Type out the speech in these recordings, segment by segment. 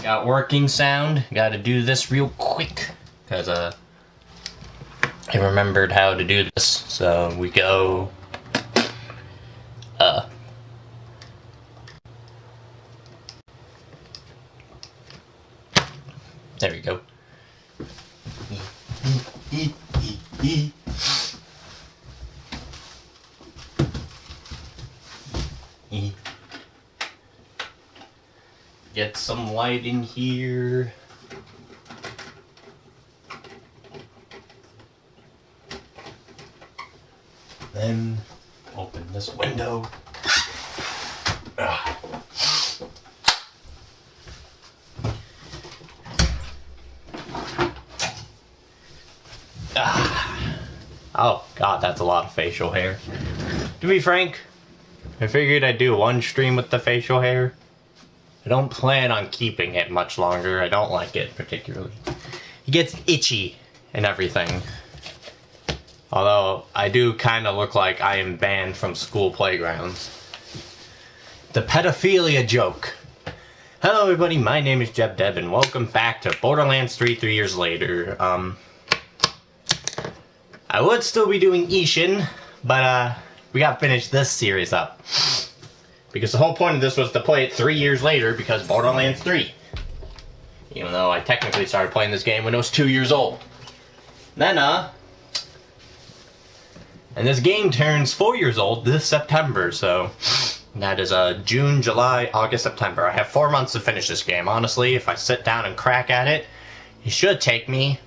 Got working sound. Gotta do this real quick. Because, I remembered how to do this. So we go... There we go. Get some light in here. Then open this window. Oh god, that's a lot of facial hair. To be frank, I figured I'd do one stream with the facial hair. I don't plan on keeping it much longer. I don't like it particularly. It gets itchy and everything. Although, I do kind of look like I am banned from school playgrounds. The pedophilia joke. Hello everybody, my name is Jeb Deb and welcome back to Borderlands 3 years later. I would still be doing Ishin, but we gotta finish this series up. Because the whole point of this was to play it 3 years later because Borderlands 3. Even though I technically started playing this game when I was 2 years old. Then, and this game turns 4 years old this September, so that is June, July, August, September. I have 4 months to finish this game. Honestly, if I sit down and crack at it, it should take me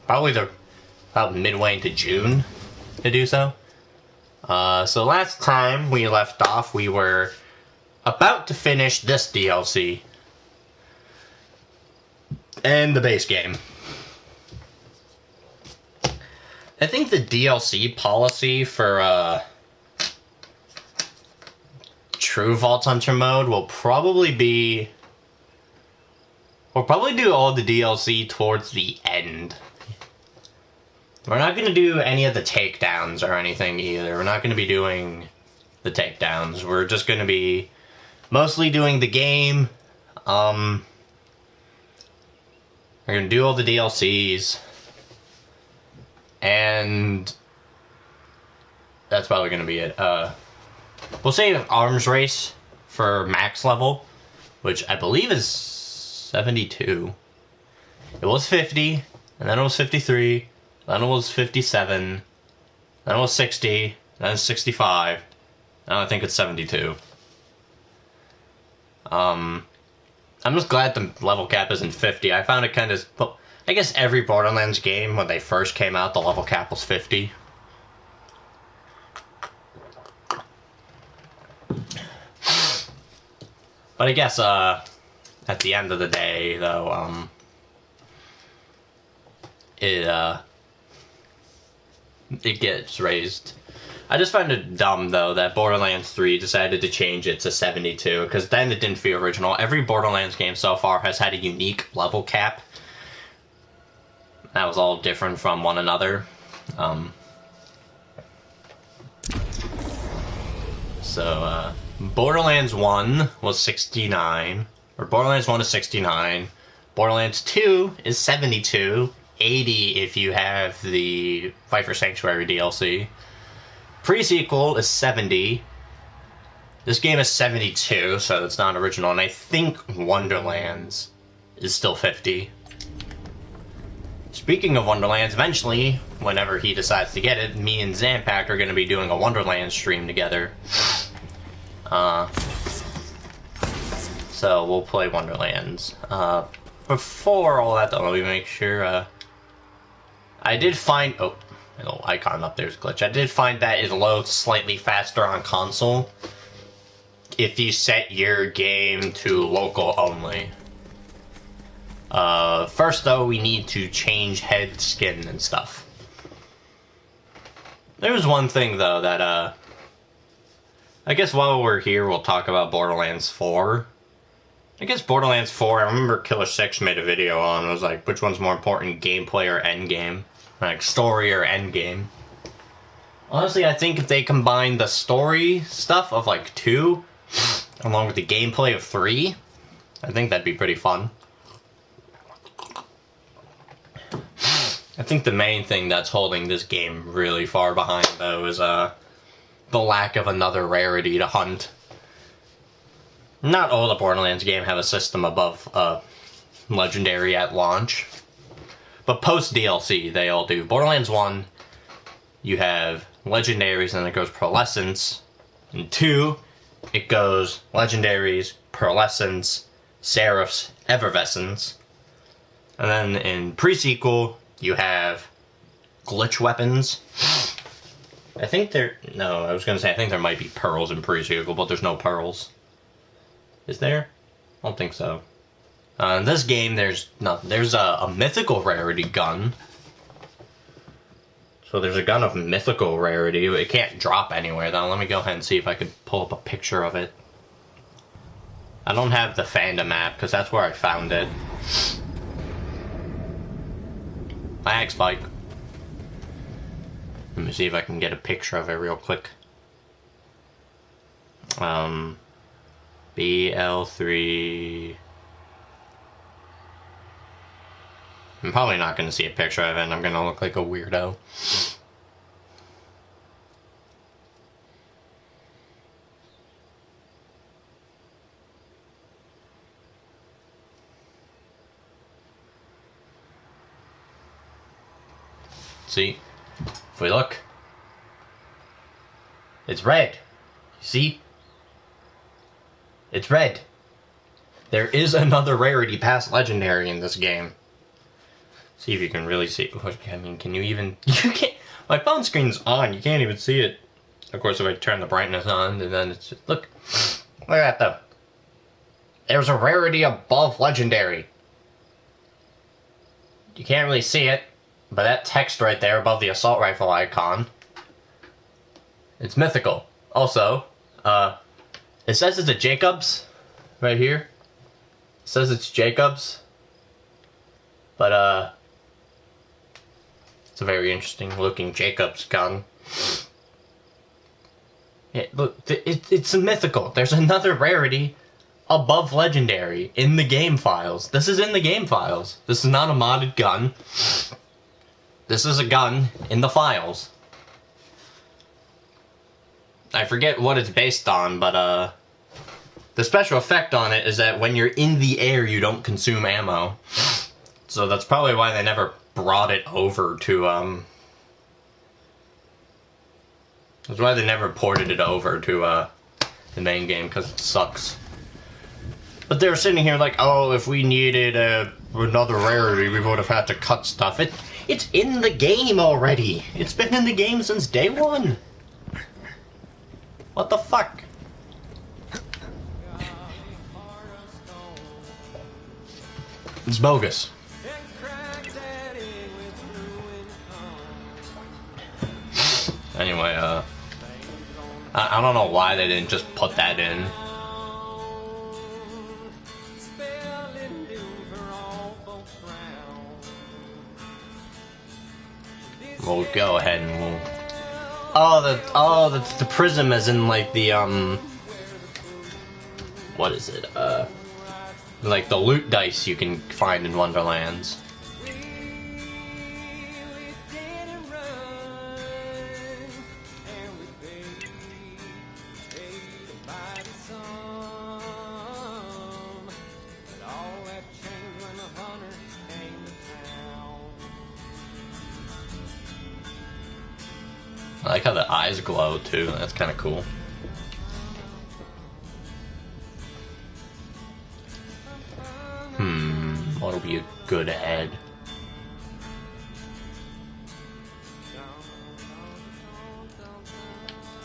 probably about midway into June to do so. So last time we left off, we were about to finish this DLC. And the base game. I think the DLC policy for, True Vault Hunter mode will probably be... We'll probably do all the DLC towards the end. We're not going to do any of the takedowns or anything either. We're not going to be doing the takedowns. We're just going to be mostly doing the game. We're going to do all the DLCs. And that's probably going to be it. We'll save Arms Race for max level, which I believe is 72. It was 50, and then it was 53. Then it was 57, then it was 60, then it's 65, now I think it's 72. I'm just glad the level cap isn't 50. I found it kind of... Well, I guess every Borderlands game, when they first came out, the level cap was 50. But I guess, at the end of the day, though, it gets raised. I just find it dumb, though, that Borderlands 3 decided to change it to 72, because then it didn't feel original. Every Borderlands game so far has had a unique level cap. That was all different from one another. Borderlands 1 was 69, or Borderlands 1 is 69, Borderlands 2 is 72, 80 if you have the Fight for Sanctuary DLC. Pre-sequel is 70. This game is 72, so it's not original. And I think Wonderlands is still 50. Speaking of Wonderlands, eventually, whenever he decides to get it, me and Zampac are going to be doing a Wonderlands stream together. So we'll play Wonderlands. Before all that, though, let me make sure, I did find... Oh, a little icon up there's a glitch. I did find that it loads slightly faster on console if you set your game to local only. First, though, we need to change head skin and stuff. There's one thing, though, that, I guess while we're here, we'll talk about Borderlands 4. I guess Borderlands 4, I remember Killer 6 made a video on, it was like, which one's more important, gameplay or endgame? Like, story or endgame? Honestly, I think if they combine the story stuff of, like, 2, along with the gameplay of 3, I think that'd be pretty fun. I think the main thing that's holding this game really far behind, though, is the lack of another rarity to hunt. Not all the Borderlands games have a system above Legendary at launch. But post-DLC, they all do. Borderlands 1, you have Legendaries, and it goes Pearlescence. In 2, it goes Legendaries, Pearlescence, Seraphs, Effervescence. And then in pre-sequel, you have glitch weapons. I think there... No, I was going to say I think there might be pearls in pre-sequel, but there's no pearls. Is there? I don't think so. In this game, there's a mythical rarity gun. So there's a gun of mythical rarity. It can't drop anywhere, though. Let me go ahead and see if I could pull up a picture of it. I don't have the fandom map, because that's where I found it. Thanks, Spike. Let me see if I can get a picture of it real quick. BL3... I'm probably not going to see a picture of it, and I'm going to look like a weirdo. See? If we look, it's red. See? It's red. There is another rarity past Legendary in this game. See if you can really see. I mean, can you even... You can't... My phone screen's on. You can't even see it. Of course, if I turn the brightness on, and then it's just... Look. Look at that, though. There's a rarity above Legendary. You can't really see it, but that text right there above the assault rifle icon, it's mythical. Also, it says it's a Jacobs right here. It says it's Jacobs. But, it's a very interesting looking Jacobs gun. Yeah, look, it's a mythical. There's another rarity above Legendary in the game files. This is in the game files. This is not a modded gun. This is a gun in the files. I forget what it's based on, but, the special effect on it is that when you're in the air, you don't consume ammo. So that's probably why they never brought it over to, that's why they never ported it over to, the main game, because it sucks. But they're sitting here like, oh, if we needed, another rarity, we would have had to cut stuff. It's in the game already! It's been in the game since day one! What the fuck? It's bogus. Anyway, I don't know why they didn't just put that in. We'll go ahead and we'll... the prism is in, like, the, what is it, like the loot dice you can find in Wonderlands. I like how the eyes glow too, that's kind of cool. What'll be a good head?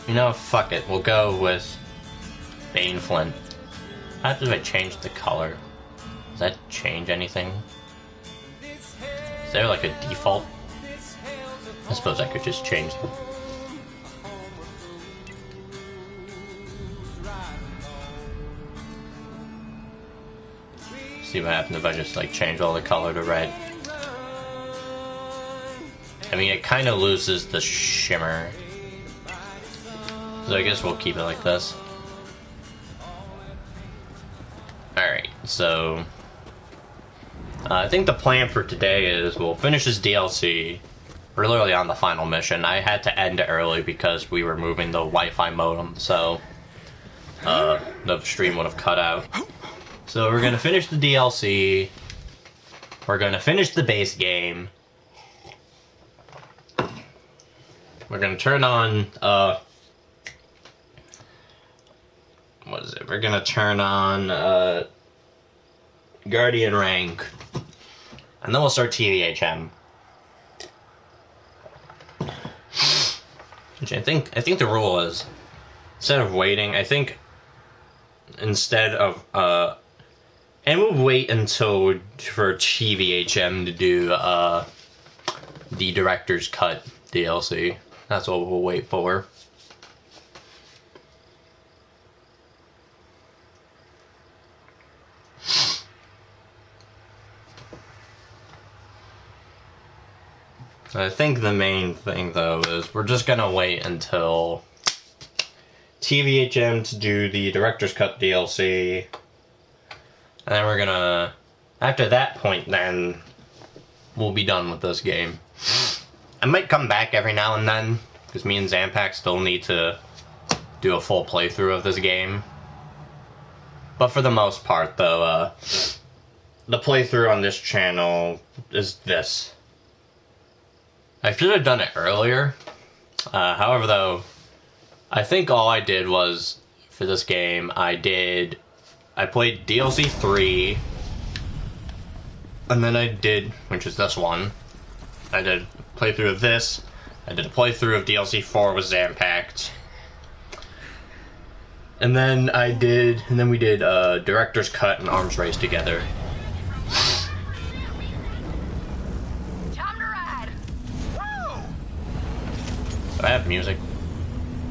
You know, fuck it, we'll go with Bane Flint. How do I change the color? Does that change anything? Is there like a default? I suppose I could just change them. See what happens if I just like change all the color to red. I mean, it kind of loses the shimmer. So I guess we'll keep it like this. Alright, So, I think the plan for today is we'll finish this DLC. We're literally on the final mission. I had to end early because we were moving the Wi-Fi modem, so the stream would have cut out. So we're gonna finish the DLC. We're gonna finish the base game. We're gonna turn on, what is it? We're gonna turn on, Guardian rank. And then we'll start TVHM. Which I think the rule is, instead of waiting, I think, instead of, and we'll wait until, for TVHM to do, the Director's Cut DLC. That's what we'll wait for. I think the main thing, though, is we're just gonna wait until TVHM to do the Director's Cut DLC. And then we're gonna, after that point, then we'll be done with this game. I might come back every now and then, because me and Zampak still need to do a full playthrough of this game. But for the most part, though, the playthrough on this channel is this. I should have done it earlier. However, though, I think all I did was, for this game, I played DLC 3, and then I did, which is this one, I did a playthrough of this, I did a playthrough of DLC 4 with Zampact, and then we did Director's Cut and Arms Race together. Do I have music?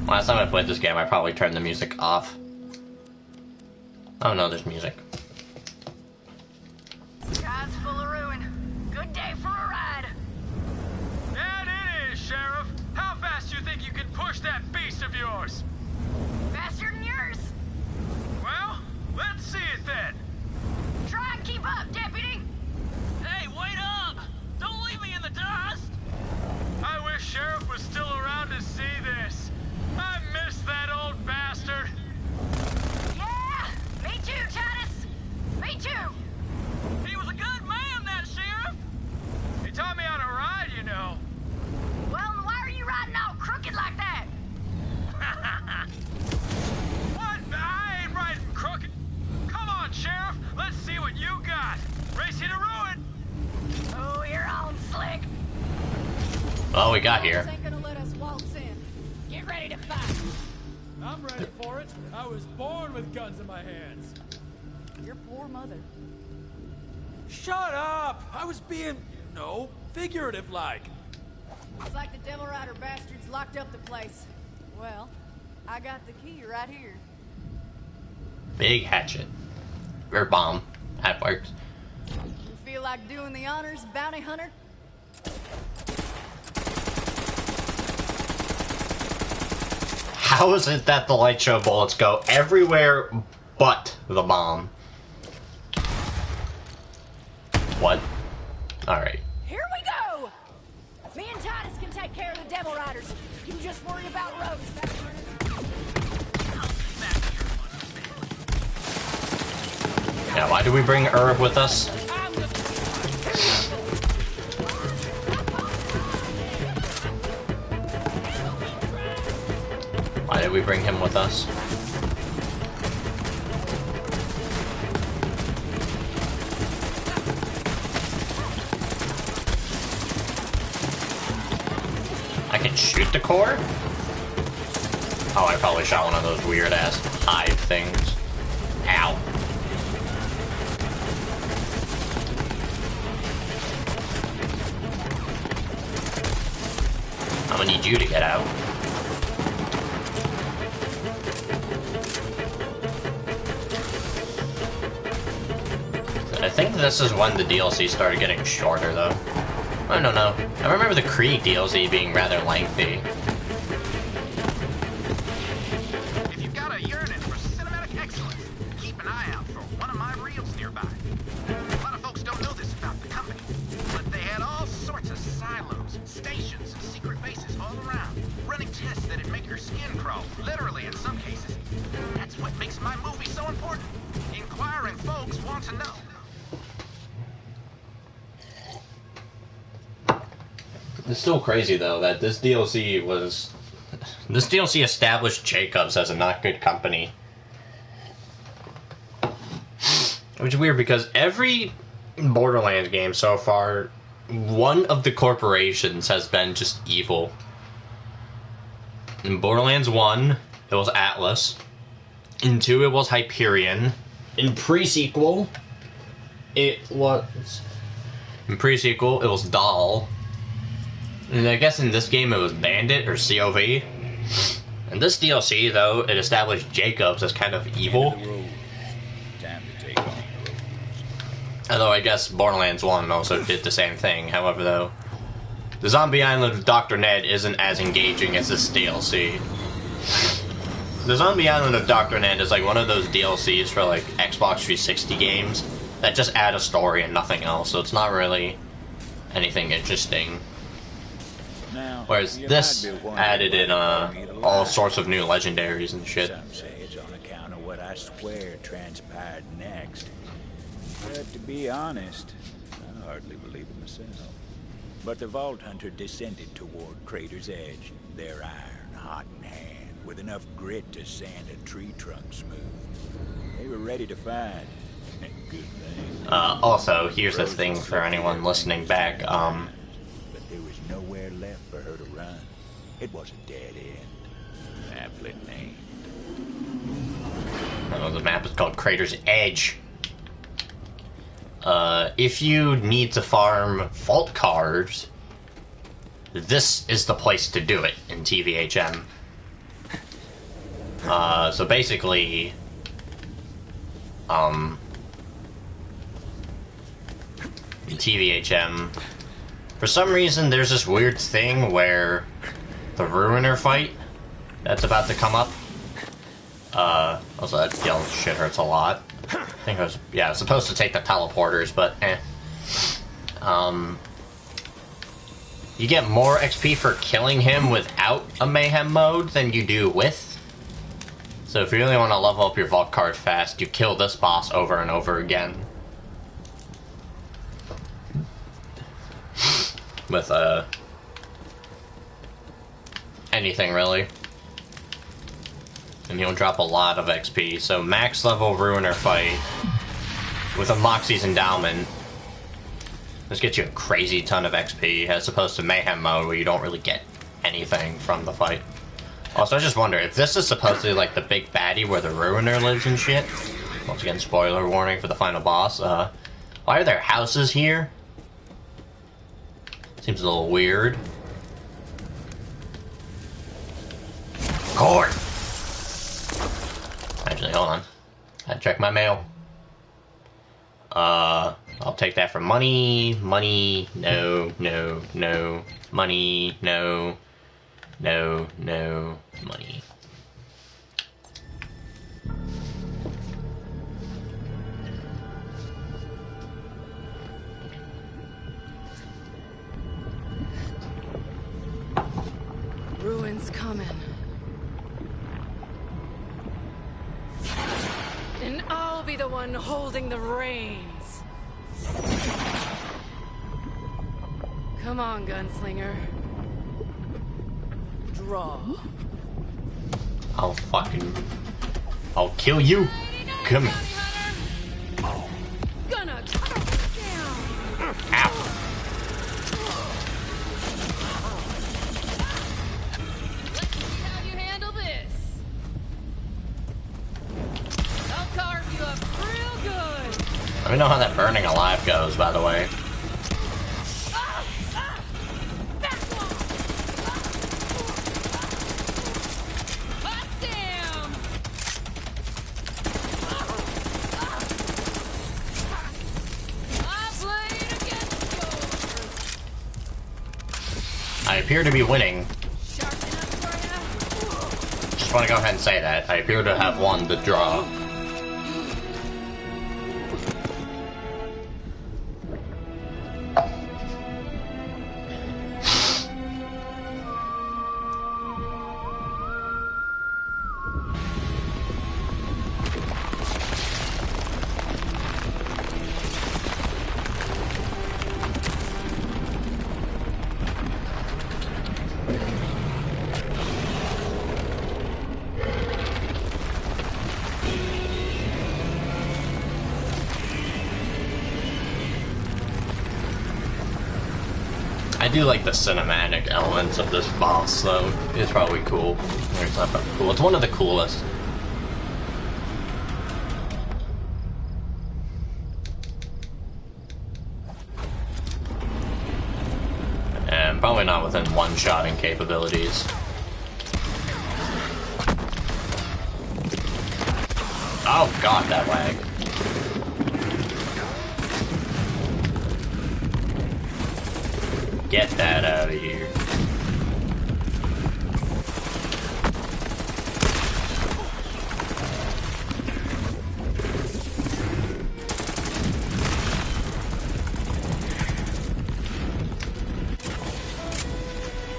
Last time I played this game, I probably turned the music off. Oh no, there's music. Sky's full of ruin. Good day for a ride. That it is, Sheriff. How fast do you think you can push that beast of yours? Faster than yours. Well, let's see it then. Try and keep up, Deputy. Hey, wait up! Don't leave me in the dust! I wish Sheriff was still around to see this. I miss that old bastard. Yeah, me too, Titus. Me too. He was a good man, that Sheriff. He taught me how to ride, you know. Well, then why are you riding all crooked like that? What? I ain't riding crooked. Come on, Sheriff. Let's see what you got. Race you to ruin. Oh, you're on slick. Well, we got here. Ain't gonna let us waltz in. Get ready to fight. I'm ready for it. I was born with guns in my hands. Your poor mother. Shut up! I was being, figurative like. It's like the Devil Rider bastards locked up the place. Well, I got the key right here. Big hatchet. Or bomb. That works. You feel like doing the honors, bounty hunter? How is it that the light show bullets go everywhere but the bomb? What? Alright. Here we go! Me and Titus can take care of the Devil Riders. You just worry about Rose. Now, why do we bring Irv with us? Why did we bring him with us? I can shoot the core? Oh, I probably shot one of those weird-ass hive things. Ow. I'm gonna need you to get out. I think this is when the DLC started getting shorter, though. I don't know. I remember the Krieg DLC being rather lengthy. If you've got a yearning for cinematic excellence, keep an eye out for one of my reels nearby. more important, inquiring folks want to know. It's still crazy though that this DLC established Jacobs as a not good company. Which is weird because every Borderlands game so far, one of the corporations has been just evil. In Borderlands 1, it was Atlas. In 2, it was Hyperion. In pre-sequel, it was Dahl. And I guess in this game it was Bandit or COV. In this DLC, though, it established Jacobs as kind of evil. Time to take on the road. Although I guess Borderlands 1 also did the same thing. However, though, the Zombie Island of Dr. Ned isn't as engaging as this DLC. The Zombie Island of Dr. Ned is like one of those DLCs for like Xbox 360 games that just add a story and nothing else, so it's not really anything interesting. Now, Whereas you this might be wondering added in why you don't all lie. sorts of new legendaries and shit. Some say it's on account of what I swear transpired next. But to be honest, I hardly believe it myself. But the Vault Hunter descended toward Crater's Edge, their iron hot in hand, with enough grit to sand a tree trunk smooth. They were ready to fight. Good thing. Also, here's the thing for anyone listening back. But there was nowhere left for her to run. It was a dead end. Aptly named. The map is called Crater's Edge. If you need to farm vault cards, this is the place to do it in TVHM. So basically, in TVHM, for some reason there's this weird thing where the Ruiner fight that's about to come up. Also that yellow shit hurts a lot. I think I was supposed to take the teleporters, but you get more XP for killing him without a mayhem mode than you do with. So if you really want to level up your vault card fast, you kill this boss over and over again. With anything really. And he'll drop a lot of XP. So max level Ruiner fight with a Moxie's Endowment. This gets you a crazy ton of XP as opposed to Mayhem mode where you don't really get anything from the fight. Also, I just wonder, if this is supposedly like the big baddie where the Ruiner lives and shit, once again, spoiler warning for the final boss, why are there houses here? Seems a little weird. Cord! Actually, hold on. I check my mail. I'll take that for money. Money, no, no, no. Money, no. No, no, money. Ruin's coming. And I'll be the one holding the reins. Come on, gunslinger. Draw. I'll kill you. Come here. Gonna cut her down. Ow. Let's see how you handle this. I'll carve you up real good. Let me know how that burning alive goes, by the way. I appear to be winning. Just want to go ahead and say that. I appear to have won the draw. do like the cinematic elements of this boss, though. It's probably cool. It's not probably cool. It's one of the coolest. And probably not within one-shotting capabilities. Oh god, that lag. Get that out of here.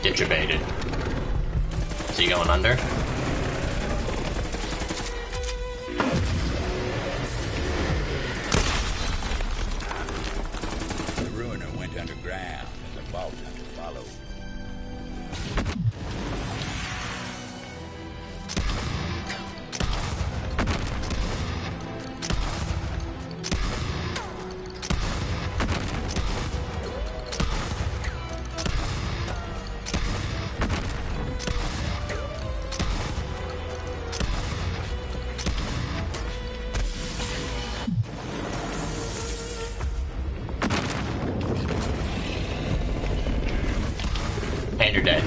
Get you baited. Is he going under? The ruiner went underground and the vault hunter followed. And you're dead.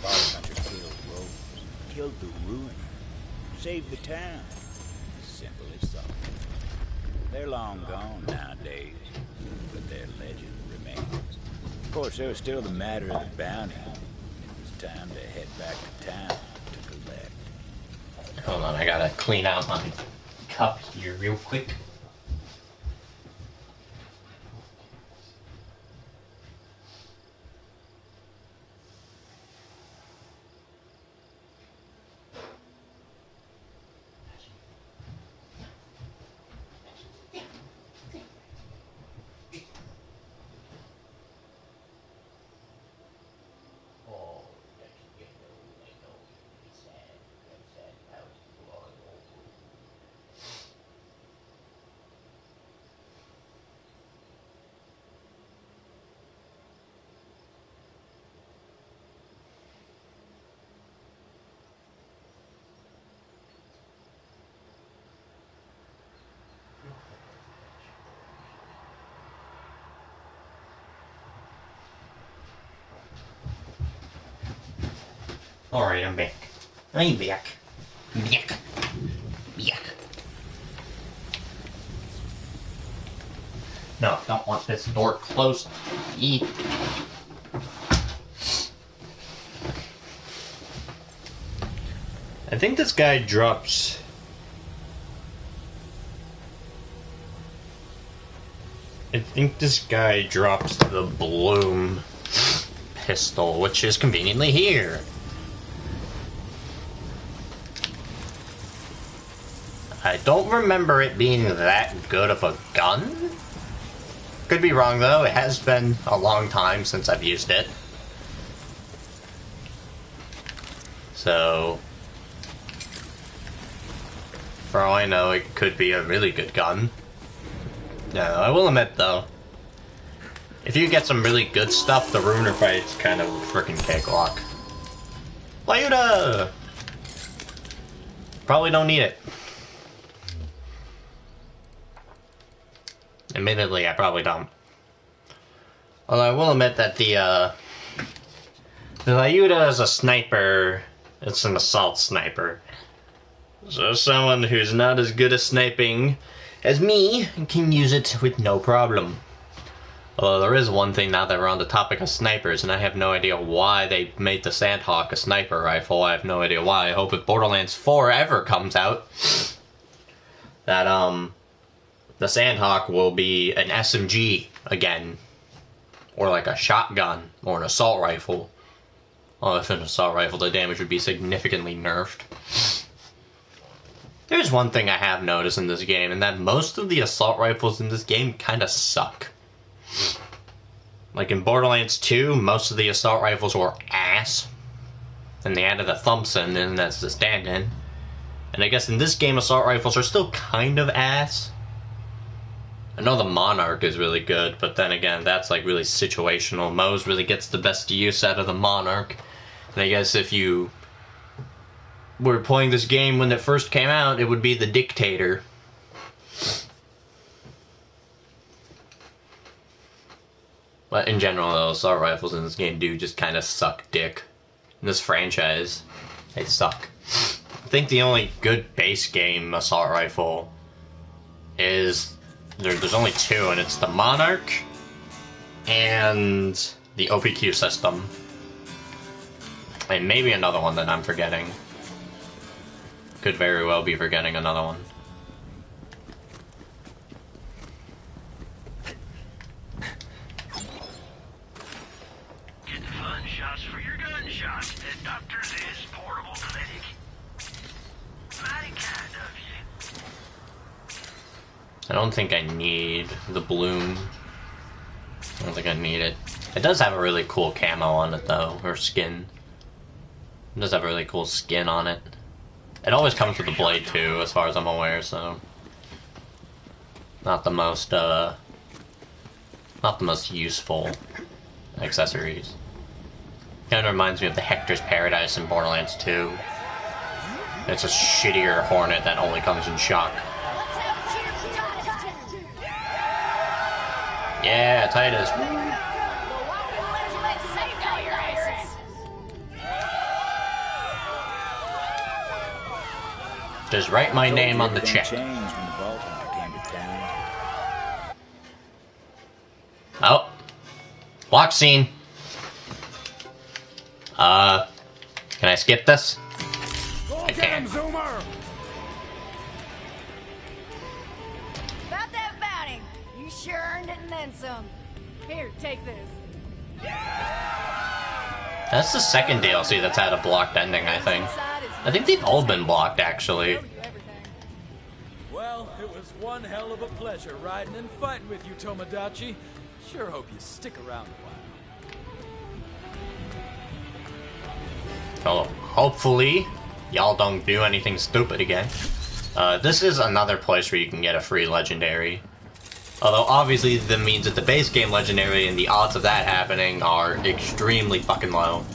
Vault hunter killed Rose, killed the ruiner, saved the town. Simple as something. They're long gone nowadays, but their legend remains. Of course, there was still the matter of the bounty. It was time to head back to town to collect. Hold on, I gotta clean out my cup here real quick. Alright, I'm back. I'm back. Back. Back. No, don't want this door closed. Eat. I think this guy drops... I think this guy drops the Bloom pistol, which is conveniently here. I don't remember it being that good of a gun. Could be wrong though, it has been a long time since I've used it. So, for all I know, it could be a really good gun. No, I will admit though, if you get some really good stuff, the Ruiner fight's kind of a freaking cakewalk. Lyuda! Probably don't need it. Admittedly, I probably don't. Although I will admit that the Lyuda is a sniper. It's an assault sniper. So someone who's not as good at sniping as me can use it with no problem. Although there is one thing now that we're on the topic of snipers, and I have no idea why they made the Sandhawk a sniper rifle. I have no idea why. I hope if Borderlands 4 ever comes out, that the Sandhawk will be an SMG again. Or like a shotgun. Or an assault rifle. Well, if an assault rifle, the damage would be significantly nerfed. There's one thing I have noticed in this game, and that most of the assault rifles in this game kinda suck. Like in Borderlands 2, most of the assault rifles were ass. And they added a Thompson in as the stand-in. And I guess in this game, assault rifles are still kind of ass. I know the Monarch is really good, but then again, that's like really situational. Moze really gets the best use out of the Monarch. And I guess if you were playing this game when it first came out, it would be the Dictator. But in general, though, assault rifles in this game do just kind of suck dick. In this franchise, they suck. I think the only good base game assault rifle is... There's only two, and it's the Monarch and the OPQ system. And maybe another one that I'm forgetting. Could very well be forgetting another one. Get the fun shots for your gunshots at Dr. Z's portable clinic. Mighty kind of you. I don't think I need the bloom. I don't think I need it. It does have a really cool camo on it, though, or skin. It does have a really cool skin on it. It always comes with the blade, too, as far as I'm aware, so... Not the most useful accessories. Kind of reminds me of the Hector's Paradise in Borderlands 2. It's a shittier Hornet that only comes in shock. Yeah, Titus. Just write my name on the check. Oh. Block scene. Can I skip this? I can. About that bounty. You sure earned it and then some. Here, take this. That's the second DLC that's had a blocked ending, I think. I think they've all been blocked, actually. Well, it was one hell of a pleasure riding and fighting with you, Tomodachi. Sure hope you stick around a while. Oh, hopefully, y'all don't do anything stupid again. This is another place where you can get a free legendary. Although, obviously, that means that the base game legendary and the odds of that happening are extremely fucking low.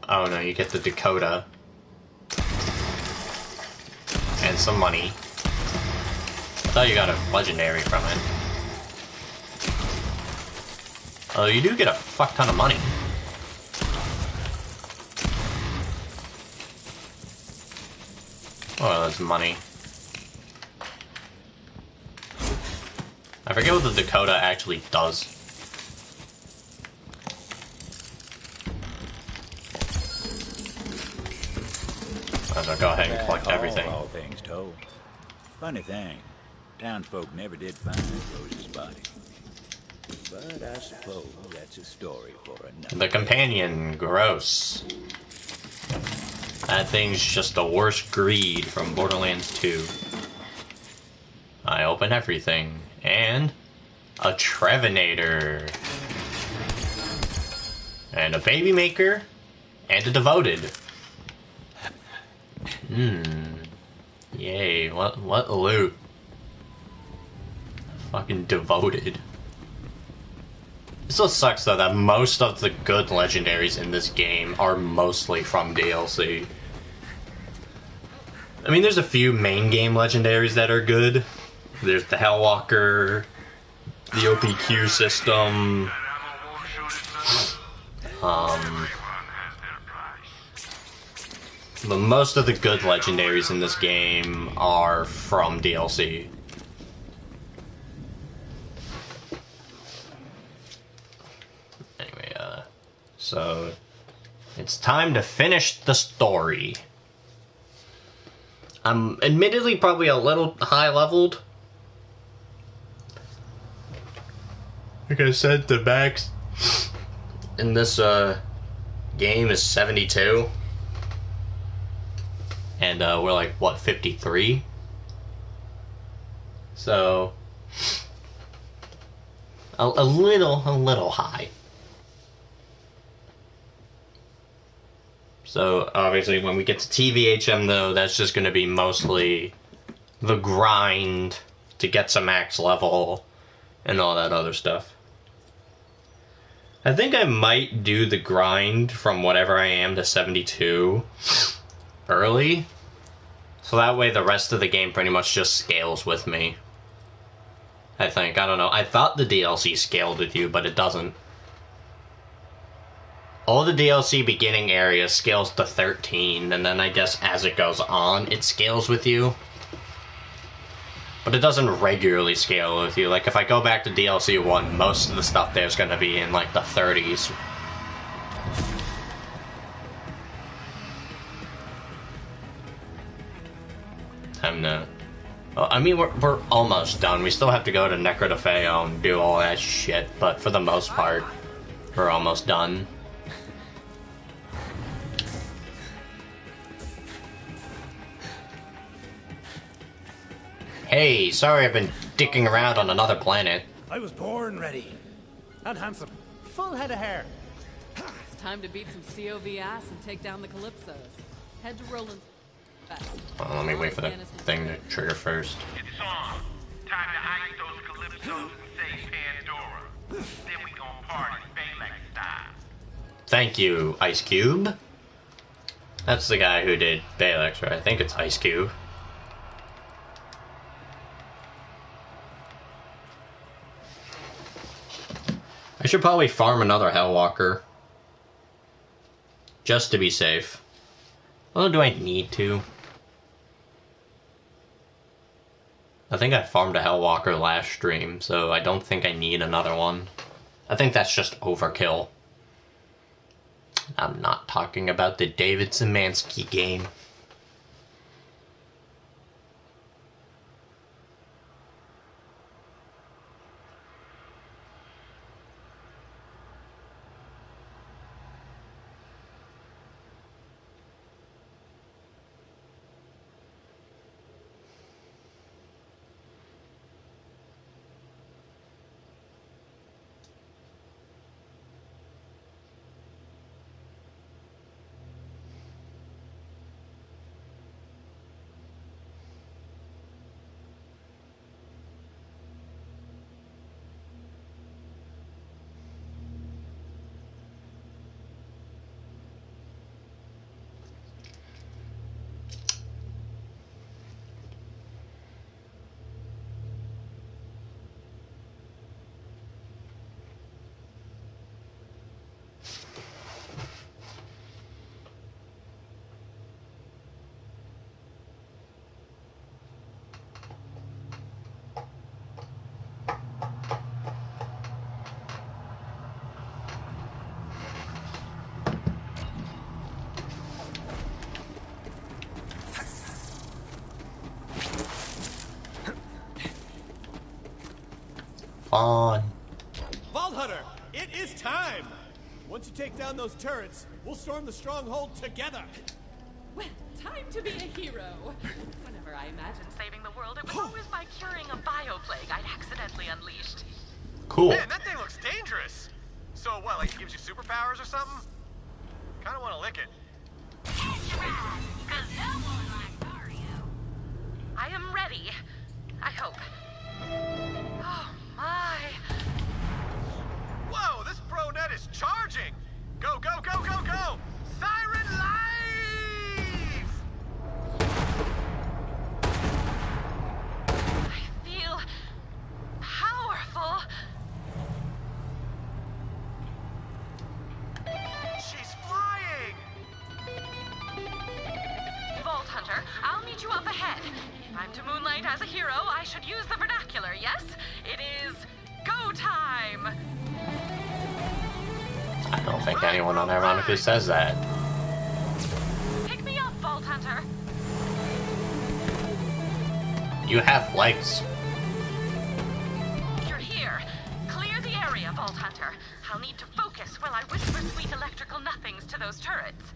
Oh no, you get the Dakota. And some money. I thought you got a legendary from it. Oh, you do get a fuck ton of money. Oh, that's money. I forget what the Dakota actually does. So go ahead and collect everything. All things told. Funny thing, townsfolk never did find Rose's body. But I suppose that's a story for another. The companion, gross. That thing's just the worst greed from Borderlands 2. I open everything. And a Trevinator. And a Baby Maker. And a Devoted. Yay, what loot. Fucking Devoted. It still sucks though that most of the good legendaries in this game are mostly from DLC. I mean, there's a few main game legendaries that are good. There's the Hellwalker, the OPQ system, but most of the good legendaries in this game are from DLC. Anyway, so it's time to finish the story. I'm admittedly probably a little high-leveled. Like I said, the max in this game is 72. And we're like, what, 53? So, a little high. So obviously when we get to TVHM though, that's just going to be mostly the grind to get to max level and all that other stuff. I think I might do the grind from whatever I am to 72 early. So that way the rest of the game pretty much just scales with me. I think. I don't know. I thought the DLC scaled with you, but it doesn't. All the DLC beginning areas scales to 13, and then I guess as it goes on, it scales with you. But it doesn't regularly scale with you. Like, if I go back to DLC 1, most of the stuff there's gonna be in, like, the 30s. Time to... Well, I mean, we're almost done. We still have to go to Necrodefeo and do all that shit, but for the most part, we're almost done. Hey, sorry I've been dicking around on another planet. I was born ready. And handsome. Full head of hair. It's time to beat some COV ass and take down the Calypsos. Head to Roland. Well, let me wait for the thing to trigger first. It's on. Time to ice those Calypsos and save Pandora. Then we gon' party Baylex style. Thank you, Ice Cube. That's the guy who did Baylex, right? I think it's Ice Cube. I should probably farm another Hellwalker. Just to be safe. Well, do I need to? I think I farmed a Hellwalker last stream, so I don't think I need another one. I think that's just overkill. I'm not talking about the David Szymanski game. On. Vault Hunter, it is time! Once you take down those turrets, we'll storm the stronghold together! Well, time to be a hero. Whenever I imagined saving the world, it was always by curing a bioplague I'd accidentally unleashed. Cool. Man, that thing looks dangerous. So what, like it gives you superpowers or something? Kinda wanna lick it. I am ready. I hope. Oh my. Whoa, this Bronet is charging! Go, go, go, go, go! Siren Life! I feel powerful. She's flying! Vault Hunter, I'll meet you up ahead. If I'm to moonlight as a hero, I should use the vernacular, yes? It is go time! I don't think anyone unironically says that. Pick me up, Vault Hunter. You have legs. You're here. Clear the area, Vault Hunter. I'll need to focus while I whisper sweet electrical nothings to those turrets.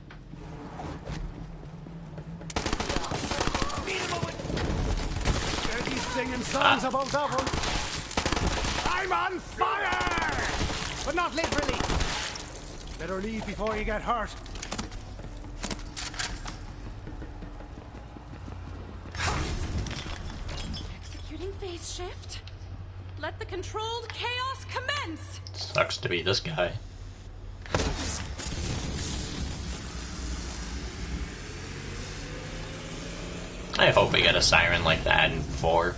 They're these singing songs about that one. I'm on fire! But not literally. Better leave before you get hurt. phase shift. Let the controlled chaos commence. Sucks to be this guy. I hope we get a siren like that in 4.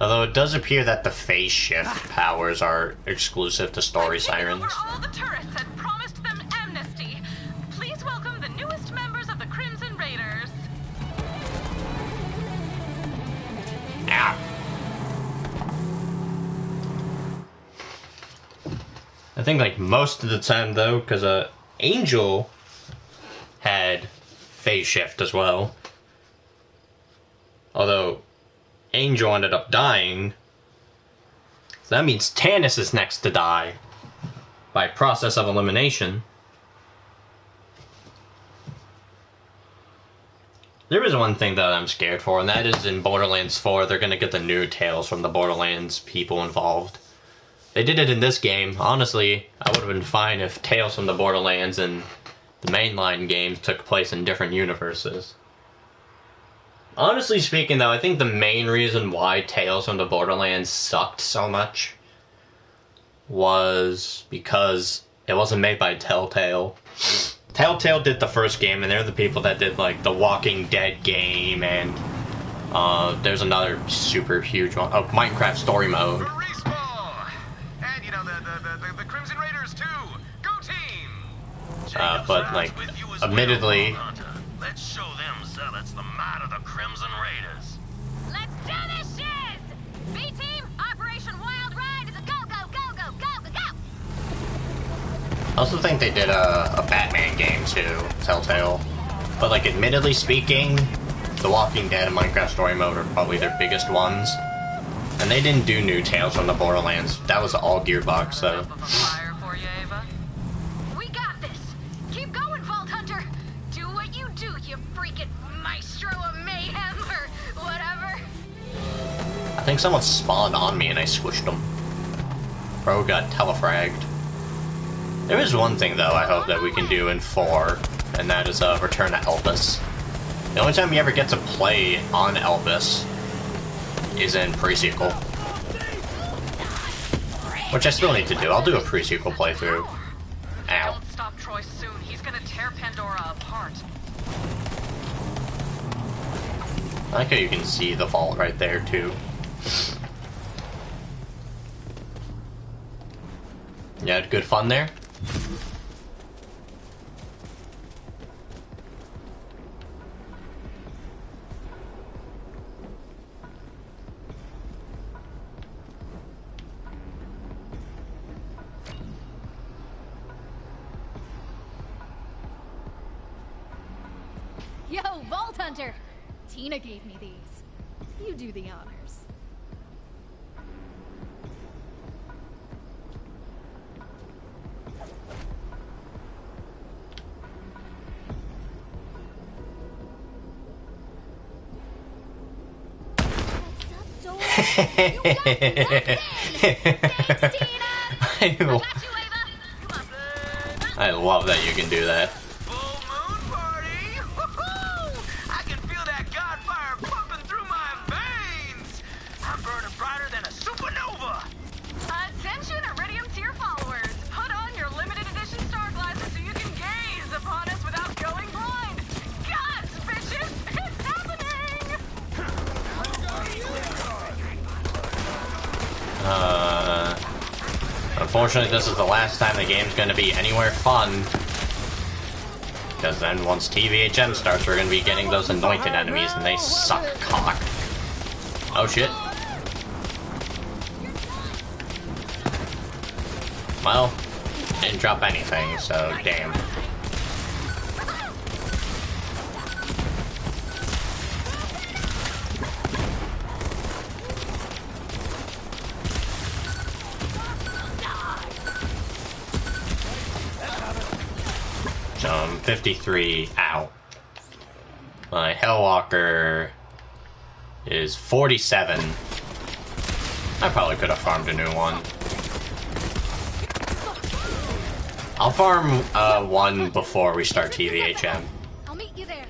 Although it does appear that the phase shift powers are exclusive to story sirens. Over all the turrets and promised them amnesty. Please welcome the newest members of the Crimson Raiders. Yeah. I think like most of the time though, because Angel had phase shift as well. Although Angel ended up dying, so that means Tannis is next to die by process of elimination. There is one thing that I'm scared for, and that is in Borderlands 4, they're going to get the new tales from the Borderlands people involved. They did it in this game. Honestly, I would have been fine if tales from the Borderlands and the mainline games took place in different universes. Honestly speaking, though, I think the main reason why Tales from the Borderlands sucked so much was because it wasn't made by Telltale. Telltale did the first game, and they're the people that did, like, the Walking Dead game, and there's another super huge one, Minecraft Story Mode. Respawn! And, you know, the Crimson Raiders, too! Go team! But, like, admittedly... Let's show them zealots the might of the Crimson Raiders. Let's do this shiz! B-Team, Operation Wild Ride is a go, go, go, go, go, go, go! I also think they did a Batman game too, Telltale. But like, admittedly speaking, The Walking Dead and Minecraft Story Mode are probably their biggest ones. And they didn't do new Tales from the Borderlands. That was all Gearbox, so... Fire for you, Ava. We got this! Keep going, Vault Hunter! Do what you do, you freaking maestro of mayhem, or whatever! I think someone spawned on me and I squished them. Bro got telefragged. There is one thing, though, I hope that we can do in 4, and that is Return to Elvis. The only time you ever get to play on Elvis is in pre-sequel. Which I still need to do. I'll do a pre-sequel playthrough. Ow. Don't stop Troy soon. He's gonna tear Pandora apart. I like how you can see the vault right there, too. You had good fun there? Yo, Vault Hunter! Tina gave me these. You do the honors. I love that you can do that. Full moon party! Woohoo! I can feel that god fire pumping through my veins! I'm burning brighter than a supernova! Attention, Iridium tier followers! Put on your limited edition star glasses so you can gaze upon us without going blind! Gods, bitches! It's happening! Unfortunately, this is the last time the game's gonna be anywhere fun. Because then once TVHM starts, we're gonna be getting those anointed enemies, and they suck cock. Oh shit. Well, didn't drop anything, so damn. So I'm 53 out. My Hellwalker is 47. I probably could have farmed a new one. I'll farm one before we start TVHM. I'll meet you there.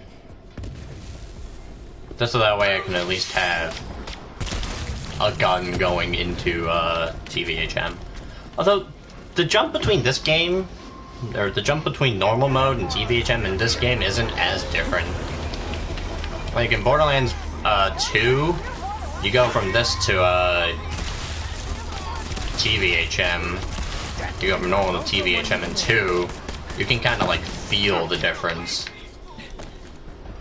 Just so that way I can at least have a gun going into TVHM. Although, the jump between this game, or the jump between normal mode and TVHM in this game isn't as different. Like in Borderlands 2, you go from this to TVHM, you go from normal to TVHM in 2, you can kind of like feel the difference.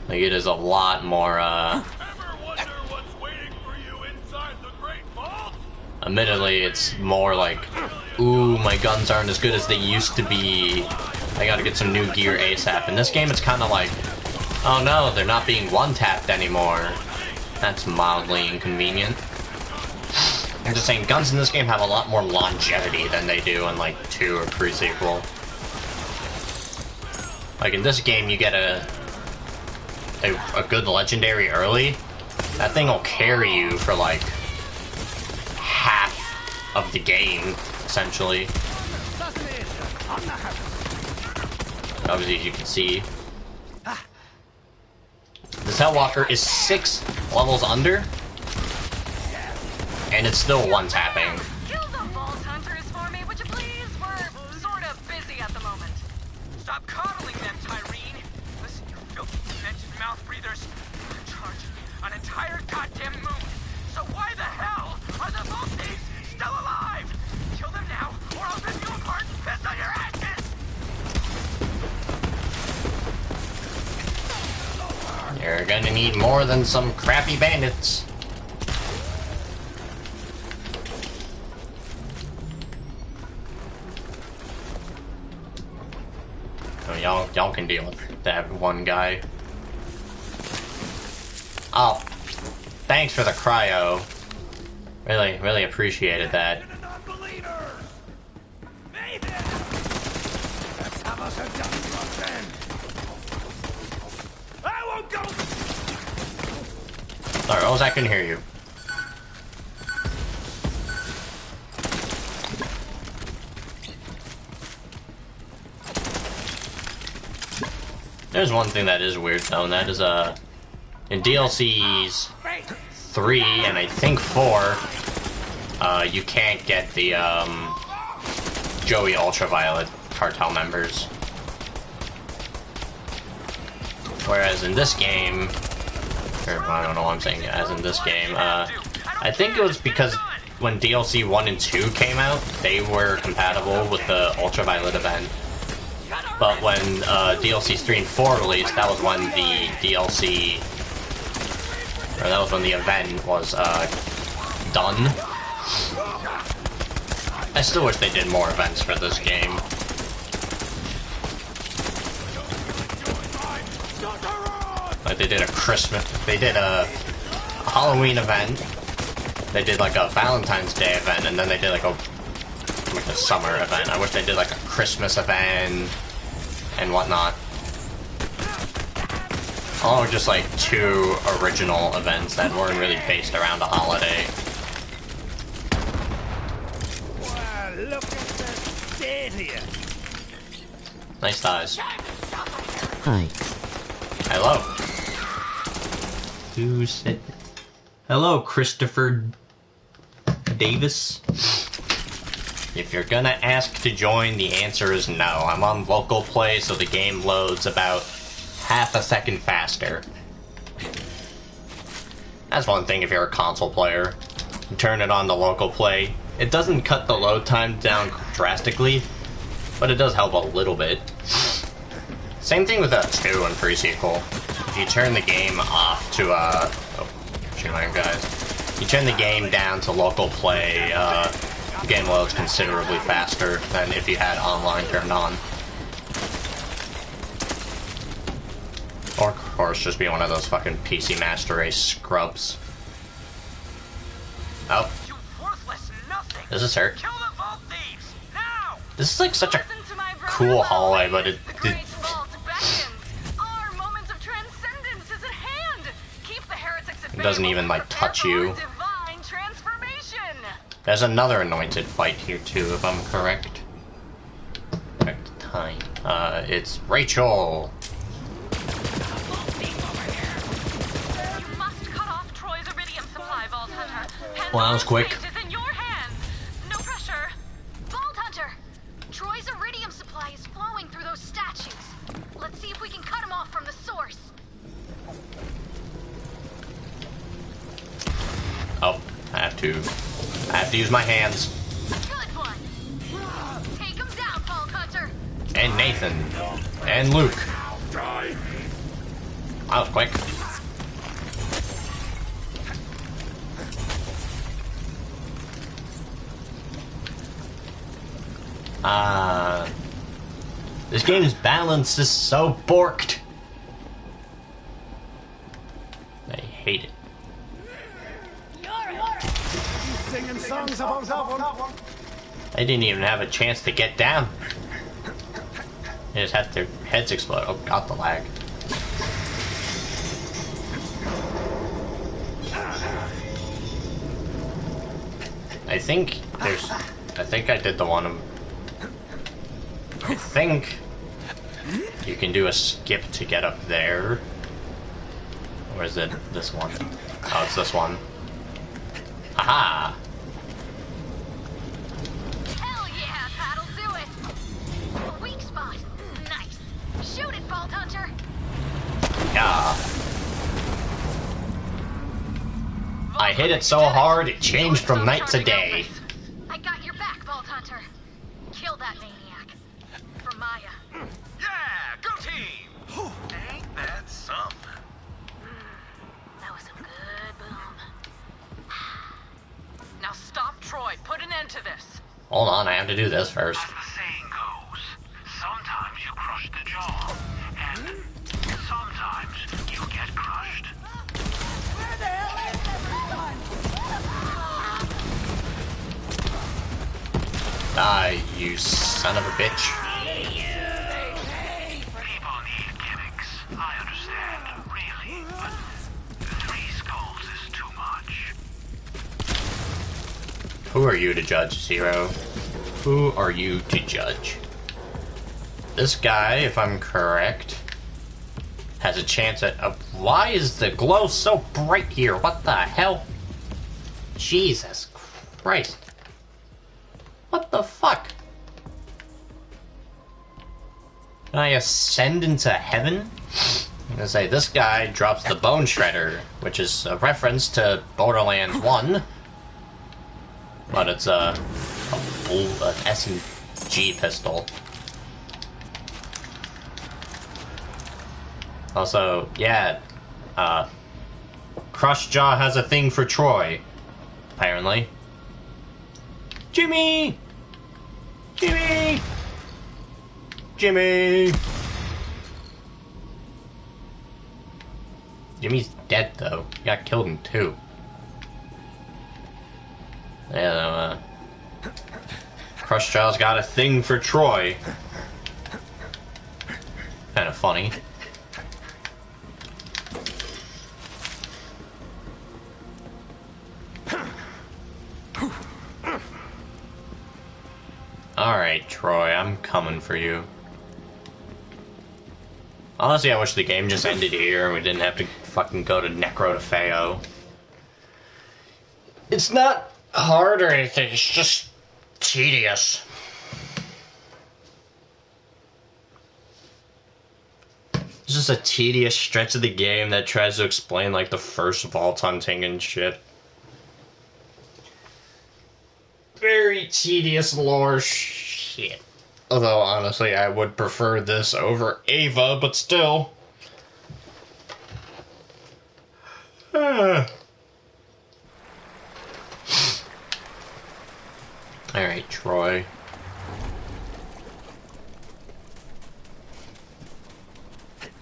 Like it is a lot more, admittedly, it's more like, ooh, my guns aren't as good as they used to be. I gotta get some new gear ASAP. In this game, it's kind of like, oh no, they're not being one-tapped anymore. That's mildly inconvenient. I'm just saying, guns in this game have a lot more longevity than they do in, like, 2 or pre-sequel. Like, in this game, you get a good legendary early. That thing will carry you for, like, half of the game, essentially. Obviously, as you can see, this Hellwalker is 6 levels under, and it's still one-tapping. Kill the Vault Hunters for me, would you please? We're sort of busy at the moment. Stop coddling them, Tyreen. Listen, you filthy demented mouth breathers. You're charging an entire goddamn moon. So why the hell are the Vault Thieves still alive? Kill them now, or I'll rip you apart and piss on your ashes! You're gonna need more than some crappy bandits. Oh, y'all can deal with that one guy. Oh, thanks for the cryo. Really appreciated that. Sorry, what was I couldn't hear you. There's one thing that is weird though, and that is in DLCs 3 and I think 4, you can't get the Joey Ultraviolet cartel members. Whereas in this game, or I don't know what I'm saying, as in this game, I think it was because when DLC 1 and 2 came out, they were compatible with the Ultraviolet event. But when DLCs 3 and 4 released, that was when the DLC, or that was when the event was done. I still wish they did more events for this game. Like they did a Halloween event, they did like a Valentine's Day event, and then they did like a summer event. I wish they did like a Christmas event and whatnot. All were just like 2 original events that weren't really based around a holiday. Wow, look at the state here. Nice thighs. Hi. Hello. Who said? Hello, Christopher Davis. If you're gonna ask to join, the answer is no. I'm on local play, so the game loads about half a second faster. That's one thing if you're a console player. You turn it on to local play. It doesn't cut the load time down drastically, but it does help a little bit. Same thing with 2 and pre-sequel. If you turn the game off to, oh, shoot my guys. You turn the game down to local play, the game loads considerably faster than if you had online turned on. Or, of course, just be one of those fucking PC Master Race scrubs. Oh. You worthless nothing. This is her. Kill the Vault Thieves now. This is like such a cool hallway, but it doesn't even like touch you. There's another anointed fight here too, if I'm correct. Correct time. It's Rachel. You must Well, that was quick. Is in your hands. No pressure. Vault Hunter! Troy's iridium supply is flowing through those statues. Let's see if we can cut them off from the source. Oh, I have to use my hands. Good one. Take him down, Vault Hunter. And Nathan. And Luke. That was quick. This game's balance is so borked. I hate it. Singing songs about that one. I didn't even have a chance to get down. They just had their heads explode. Oh god, the lag. I think I did the one. I think you can do a skip to get up there. Or is it this one? Oh, it's this one. Aha! Hell yeah, that'll do it. A weak spot. Nice. Shoot it, Vault Hunter. Yeah. I hit it so hard it changed from night to day. I got your back, Vault Hunter. Kill that maniac. For Maya. Yeah, go team! Ain't that something? That was some good boom. Now stop Troy. Put an end to this. Hold on, I have to do this first. As the saying goes, sometimes you crush the jaw, and sometimes you get crushed. Where the hell is everyone? Die, you son of a bitch. People need gimmicks. I understand, really, but 3 skulls is too much. Who are you to judge, Zero? Who are you to judge? This guy, if I'm correct, has a chance at... why is the glow so bright here? What the hell? Jesus Christ. What the fuck? Can I ascend into heaven? I'm gonna say this guy drops the Bone Shredder, which is a reference to Borderlands 1. But it's an SMG pistol. Also, yeah, Crushjaw has a thing for Troy, apparently. Jimmy! Jimmy! Jimmy! Jimmy's dead, though. He got killed in 2. Yeah, Crushjaw's got a thing for Troy. Kind of funny. Alright, Troy, I'm coming for you. Honestly, I wish the game just ended here and we didn't have to fucking go to Necro to Feo. It's not hard or anything, it's just tedious. It's just a tedious stretch of the game that tries to explain, like, the first vault hunting and shit. Very tedious lore shit. Although, honestly, I would prefer this over Ava, but still. Alright, Troy.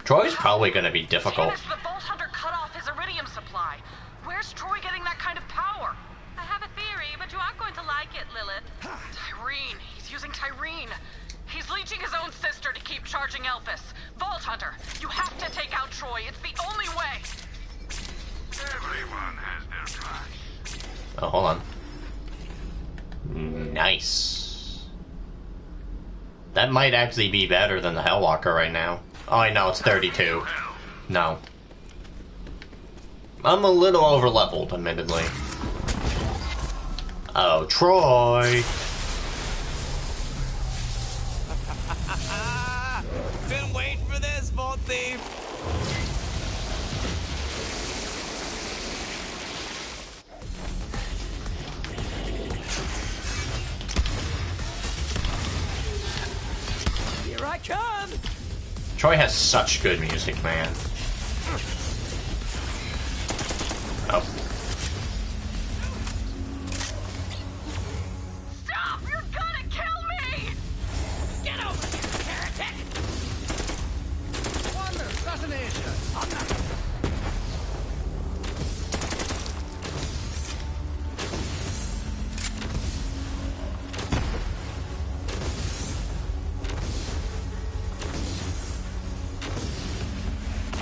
Troy's probably gonna be difficult. Janice, the Vault Hunter cut off his iridium supply. Where's Troy getting that kind of power? I have a theory, but you aren't going to like it, Lilith. Tyreen. He's using Tyreen. He's leeching his own sister to keep charging Elpis. Vault Hunter, you have to take out Troy. It's the only way. Everyone has their price. Oh, hold on. Nice. That might actually be better than the Hellwalker right now. Oh, I know, it's 32. No. I'm a little over-leveled, admittedly. Oh, Troy! Been waiting for this, Vault Thief! Here I come! Troy has such good music, man. Oh. Stop! You're gonna kill me! Get over here, heretic! Wonder, assassination!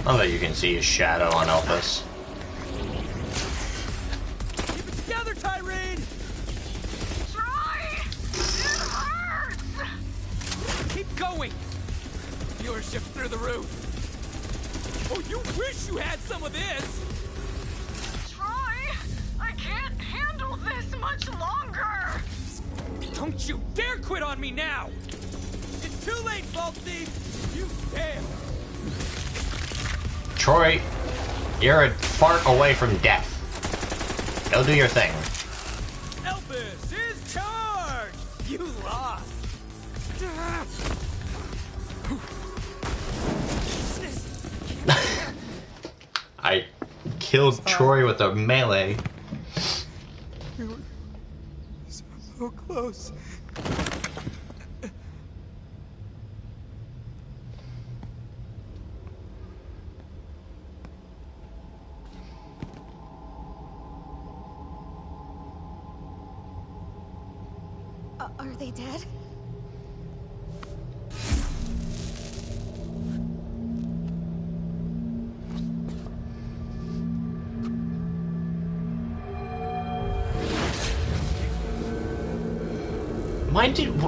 I love that you can see his shadow on Elpis. Keep it together, Tyreen! Try! It hurts! Keep going! Viewership through the roof. Oh, you wish you had some of this! Try! I can't handle this much longer! Don't you dare quit on me now! It's too late, Vault Thief! You failed! Troy, you're a fart away from death. Go do your thing. Elpis is charged! You lost! I killed Troy with a melee. So close. Are they dead?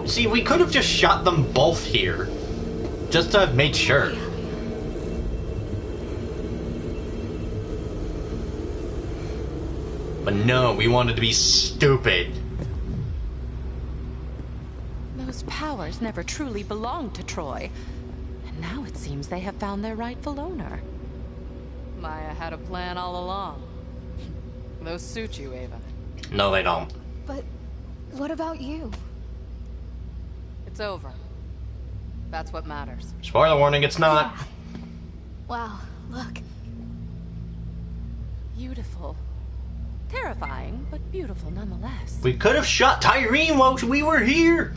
See, we could have just shot them both here. Just to make sure. But no, we wanted to be stupid. Those powers never truly belonged to Troy. And now it seems they have found their rightful owner. Maya had a plan all along. Those suit you, Ava. No, they don't. But what about you? It's over. That's what matters. Spoiler warning, it's not. Yeah. Wow, look. Beautiful. Terrifying, but beautiful nonetheless. We could have shot Tyreen while we were here.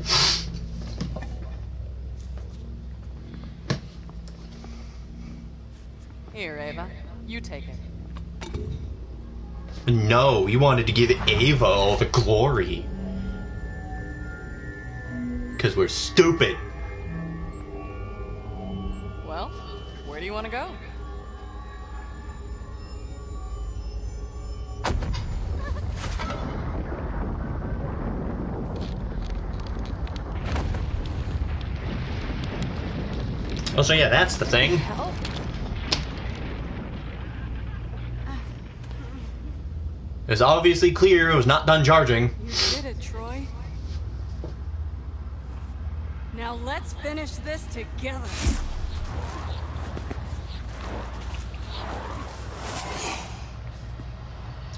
Here, Ava. You take it. No, we wanted to give Ava all the glory. Because we're stupid. Well, where do you want to go? Oh, so yeah, that's the thing. Hell? It's obviously clear it was not done charging. You did it, Troy. Now let's finish this together.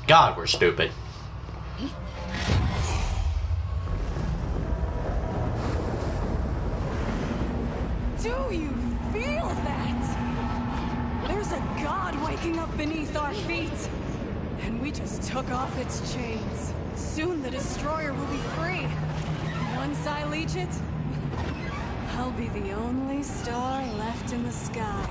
God, we're stupid. Do you feel that? There's a god waking up beneath our feet. And we just took off its chains. Soon the destroyer will be free. Once I leech it, I'll be the only star left in the sky.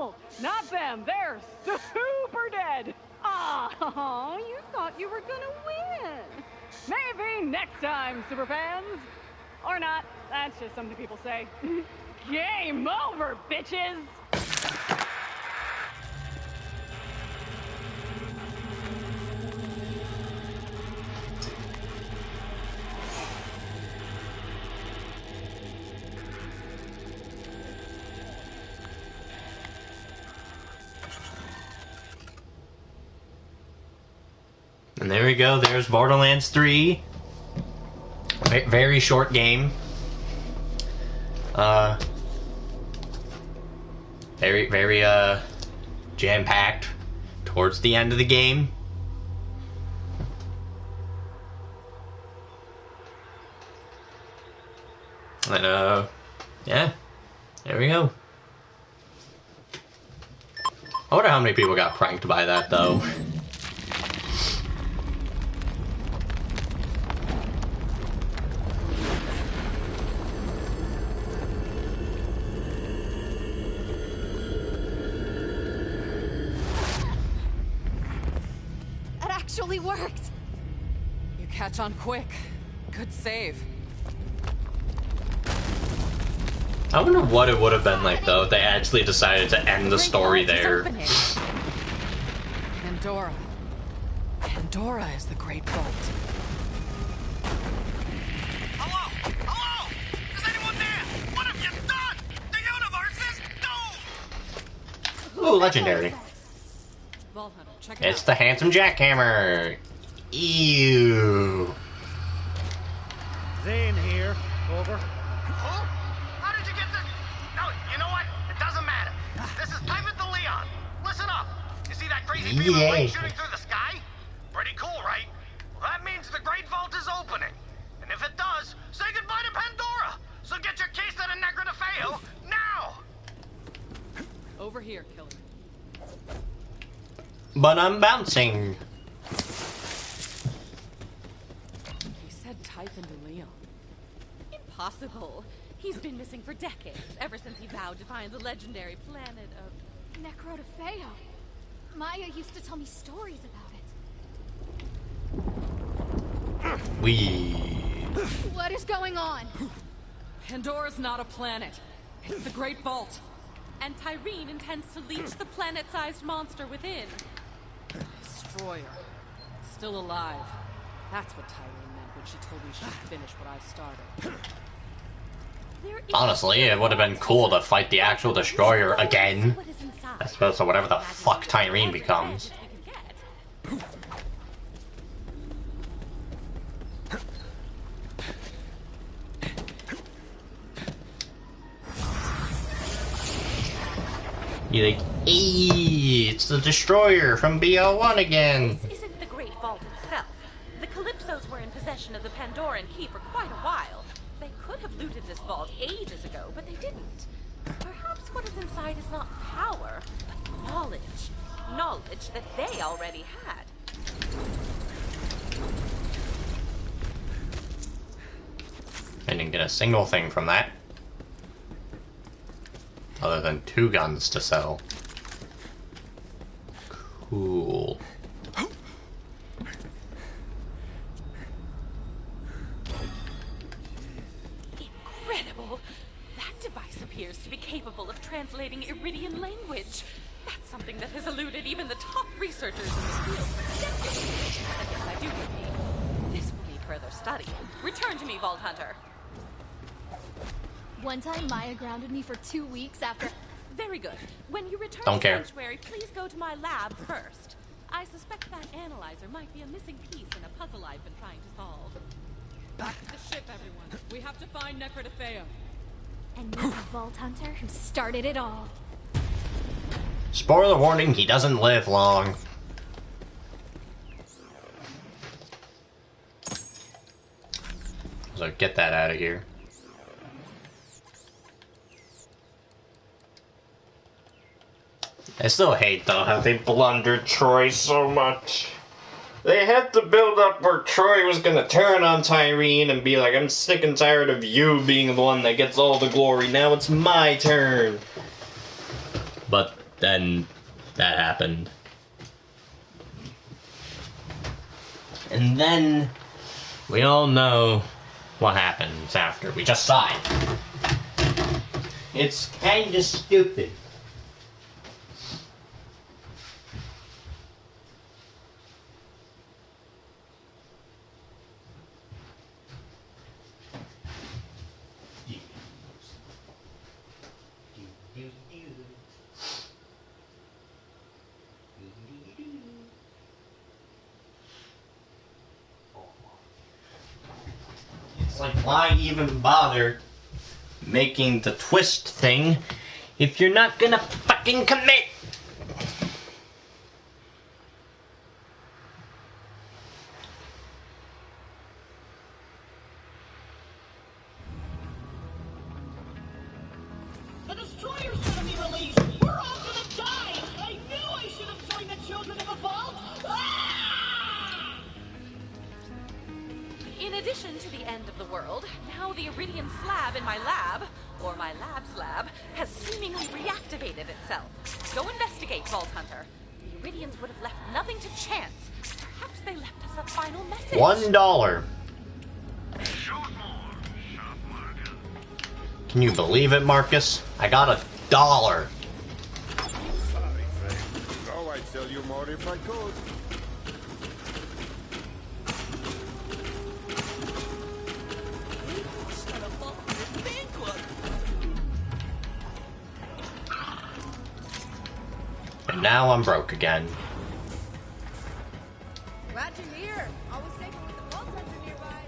No, not them. They're super dead. Oh, you thought you were gonna win. Maybe next time, superfans. Or not. That's just something people say. Game over, bitches! And there we go, there's Borderlands 3. Very short game. Very jam-packed towards the end of the game. And yeah, there we go. I wonder how many people got pranked by that, though. Actually worked. You catch on quick. Good save. I wonder what it would have been like, though, if they actually decided to end the story there. Pandora. Pandora is the Great Vault. Hello? Hello? Is anyone there? What have you done? The universe is doomed! Ooh, legendary. Vault Hunter, check it It's out. the handsome jackhammer. Ew. Zane here. Over. Who? How did you get this? No, you know what? It doesn't matter. This is Private the Leon. Listen up. You see that crazy beam of light shooting through the sky? Pretty cool, right? Well, that means the Great Vault is opening. And if it does, say goodbye to Pandora. So get your case to the Negra de Feo now. Over here, killer. But I'm bouncing. He said Typhon de Leon. Impossible. He's been missing for decades, ever since he vowed to find the legendary planet of... Necro de Feo. Maya used to tell me stories about it. What is going on? Pandora's not a planet. It's the Great Vault. And Tyreen intends to leech the planet-sized monster within. Destroyer. It's still alive. That's what Tyreen meant when she told me she'd finish what I started. Honestly, it would have been cool to fight the actual Destroyer again. I suppose, so whatever the fuck Tyreen becomes. You're like, hey, it's the Destroyer from BL1 again. This isn't the Great Vault itself. The Calypsos were in possession of the Pandoran key for quite a while. They could have looted this vault ages ago, but they didn't. Perhaps what is inside is not power, but knowledge. Knowledge that they already had. I didn't get a single thing from that. Other than 2 guns to sell. Cool. Incredible! That device appears to be capable of translating Iridian language. That's something that has eluded even the top researchers in the field for decades. I guess I do agree. This will need further study. Return to me, Vault Hunter. One time Maya grounded me for 2 weeks after... Very good. When you return Don't to care. Sanctuary, please go to my lab first. I suspect that analyzer might be a missing piece in a puzzle I've been trying to solve. Back to the ship, everyone. We have to find Necro de Feo. And you're the Vault Hunter who started it all. Spoiler warning, he doesn't live long. So get that out of here. I still hate, though, how they blundered Troy so much. They had to build up where Troy was gonna turn on Tyreen and be like, I'm sick and tired of you being the one that gets all the glory, now it's my turn. But then that happened. And then we all know what happens after. We just saw it. It's kinda stupid. It's like, why even bother making the twist thing if you're not gonna fucking commit? The destroyer's gonna be released! We're all gonna die! I knew I should have joined the Children of the Vault! Ah! In addition to the end of the world, now the Iridium slab in my lab, or my lab's lab, has seemingly reactivated itself. Go investigate, Vault Hunter. The Iridians would have left nothing to chance. Perhaps they left us a final message. $1. Can you believe it, Marcus? I got $1. Sorry, Frank. Oh, I'd sell you more if I could. And now I'm broke again. Glad you're here. Always safer with the Vault Hunter nearby.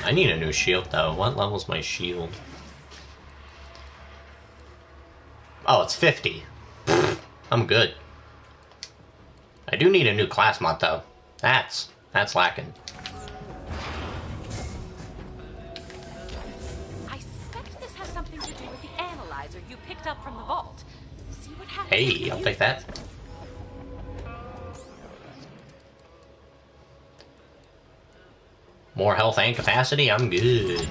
I need a new shield, though. What level's my shield? Oh, it's 50. I'm good. I do need a new class mod, though. That's lacking. I suspect this has something to do with the analyzer you picked up from the vault. See what happens. Hey, I'll take that. More health and capacity? I'm good.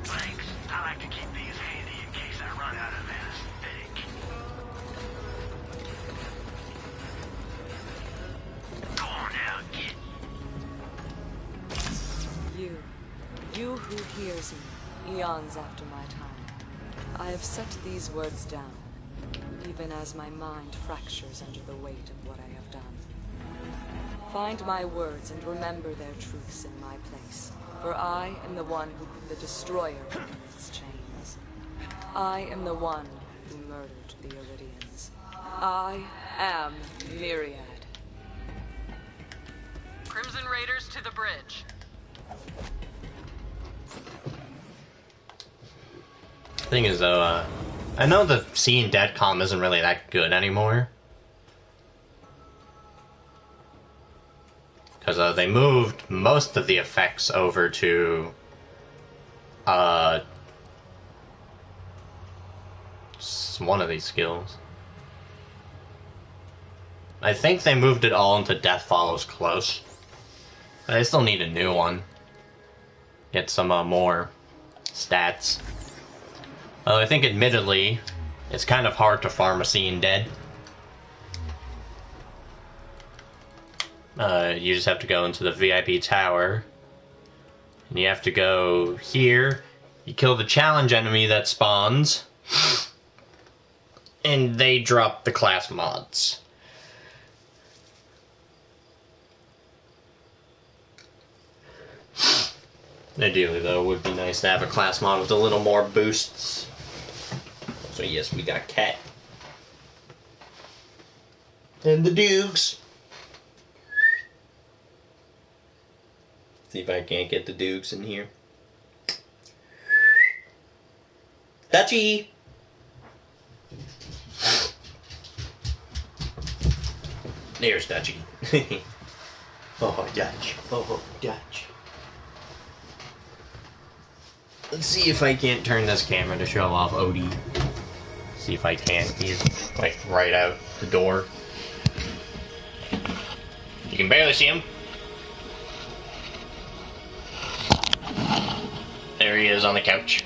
Thanks. I like to keep these handy in case I run out of anesthetic. Go on now, kid. You who hears me, eons after my time. I have set these words down, even as my mind fractures under the weight of what I have done. Find my words and remember their truths in my place, for I am the one who put the Destroyer in its chains. I am the one who murdered the Iridians. I am Myriad. Crimson Raiders to the bridge. Thing is, though, I know the Seeing Dead comm isn't really that good anymore. Because they moved most of the effects over to one of these skills. I think they moved it all into Death Follows Close. But I still need a new one. Get some more stats. Well, I think admittedly, it's kind of hard to farm a Seeing Dead. You just have to go into the VIP tower. And you have to go here. You kill the challenge enemy that spawns. And they drop the class mods. Ideally, though, it would be nice to have a class mod with a little more boosts. So yes, we got Cat. And the Dukes. See if I can't get the Dukes in here. Dutchie! There's Dutchie. Oh, Dutch. Oh, Dutch. Let's see if I can't turn this camera to show off Odie. See if I can. He's like right out the door. You can barely see him. There he is on the couch.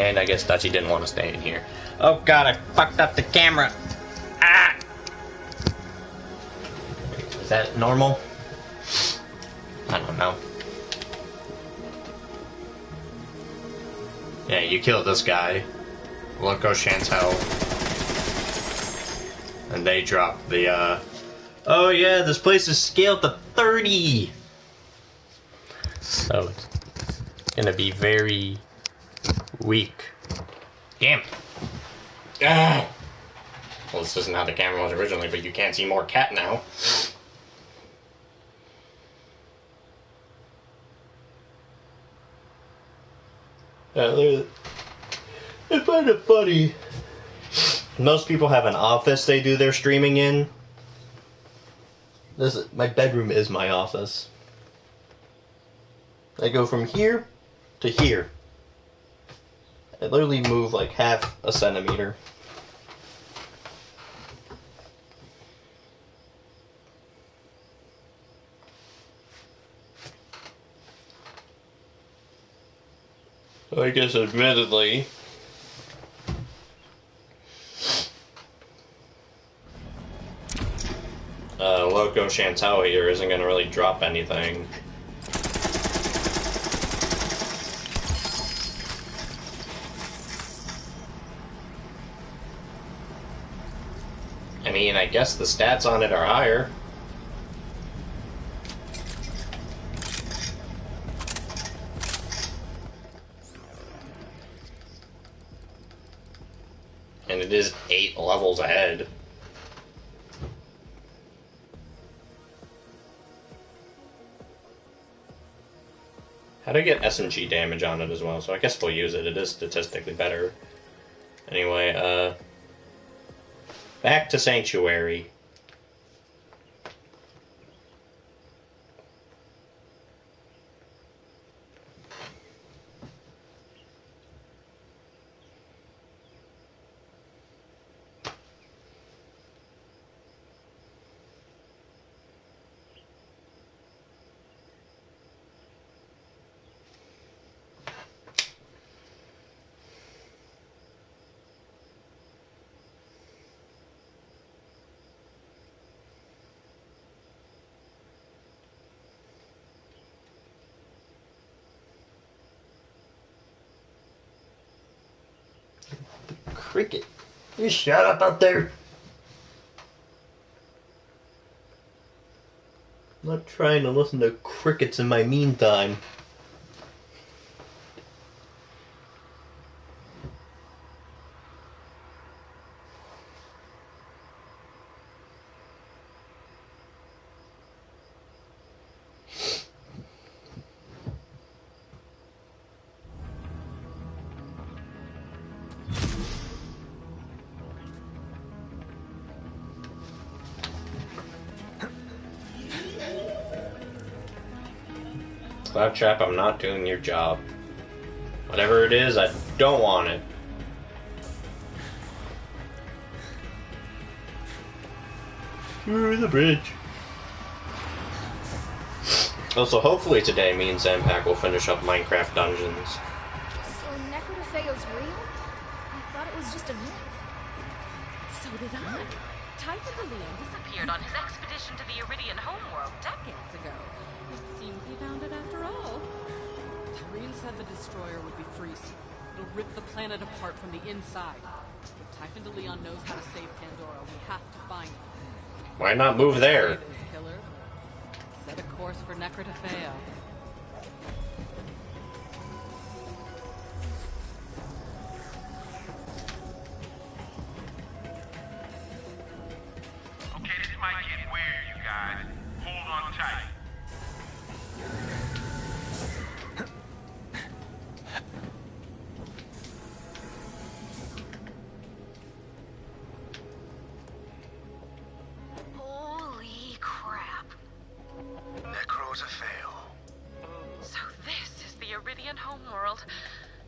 And I guess Dutchy didn't want to stay in here. Oh god, I fucked up the camera! Ah! Is that normal? I don't know. Yeah, you killed this guy. Loco Chantel. And they dropped the, oh yeah, this place is scaled to 30! So it's gonna be very weak. Damn! Ah! Well, this isn't how the camera was originally, but you can't see more cat now. I find it funny. Most people have an office they do their streaming in. My bedroom is my office. I go from here to here. I literally move like half a centimeter. I guess admittedly, Loco Chantel here isn't going to really drop anything. I mean, I guess the stats on it are higher. And it is 8 levels ahead. How do I get SMG damage on it as well? So I guess we'll use it. It is statistically better. Anyway, back to Sanctuary. Cricket. You shut up out there. I'm not trying to listen to crickets in my meantime. Claptrap, I'm not doing your job. Whatever it is, I don't want it. Through the bridge. Also, hopefully today me and Zampac will finish up Minecraft Dungeons. So Necrodefeo's real? I thought it was just a myth. So did I. Typhon de Leon disappeared on his expedition to the Iridian homeworld decades ago. It seems he found it after all. Tyreen said the destroyer would be freezing. It'll rip the planet apart from the inside. If Typhon de Leon knows how to save Pandora, we have to find him. Why not move there? Killer. Set a course for Necrodefeo. Okay, this might get weird, you guys. Hold on tight. Holy crap. Necrodefeo. So this is the Iridian homeworld.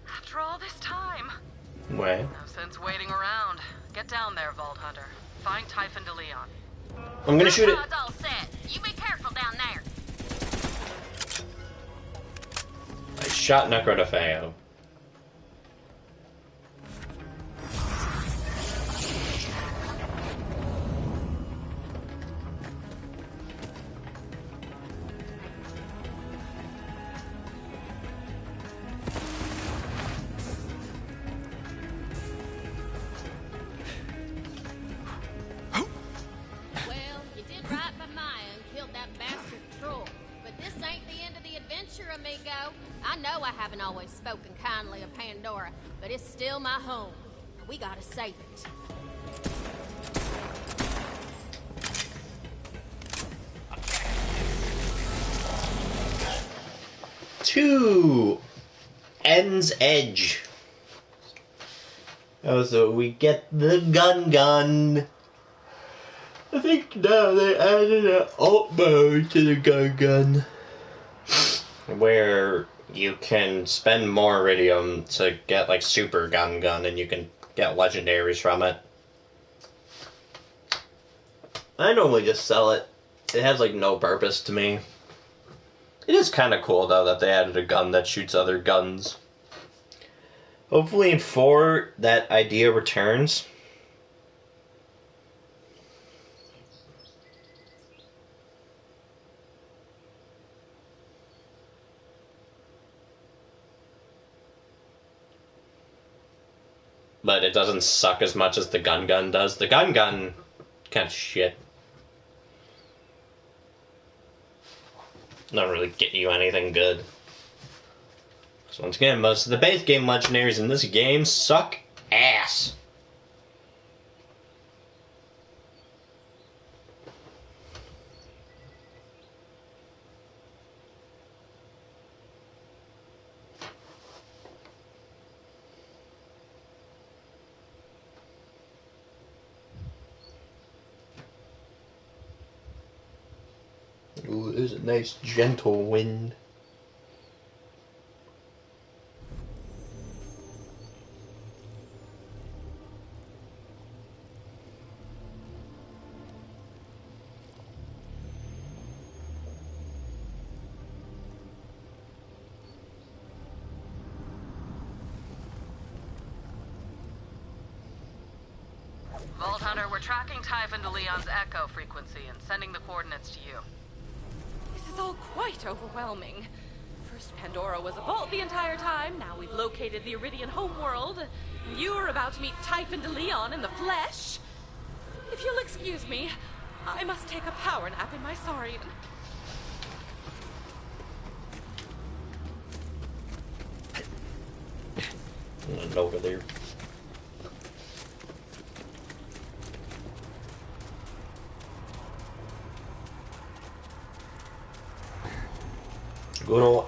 After all this time. What? No sense waiting around. Get down there, Vault Hunter. Find Typhon de Leon. I'm gonna shoot it. Pod's all set. You be careful down there. I shot Necrodefeo. adventure, amigo. I know I haven't always spoken kindly of Pandora, but it's still my home. We gotta save it. To End's Edge. Oh, so we get the gun. I think now they added an alt mode to the gun. Where you can spend more iridium to get like super gun and you can get legendaries from it. I normally just sell it. It has like no purpose to me. It is kind of cool though that they added a gun that shoots other guns. Hopefully in 4 that idea returns. But it doesn't suck as much as the gun does. The gun kind of shit. Not really getting you anything good. So once again, most of the base game legendaries in this game suck ass. Ooh, there's a nice gentle wind. Vault Hunter, we're tracking Typhon de Leon's echo frequency and sending the coordinates to you. This is all quite overwhelming. First, Pandora was a vault the entire time. Now we've located the Iridian homeworld. You are about to meet Typhon de Leon in the flesh. If you'll excuse me, I must take a power nap in my Saurian. And over there. Good old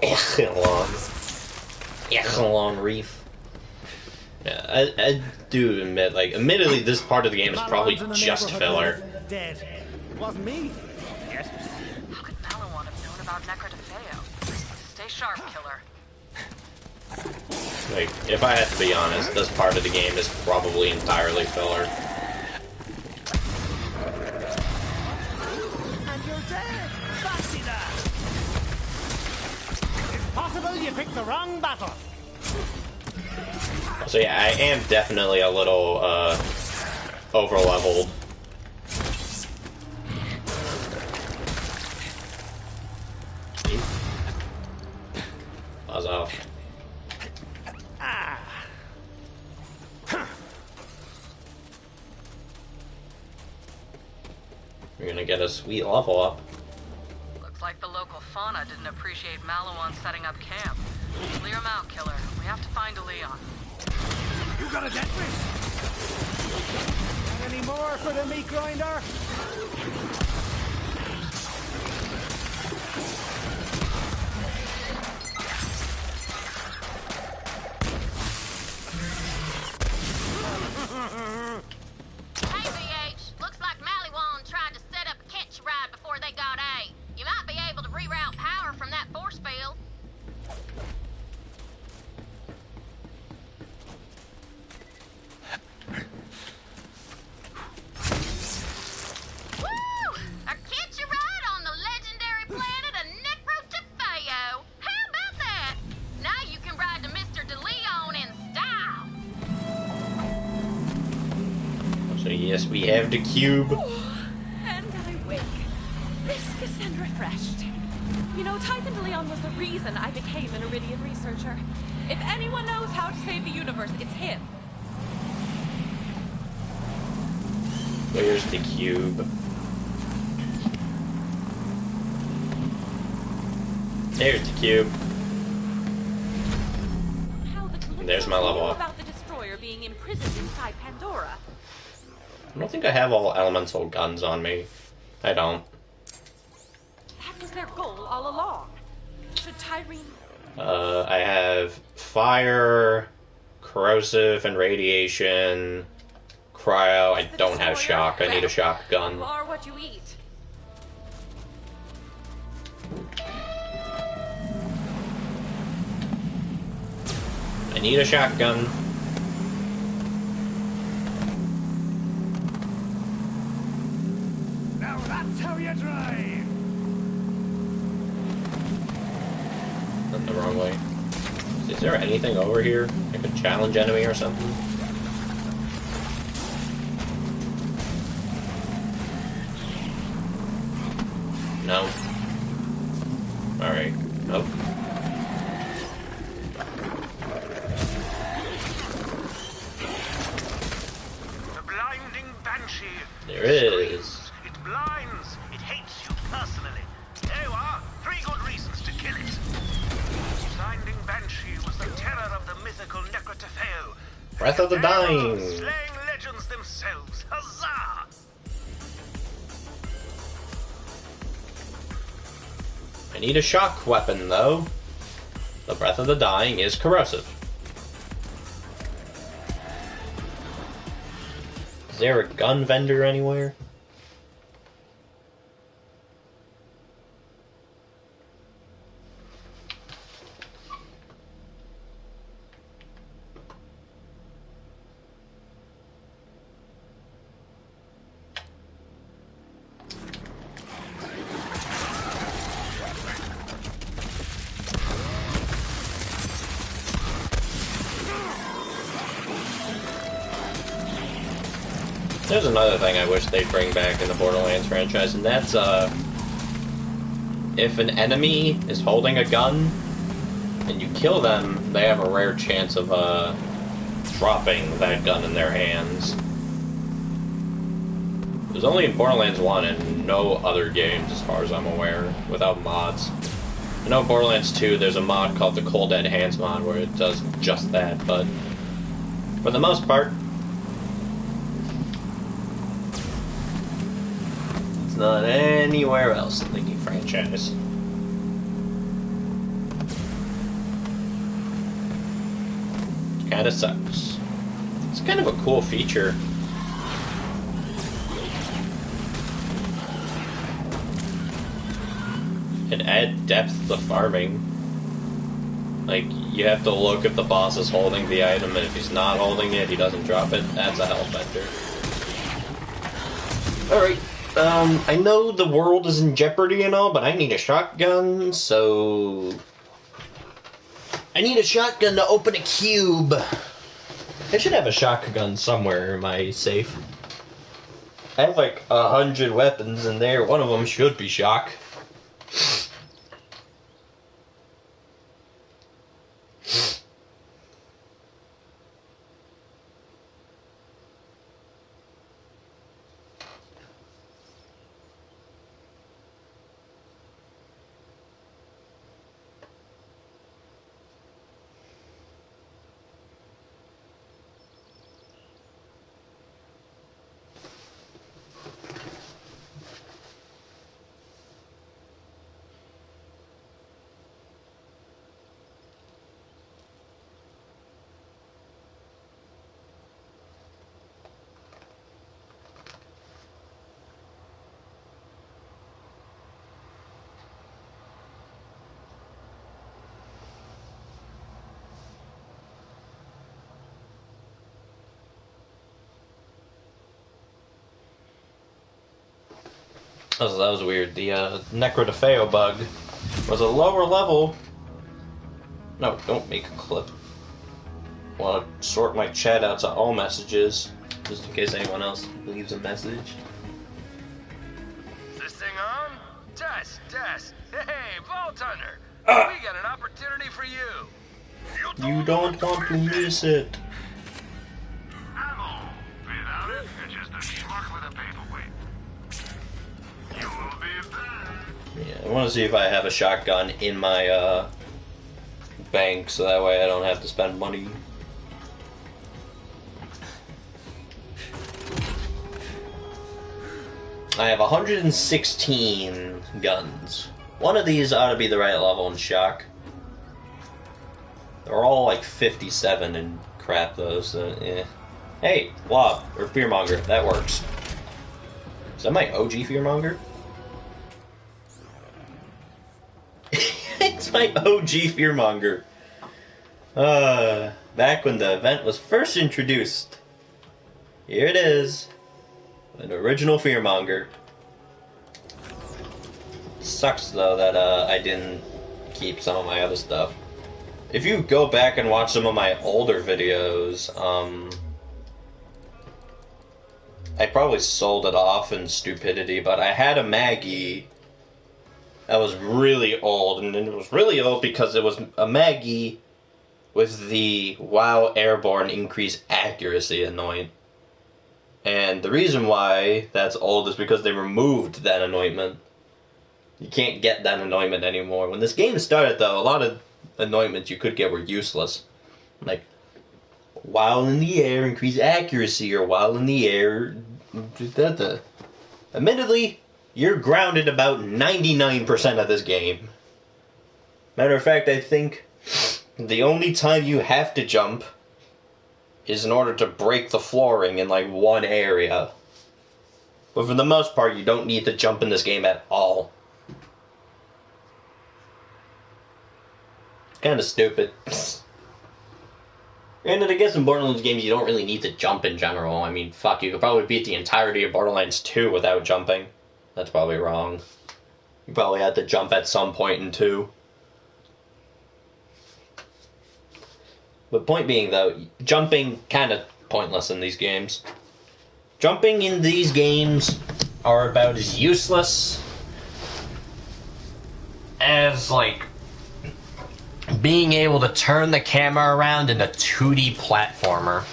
Echelon Reef. Yeah, I do admit, like, admittedly, this part of the game is probably just filler. Dead. It wasn't me. Yes. How could Malawan have known about Necrotafeo? Stay sharp, killer. Like, if I had to be honest, this part of the game is probably entirely filler. And you're dead. Fancy that. It's possible you picked the wrong battle. So yeah, I am definitely a little, over-leveled. Buzz off. We're gonna get a sweet level up. Looks like the local fauna didn't appreciate Malawan setting up camp. Clear him out, killer. We have to find a Leon. You got a death wish? Any more for the meat grinder? Hey, VH. Looks like Malawan tried to set up a catch ride before they got A. You might be able to reroute power from that force field. Woo! A catch a ride on the legendary planet of Necrotafeo. How about that? Now you can ride to Mr. DeLeon in style. So yes, we have the cube. And I wake. Viscous and refreshed. You know, Typhon de Leon was the reason I became an Iridian researcher. If anyone knows how to save the universe, it's him. Where's the cube? There's the cube. And there's my level up. About the destroyer being imprisoned inside Pandora. I don't think I have all elemental guns on me. I don't. That was their goal all along. Should Tyreen... I have fire, corrosive, and radiation. Cryo. I don't have shock. I need a shotgun. You are what you eat. I need a shotgun. Now that's how you drive. Went the wrong way. Is there anything over here? Like a challenge enemy or something? No. Alright. Nope. The blinding banshee. There is. It blinds. It hates you personally. There you are. 3 good reasons to kill it. The blinding banshee was the terror of the mythical Necrotafeo. Breath of the Dying. Slaying legends themselves. Huzzah! I need a shock weapon, though. The Breath of the Dying is corrosive. Is there a gun vendor anywhere? There's another thing I wish they'd bring back in the Borderlands franchise, and that's, if an enemy is holding a gun, and you kill them, they have a rare chance of, dropping that gun in their hands. There's only in Borderlands 1 and no other games, as far as I'm aware, without mods. I know Borderlands 2, there's a mod called the Cold Dead Hands mod, where it does just that, but for the most part, not anywhere else in the franchise. Kinda sucks. It's kind of a cool feature. It adds depth to farming. Like, you have to look if the boss is holding the item, and if he's not holding it, he doesn't drop it. That's a health vendor. Alright. I know the world is in jeopardy and all, but I need a shotgun, so... I need a shotgun to open a cube! I should have a shotgun somewhere in my safe. I have like 100 weapons in there, one of them should be shock. Oh, that was weird. The Necrotafeo bug was a lower level. No, don't make a clip. I want to sort my chat out to all messages, just in case anyone else leaves a message. Is this thing on? Test, test. Hey, Vault Hunter. We got an opportunity for you. You don't want to miss it. Ammo. Without it, it's just a schmuck with a paperweight. You will be back. Yeah, I want to see if I have a shotgun in my bank, so that way I don't have to spend money. I have 116 guns. One of these ought to be the right level in shock. They're all like 57 and crap though, so eh. Hey, Blob, or Fearmonger, that works. Is that my OG Fearmonger? It's my OG Fearmonger. Back when the event was first introduced. Here it is. An original Fearmonger. Sucks though that I didn't keep some of my other stuff. If you go back and watch some of my older videos, I probably sold it off in stupidity, but I had a Maggie that was really old, and it was really old because it was a Maggie with the WoW Airborne increased accuracy anoint. And the reason why that's old is because they removed that anointment. You can't get that anointment anymore. When this game started, though, a lot of anointments you could get were useless. Like, while in the air, increase accuracy, or while in the air... Admittedly, you're grounded about 99% of this game. Matter of fact, I think the only time you have to jump is in order to break the flooring in, like, one area. But for the most part, you don't need to jump in this game at all. Kind of stupid. And I guess in Borderlands games you don't really need to jump in general. I mean, fuck, you could probably beat the entirety of Borderlands 2 without jumping. That's probably wrong. You probably had to jump at some point in 2. But point being, though, jumping kind of pointless in these games. Jumping in these games are about as useless as, like, being able to turn the camera around in a 2D platformer.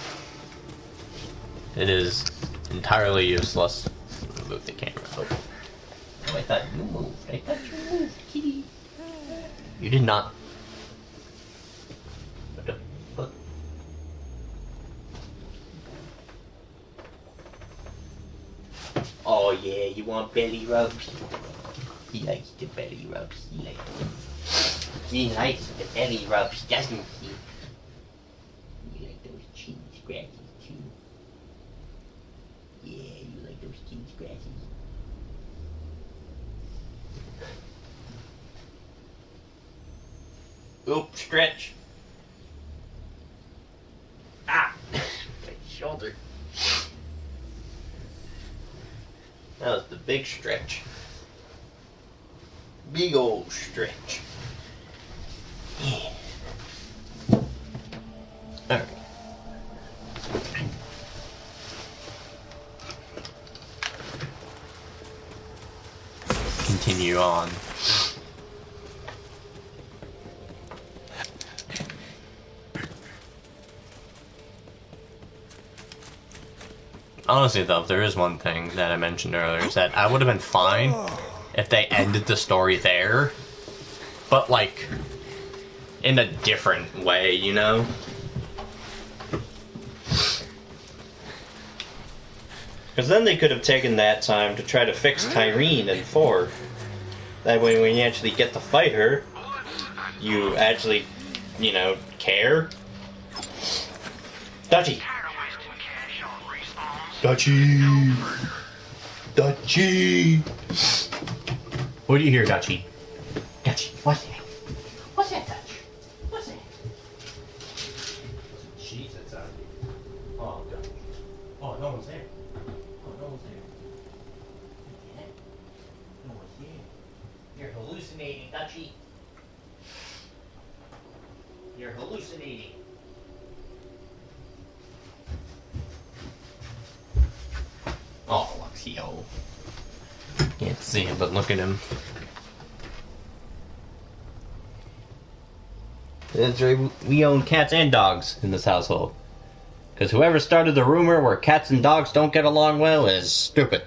It is entirely useless. Move the camera. Oh, I thought you moved. I thought you moved, kitty. You did not. What the fuck? Oh yeah, you want belly rubs? He likes the belly rubs. He likes the belly rubs, doesn't he? You like those chin scratches too? Yeah, you like those chin scratches. Oop, stretch. Ah! My shoulder. That was the big stretch. Big old stretch. Yeah. Alright. Continue on. Honestly, though, there is one thing that I mentioned earlier, is that I would have been fine if they ended the story there, but, like, in a different way, you know? Because then they could have taken that time to try to fix Tyreen in 4. That way, when you actually get to fight her, you actually, you know, care. Dutchie! Dutchie! Dutchie! What do you hear, Dutchie? Dutchie, what's that? What's that, Dutch? What's that? Jeez, that's out. Oh, God. Oh, no one's there. Oh, no one's there. Yeah. No one's there. You're hallucinating, Dutchie. You're hallucinating. Oh, Luxio. Can't see him, but look at him. That's right, we own cats and dogs in this household. Because whoever started the rumor where cats and dogs don't get along well is stupid.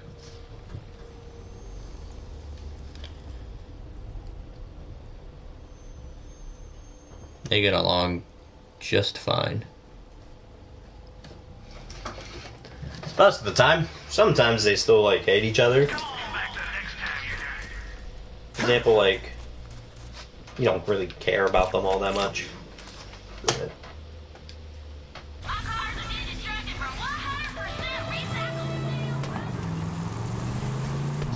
They get along just fine. Most of the time. Sometimes they still, like, hate each other. For example, like, you don't really care about them all that much. But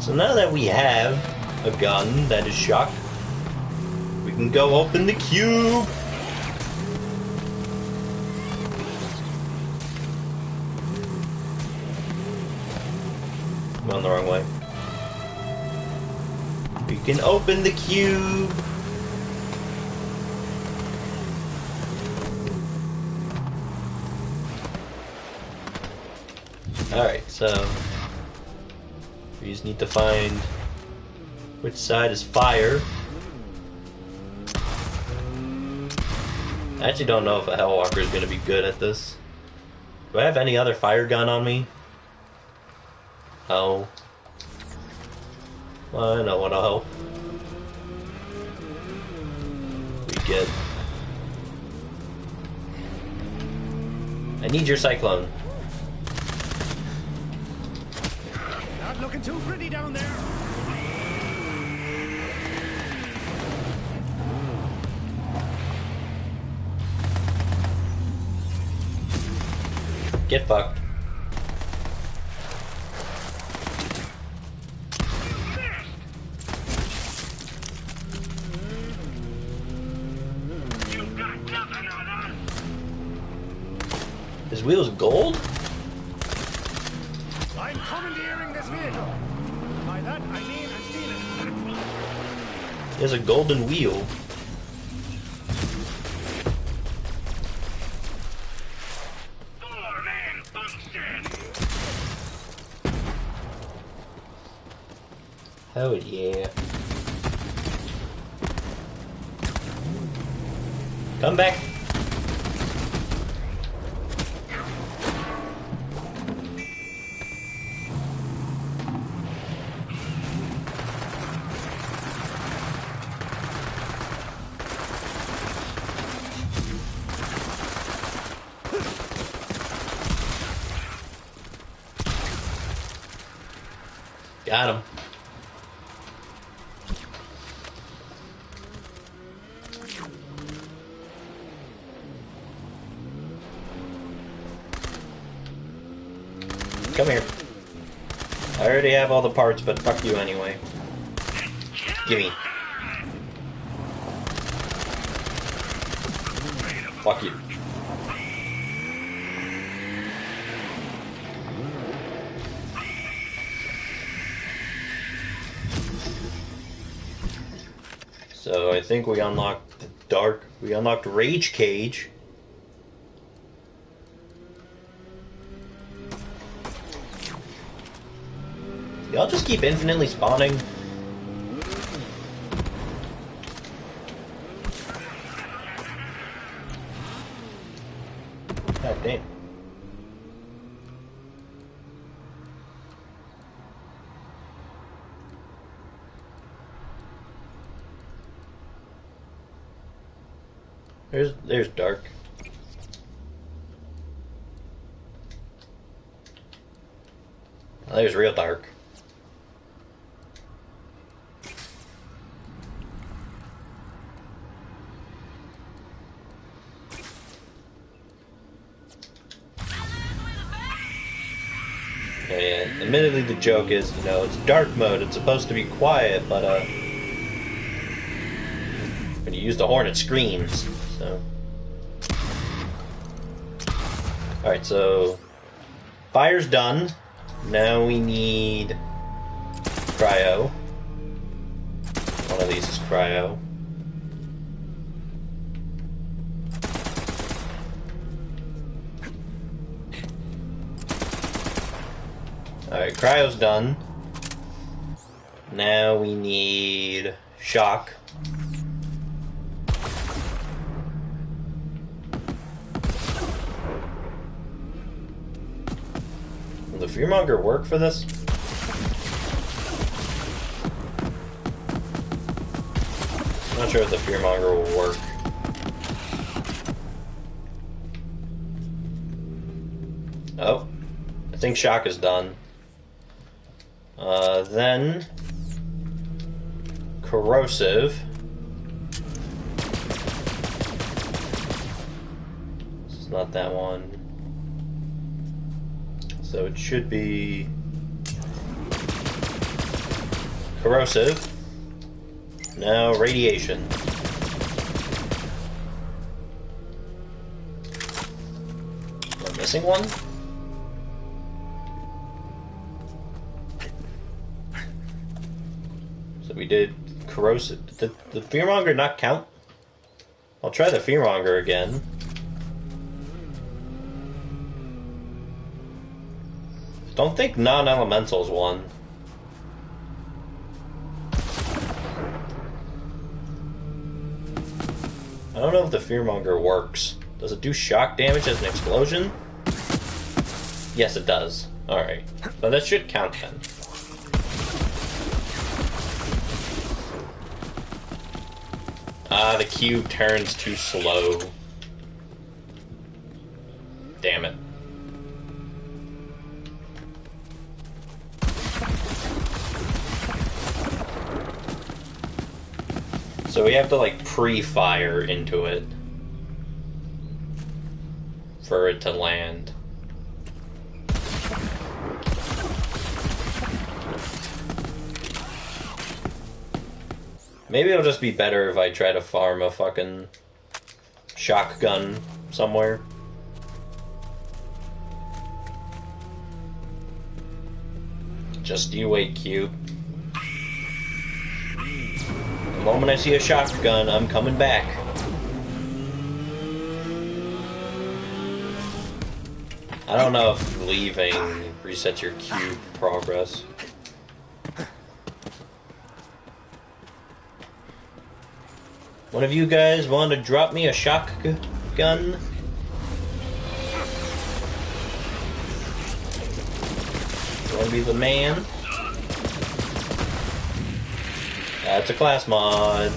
so now that we have a gun that is shock, we can go open the cube! I'm going the wrong way. We can open the cube! Alright, so we just need to find which side is fire. I actually don't know if a Hellwalker is going to be good at this. Do I have any other fire gun on me? No. Well, I know what'll help. We get. I need your cyclone. Not looking too pretty down there. Get fucked. His wheel's gold? I'm commandeering this vehicle. By that, I mean I'm stealing it. He has a golden wheel. Hell yeah. Come back. Got him. Come here. I already have all the parts, but fuck you anyway. Gimme. Fuck you. So I think we unlocked the dark. We unlocked Rage Cage. Y'all just keep infinitely spawning. God damn. There's dark. Oh, there's real dark. And admittedly, the joke is, you know, it's dark mode. It's supposed to be quiet, but when you use the horn, it screams. So, all right. So, fire's done. Now we need cryo. One of these is cryo. Alright, cryo's done. Now we need shock. Will the Fearmonger work for this? I'm not sure if the Fearmonger will work. think shock is done. Then corrosive. This is not that one. So it should be corrosive. Now radiation. Am I missing one? So we did corrosive. Did the fearmonger not count? I'll try the fearmonger again. Don't think non-elementals won. I don't know if the fearmonger works. Does it do shock damage as an explosion? Yes, it does. Alright. So that should count then. Ah, the cube turns too slow. Damn it. So we have to like pre-fire into it for it to land. Maybe it'll just be better if I try to farm a fucking shotgun somewhere. Just you wait, Cube. The moment I see a shotgun, I'm coming back. I don't know if leaving resets your cube progress. One of you guys want to drop me a shotgun? Want to be the man? That's a class mod.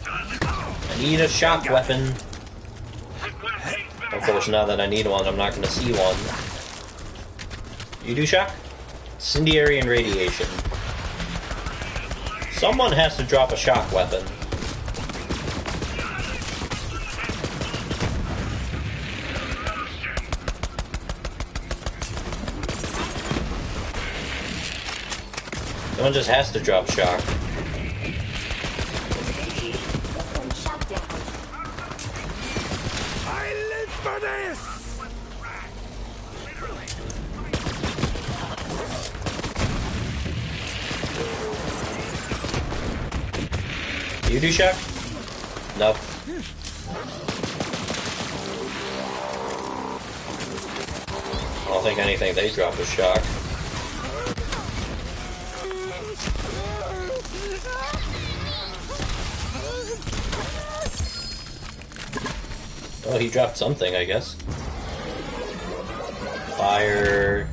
I need a shock weapon. Of course, now that I need one, I'm not going to see one. You do shock? Incendiary and radiation. Someone has to drop a shock weapon. Someone just has to drop shock. I live for this! You do shock? Nope. I don't think anything they drop is shock. Oh, he dropped something, I guess. Fire.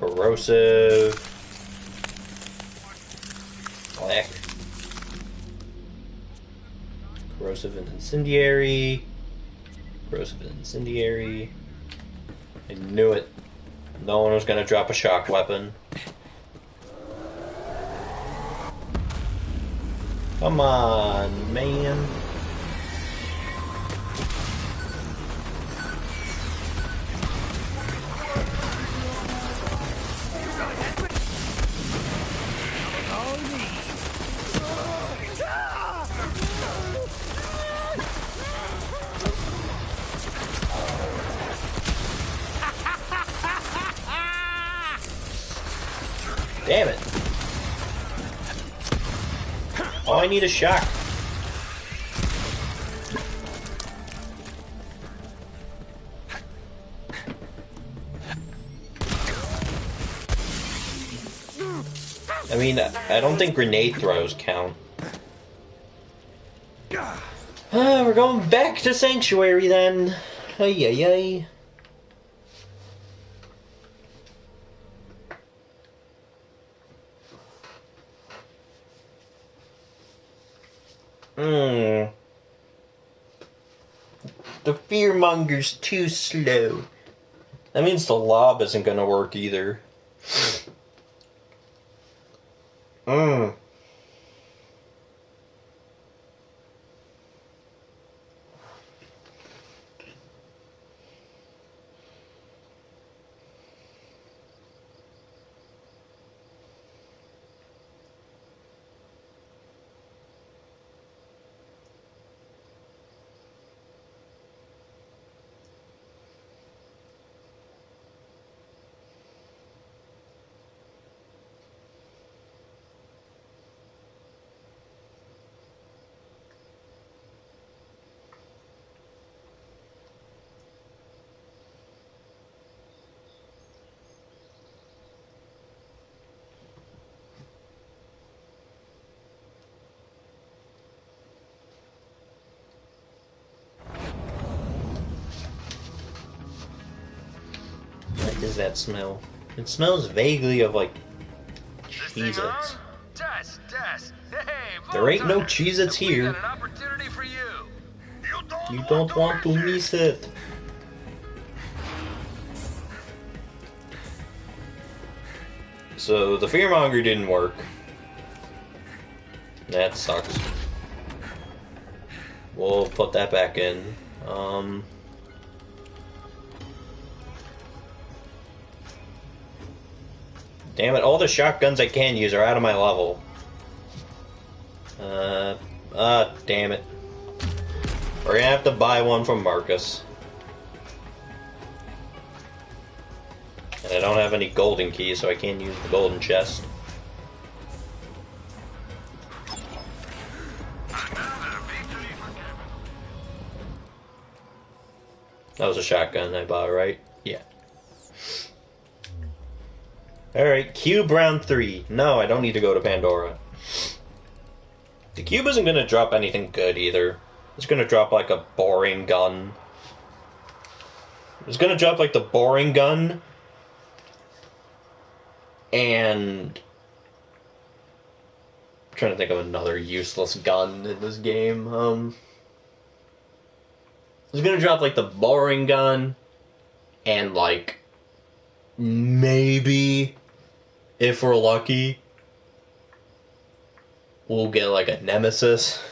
Corrosive. Black. Corrosive and incendiary. Corrosive and incendiary. I knew it. No one was gonna drop a shock weapon. Come on, man. Damn it. Oh, I need a shock. I mean, I don't think grenade throws count. We're going back to Sanctuary then. Ay, ay, ay. The fearmonger's too slow. That means the lob isn't gonna work either. What does that smell? It smells vaguely of like Cheez-Its. Test. Hey, There ain't no Cheez-Its here. an opportunity for you. You don't want to miss it. So the fearmonger didn't work. That sucks. We'll put that back in. Damn it, all the shotguns I can use are out of my level. Damn it. We're gonna have to buy one from Marcus. And I don't have any golden keys, so I can't use the golden chest. That was a shotgun I bought, right? Yeah. Alright, cube round 3. No, I don't need to go to Pandora. The cube isn't going to drop anything good either. It's going to drop like a boring gun. It's going to drop like the boring gun. And I'm trying to think of another useless gun in this game. It's going to drop like the boring gun. And like maybe, if we're lucky, we'll get like a nemesis.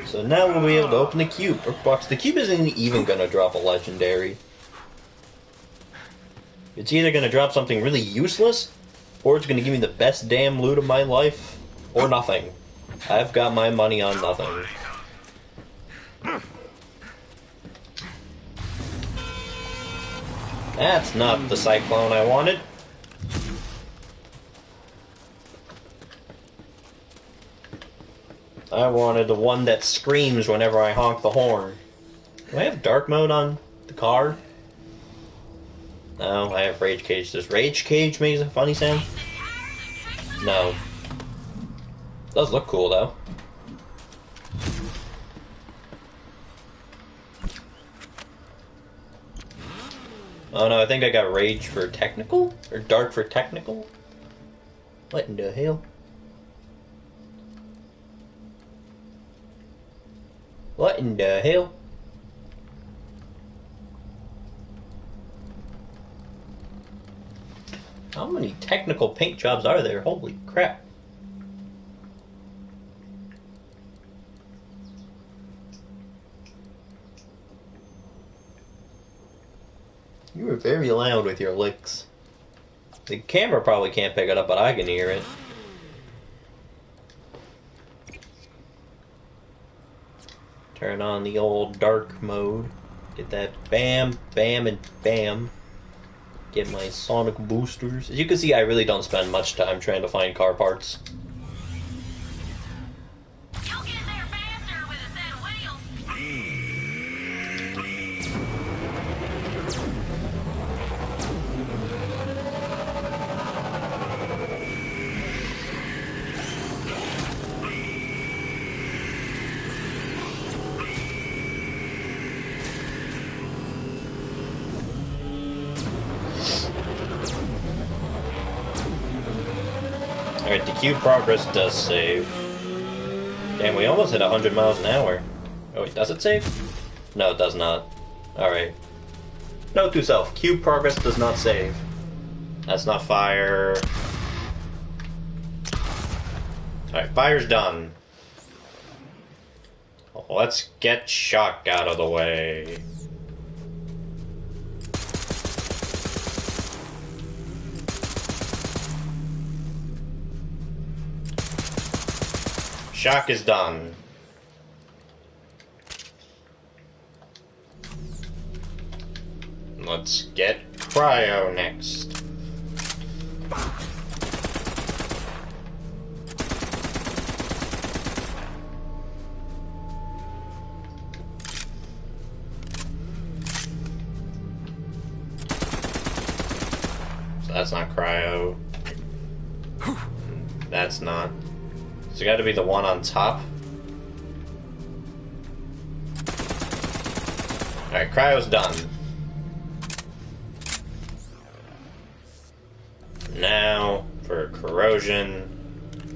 So now we'll be able to open the cube. Box. The cube isn't even going to drop a legendary. It's either going to drop something really useless, or it's going to give me the best damn loot of my life, or nothing. I've got my money on nothing. That's not the cyclone I wanted. I wanted the one that screams whenever I honk the horn. Do I have dark mode on the car? No, I have rage cage. Does rage cage make a funny sound? No. Does look cool though. Oh no, I think I got rage for technical? Or dark for technical? What in the hell? What in the hell? How many many technical paint jobs are there? Holy crap. You were very loud with your licks. The camera probably can't pick it up, but I can hear it. Turn on the old dark mode. Get that bam, bam, and bam. Get my sonic boosters. As you can see, I really don't spend much time trying to find car parts. Alright, the queue progress does save. Damn, we almost hit 100 miles an hour. Oh wait, does it save? No, it does not. Alright. Note to self, queue progress does not save. That's not fire. Alright, fire's done. Let's get Shock out of the way. Shock is done. Let's get Cryo next. So that's not Cryo. That's not. So it got to be the one on top. Alright, Cryo's done. Now for corrosion,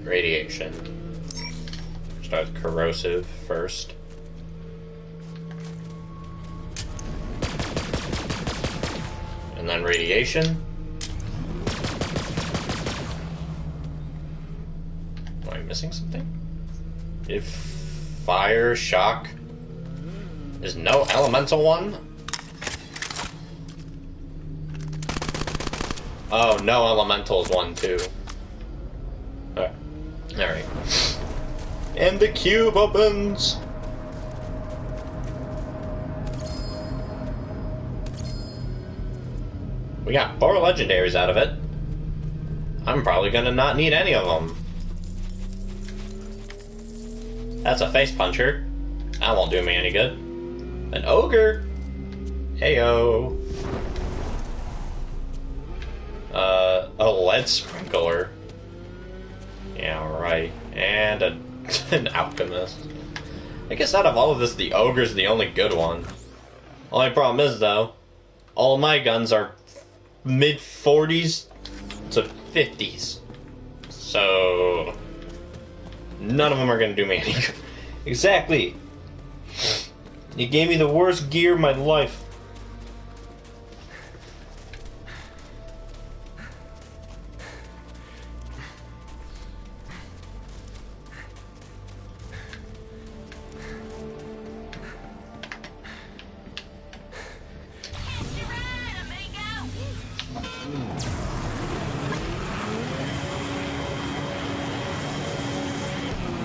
radiation. Start with corrosive first. And then radiation. Missing something? If fire, shock is no elemental one? Oh, no elemental is one too. Alright. And the cube opens! We got 4 legendaries out of it. I'm probably gonna not need any of them. That's a face puncher. That won't do me any good. An ogre. Heyo. A lead sprinkler. Yeah, right. And an alchemist. I guess out of all of this, the ogre's the only good one. Only problem is, though, all of my guns are mid-40s to 50s. So none of them are going to do me any good. Exactly. You gave me the worst gear of my life.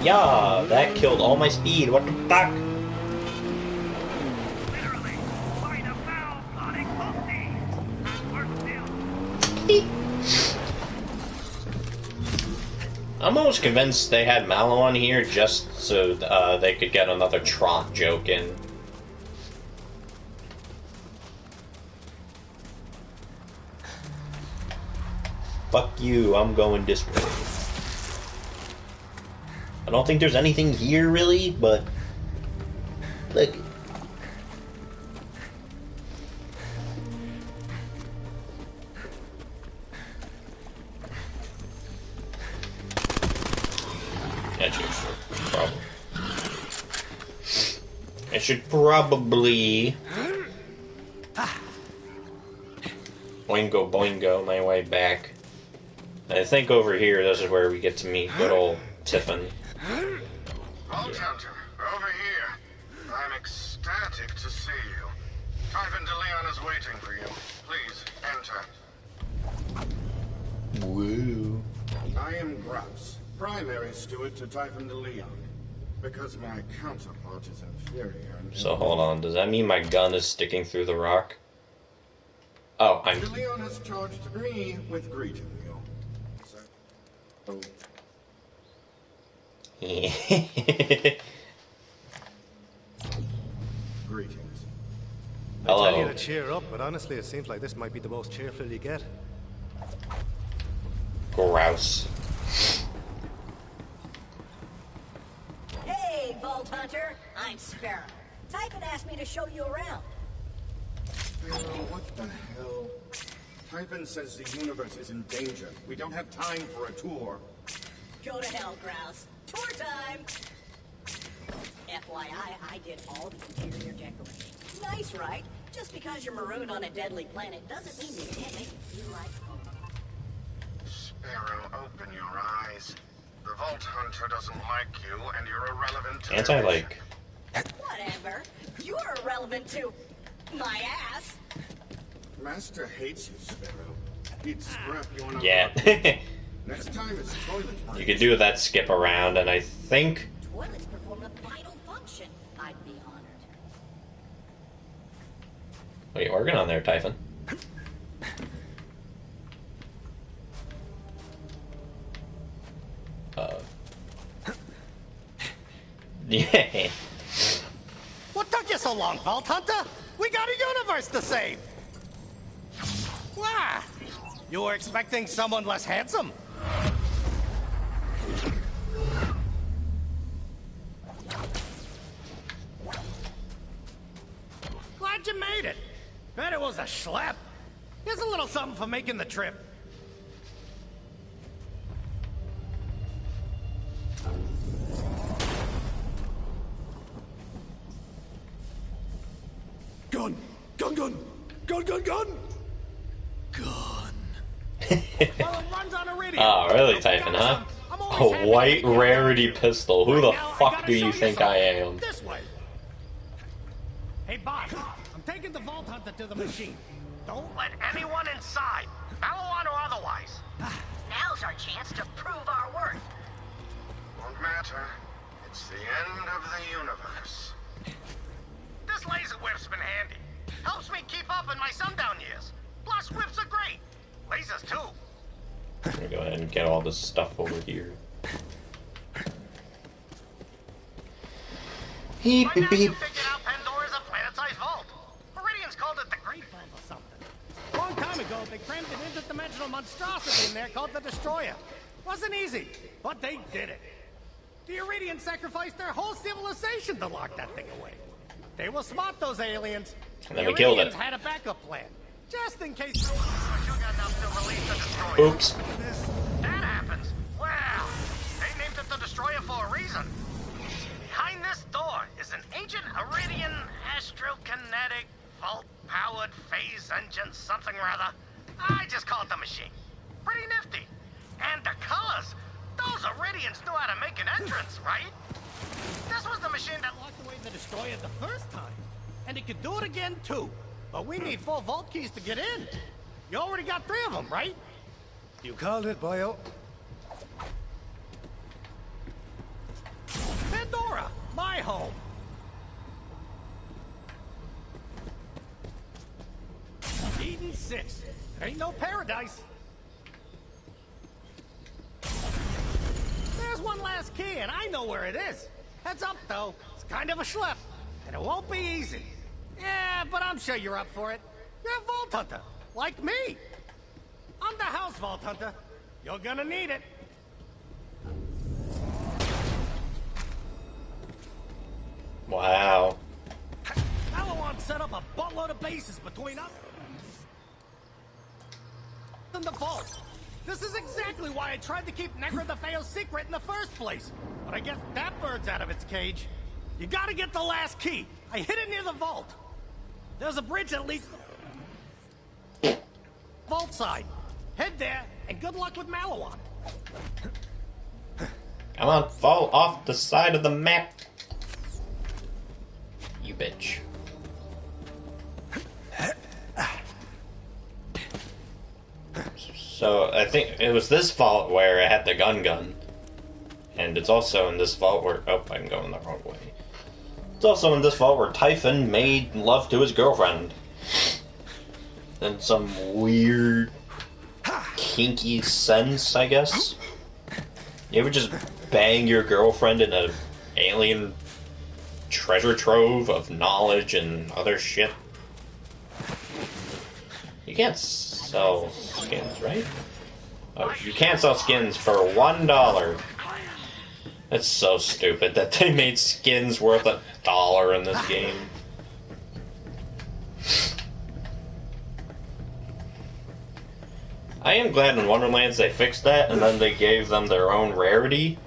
Yeah, that killed all my speed. What the fuck? I'm almost convinced they had Mallow on here just so they could get another Trot joke in. Fuck you, I'm going this way. I don't think there's anything here really, but look. I should probably boingo boingo my way back. I think over here, this is where we get to meet good old Tiffin. Vault Hunter, over here. I'm ecstatic to see you. Typhon DeLeon is waiting for you. Please, enter. Woo. I am Grouse, primary steward to Typhon DeLeon. Because my counterpart is inferior. So hold on, does that mean my gun is sticking through the rock? Oh, I'm... DeLeon has charged me with greeting you. So... Oh. Greetings. Hello. I tell you to cheer up, but honestly it seems like this might be the most cheerful you get. Grouse. Hey, Vault Hunter. I'm Sparrow. Typhon asked me to show you around. What the hell? Typhon says the universe is in danger. We don't have time for a tour. Go to hell, Grouse. Tour time! FYI, I did all the interior decorating. Nice, right? Just because you're marooned on a deadly planet doesn't mean you can't make it feel like home. Sparrow, open your eyes. The Vault Hunter doesn't like you, and you're irrelevant to Anti-like. Whatever. You're irrelevant to my ass. Master hates you, Sparrow. He'd scrap you on a Yeah. Next time it's toilet break. You could do that skip around, and I think... Toilets perform a vital function. I'd be honored. What are you working on there, Typhon? Yeah. What took you so long, Vault Hunter? We got a universe to save! Why? You were expecting someone less handsome? Glad you made it. Bet it was a schlep. Here's a little something for making the trip. Gun! Gun, gun! Gun, gun, gun! Gun. Well, it runs on iridium. Oh, really, Typhon, huh? A white rarity pistol. Who the fuck do you think I am? This way. Hey, boss. I'm taking the Vault Hunter to the machine. Don't let anyone inside, Palawan or otherwise. Now's our chance to prove our worth. Won't matter. It's the end of the universe. This laser whip's been handy. Helps me keep up in my sundown years. Plus, whips are great. Lasers, too. I'm gonna go ahead and get all this stuff over here. Beep, By now, beep. you figured out Pandora's a planet-sized vault. Meridians called it the Great Vault or something. A long time ago, they crammed an interdimensional monstrosity in there called the Destroyer. Wasn't easy, but they did it. The Iridians sacrificed their whole civilization to lock that thing away. They were smart, those aliens. And then we killed it. Iridians had a backup plan, just in case. Oops. That happens. Well, they named it the Destroyer for a reason. Behind this door is an ancient Iridian astrokinetic vault-powered phase engine something or other. I just call it the machine. Pretty nifty. And the colors. Those Iridians knew how to make an entrance, right? This was the machine that locked away the Destroyer the first time. And it could do it again, too. But we need 4 vault keys to get in. You already got 3 of them, right? You called it, boyo. Pandora, my home. Eden 6. Ain't no paradise. There's one last key, and I know where it is. Heads up, though. It's kind of a schlep, and it won't be easy. Yeah, but I'm sure you're up for it. You're a Vault Hunter, like me. I'm the house Vault Hunter. You're gonna need it. Wow. Palawan set up a buttload of bases between us and the vault. This is exactly why I tried to keep Necro the Fail secret in the first place. But I guess that bird's out of its cage. You gotta get the last key. I hid it near the vault. There's a bridge that leads vault side. Head there, and good luck with Malawan. Come on, fall off the side of the map. You bitch. So, I think it was this vault where I had the gun. And it's also in this vault where... Oh, I'm going the wrong way. It's also in this vault where Typhon made love to his girlfriend. In some weird, kinky sense, I guess. You ever just bang your girlfriend in an alien treasure trove of knowledge and other shit? You can't sell skins, right? Oh, you can't sell skins for $1. That's so stupid that they made skins worth $1 in this game. I am glad in Wonderlands they fixed that and then they gave them their own rarity.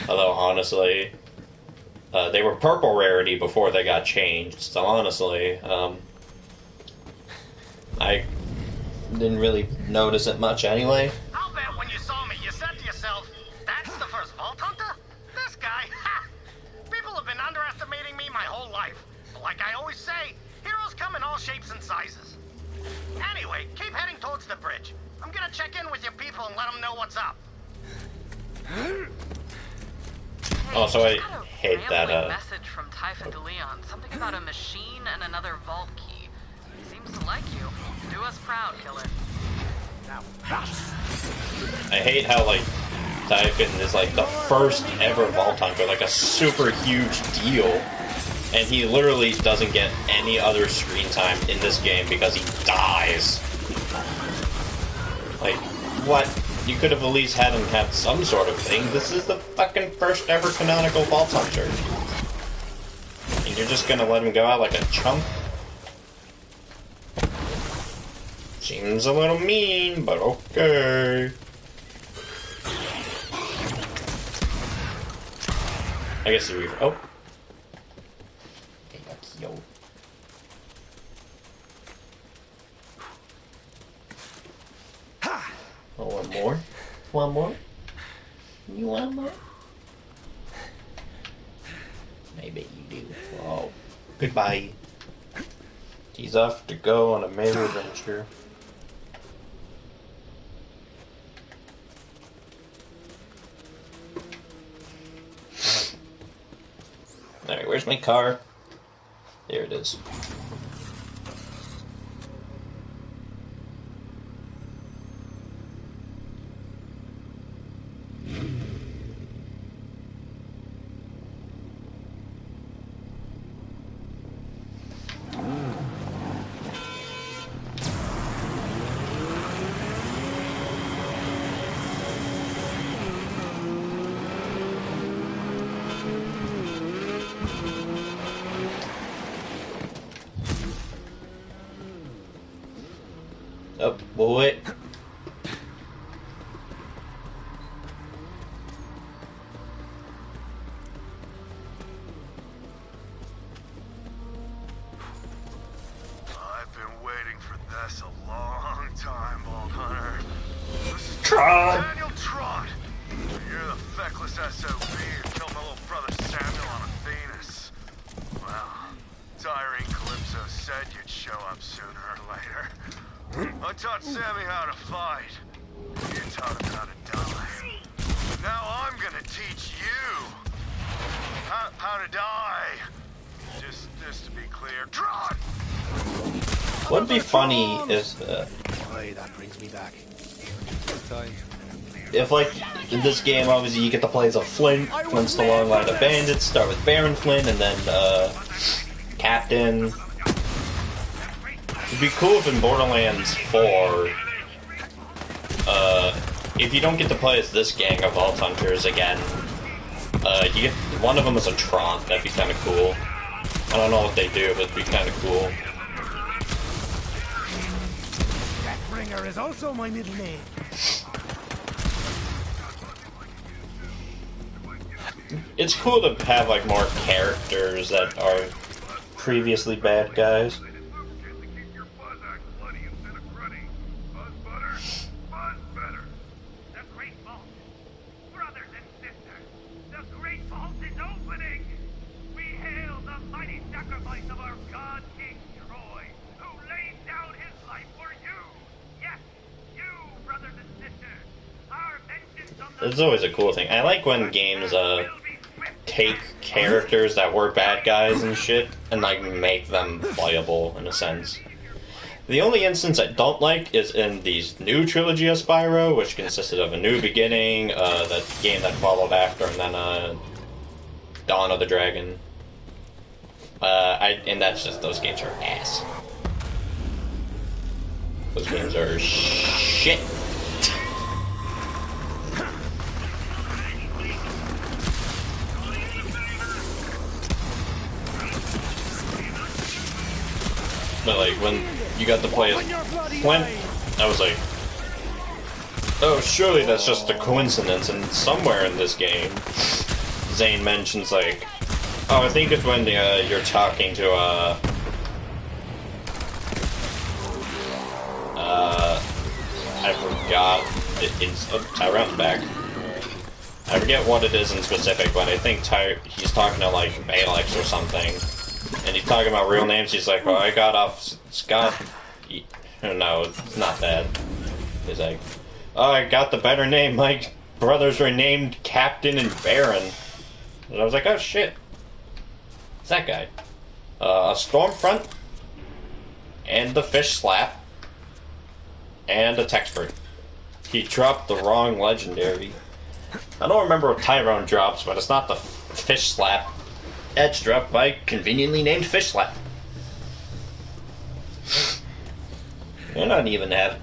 Although, honestly, they were purple rarity before they got changed, so honestly, I didn't really notice it much anyway. I'll bet when you saw me, you said to yourself, that's the first Vault Hunter? This guy? Ha! People have been underestimating me my whole life. But like I always say, heroes come in all shapes and sizes. Anyway, keep heading towards the bridge. I'm gonna check in with your people and let them know what's up. Oh, so I hate that, message from Typhon de Leon. Something about a machine and another vault key. He seems to like you. Do us proud, killer. I hate how, like, Typhon is, like, the first ever Vault Hunter, like, a super huge deal. And he literally doesn't get any other screen time in this game because he dies. Like, what? You could have at least had him have some sort of thing. This is the fucking first ever canonical Vault Hunter. And you're just gonna let him go out like a chump? Seems a little mean, but okay. I guess you... Oh. Yo. Oh, one more? One more? You want more? I bet you do. Oh. Goodbye. He's off to go on a major adventure. Alright, where's my car? There it is. Oh, boy. I've been waiting for this a long time, Vault Hunter. This is Trot. Daniel Trot. You're the feckless SOB who killed my little brother Samuel on Athenas. Well, Tyrene Calypso said you'd show up sooner or later. I taught Sammy how to fight. You taught him how to die. Now I'm gonna teach you how to die. Just to be clear, Trot! What'd be funny is Hey, that brings me back. if, like, in this game, obviously you get to play as a Flint. Flint's the long line of bandits. Start with Baron Flint and then Captain. It'd be cool if in Borderlands 4, if you don't get to play as this gang of Vault Hunters again, you get one of them as a Tron. That'd be kind of cool. I don't know what they do, but it'd be kind of cool. Deathbringer is also my middle name. It's cool to have, like, more characters that are previously bad guys. It's always a cool thing. I like when games take characters that were bad guys and shit and like make them playable in a sense. The only instance I don't like is in the new trilogy of Spyro, which consisted of A New Beginning, that game that followed after, and then Dawn of the Dragon. And that's just, those games are ass. Those games are shit. But like, when you got to play as Flint, I was like, oh, surely that's just a coincidence, and somewhere in this game, Zane mentions like, oh, I think it's when you're talking to, I forgot, Tyrone's back. I forget what it is in specific, but I think he's talking to like Alex or something. And he's talking about real names. He's like, "Well, I got off Scott." No, it's not that. He's like, "Oh, I got the better name. My brothers were named Captain and Baron." And I was like, "Oh shit, it's that guy." A Stormfront, and the Fish Slap, and a Texford. He dropped the wrong legendary. I don't remember what Tyrone drops, but it's not the Fish Slap. Edge dropped by conveniently named Fish Slap. I don't even have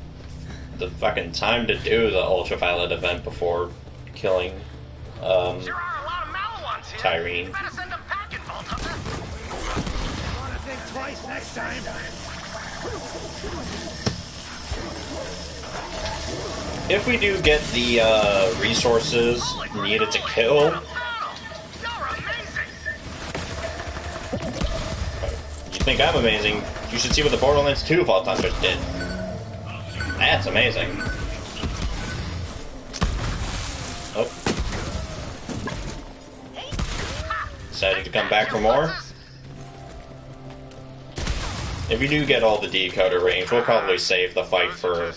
the fucking time to do the ultraviolet event before killing Tyreen. Twice next time. If we do get the resources needed to kill, you think I'm amazing, you should see what the Borderlands 2 Vault Hunters did. That's amazing. Oh. Decided to come back for more. If we do get all the decoder range, we'll probably save the fight for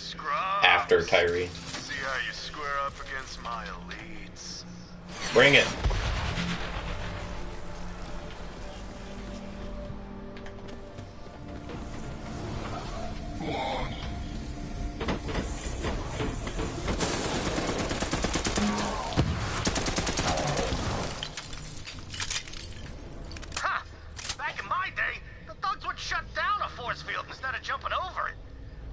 after Tyree. See how you square up against my elites. Bring it. Ha! Back in my day, the thugs would shut down a force field instead of jumping over it.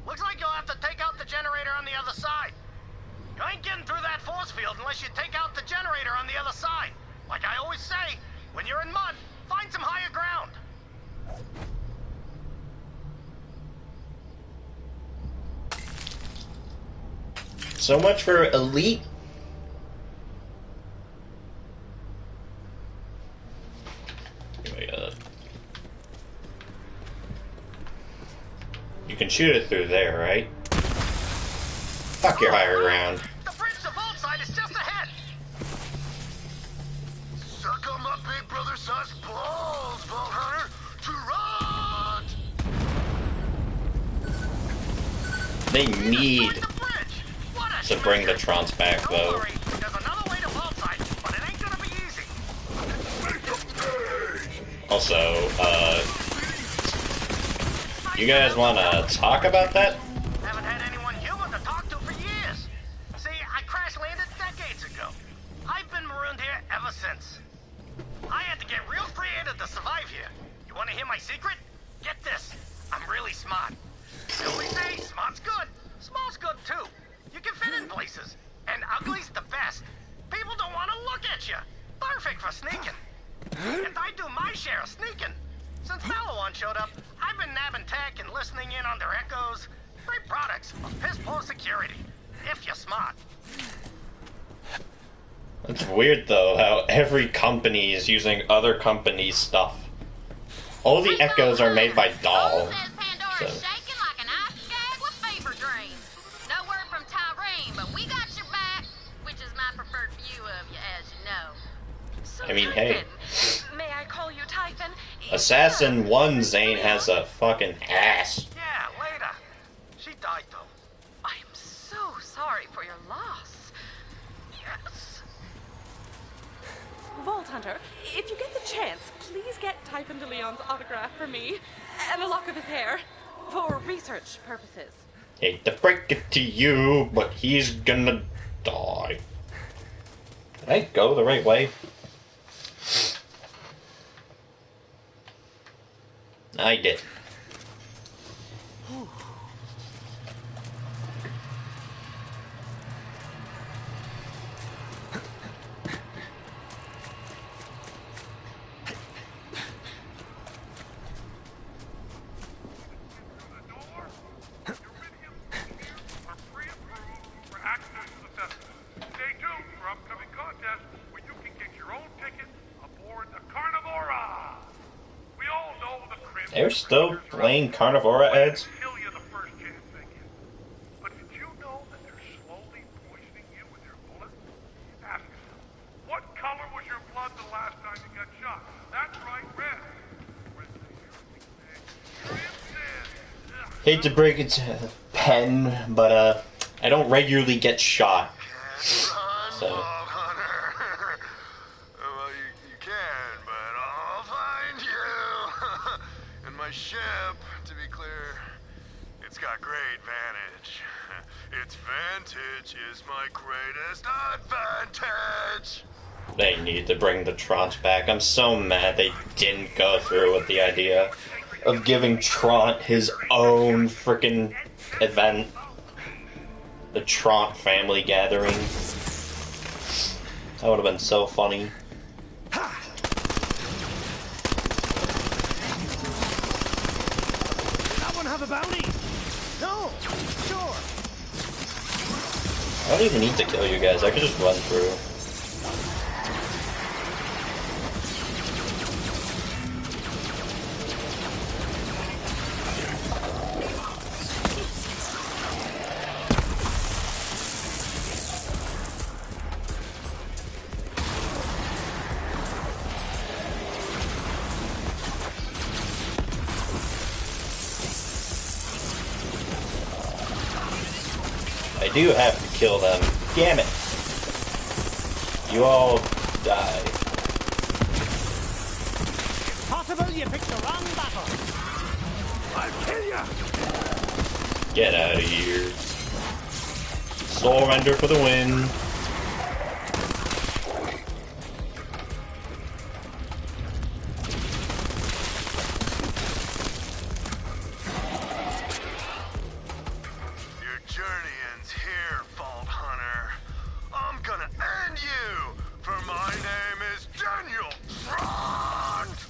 Looks like you'll have to take out the generator on the other side. You ain't getting through that force field unless you take out the generator on the other side. Like I always say, when you're in mud, find some higher ground. So much for elite. You can shoot it through there, right? Fuck your higher ground. The bridge to Vault side is just ahead. Suck on my big brother size balls, Vault Hunter, to run! They need to bring the Trons back, though. Also, you guys want to talk about that? Haven't had anyone human to talk to for years. See, I crash landed decades ago. I've been marooned here ever since. I had to get real creative to survive here. You want to hear my secret? Get this. I'm really smart. They always say smart's good. Small's good too. You can fit in places. And ugly's the best. People don't want to look at you. Perfect for sneaking. And I do my share of sneaking. Since Malawan showed up, I've been nabbing tech and listening in on their echoes. Great products, but piss poor security. If you're smart. It's weird though how every company is using other companies' stuff. All the echoes are made by Doll. So. Shaking like an ice skag with fever dreams. No word from Tyreen, but we got your back, which is my preferred view of you, as you know. So I mean, hey. May I call you Typhon? Assassin 1 Zane has a fucking ass. Yeah, later. She died though. I am so sorry for your loss. Hunter, if you get the chance, please get Typhon de Leon's autograph for me. And a lock of his hair. For research purposes. Hate to break it to you, but he's gonna die. Did I go the right way? I did. They're still playing Carnivora ads? What color was your blood the last time you got shot? That's right, red. Hate to break it to Pen, but I don't regularly get shot. So. Well, you can, but I'll find you. And my ship, to be clear, it's got great vantage. Its vantage is my greatest advantage. They need to bring the Trons back. I'm so mad they didn't go through with the idea of giving Tron his own freaking event. The Tron family gathering. That would have been so funny. That one have a bounty? No, sure. I don't even need to kill you guys. I could just run through. I do have to kill them. Damn it. You all die. Possible you picked the wrong battle. I'll kill ya. Get out of here. Surrender for the win.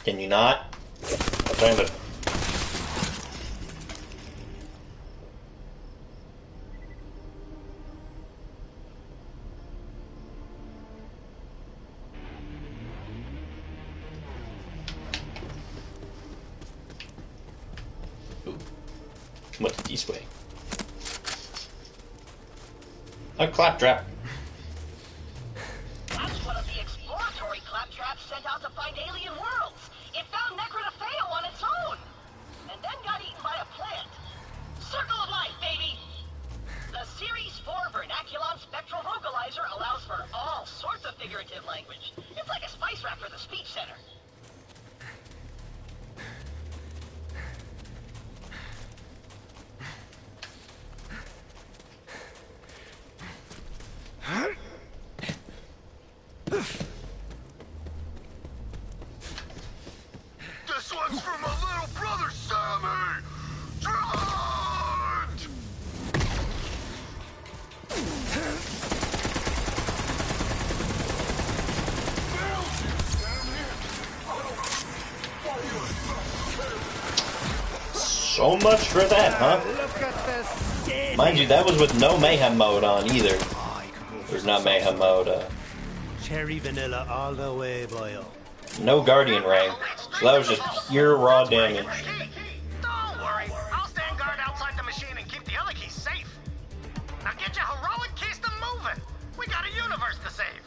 Can you not? I'm trying to... Ooh. What's this way? A claptrap. That's one of the exploratory claptraps sent out to find alien worlds. It found Necrotafeo on its own, and then got eaten by a plant. Circle of life, baby! The Series 4 Vernaculon Spectral Vocalizer allows for all sorts of figurative language. It's like a spice rack for the speech center. This one's for my little brother, Sammy! Trent! So much for that, huh? Look at this. Mind you, that was with no mayhem mode on either. There's not mayhem mode. Cherry vanilla all the way, boyo. No guardian rank. So that was just pure raw damage. Don't worry, I'll stand guard outside the machine and keep the other keys safe. Now get your heroic keystone moving. We got a universe to save.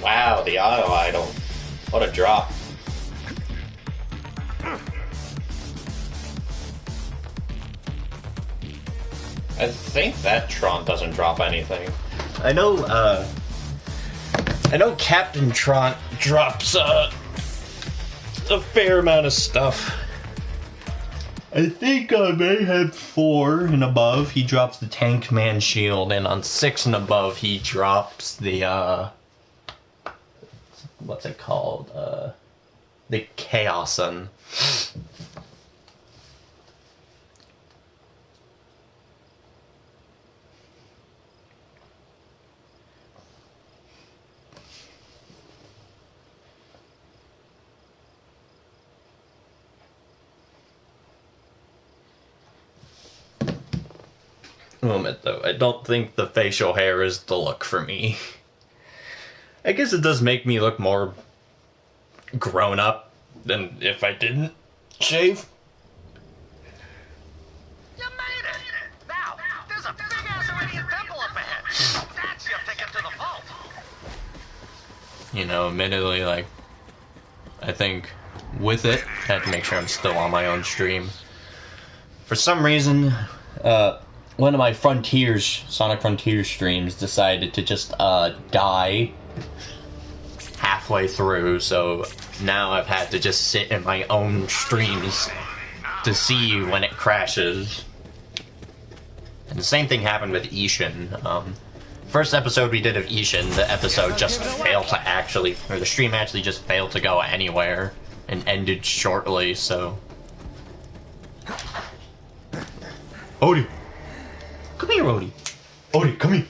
Wow, the auto idol. What a drop. I think that Tron doesn't drop anything. I know Captain Tron drops a fair amount of stuff. I think on Mayhem 4 and above, he drops the Tank Man shield, and on 6 and above, he drops the, what's it called? The Chaoson. Moment though, I don't think the facial hair is the look for me. I guess it does make me look more grown up than if I didn't shave. You made it! Now, there's a big-ass Iridian temple up ahead. That's your ticket to the vault. You know, admittedly, like, I think with it, I have to make sure I'm still on my own stream. For some reason, one of my Sonic Frontiers streams decided to just die halfway through, so now I've had to just sit in my own streams to see when it crashes. And the same thing happened with Ishin. First episode we did of Ishin, the episode just failed to the stream actually just failed to go anywhere and ended shortly, so... Odie! Come here, Odie! Odie, come here!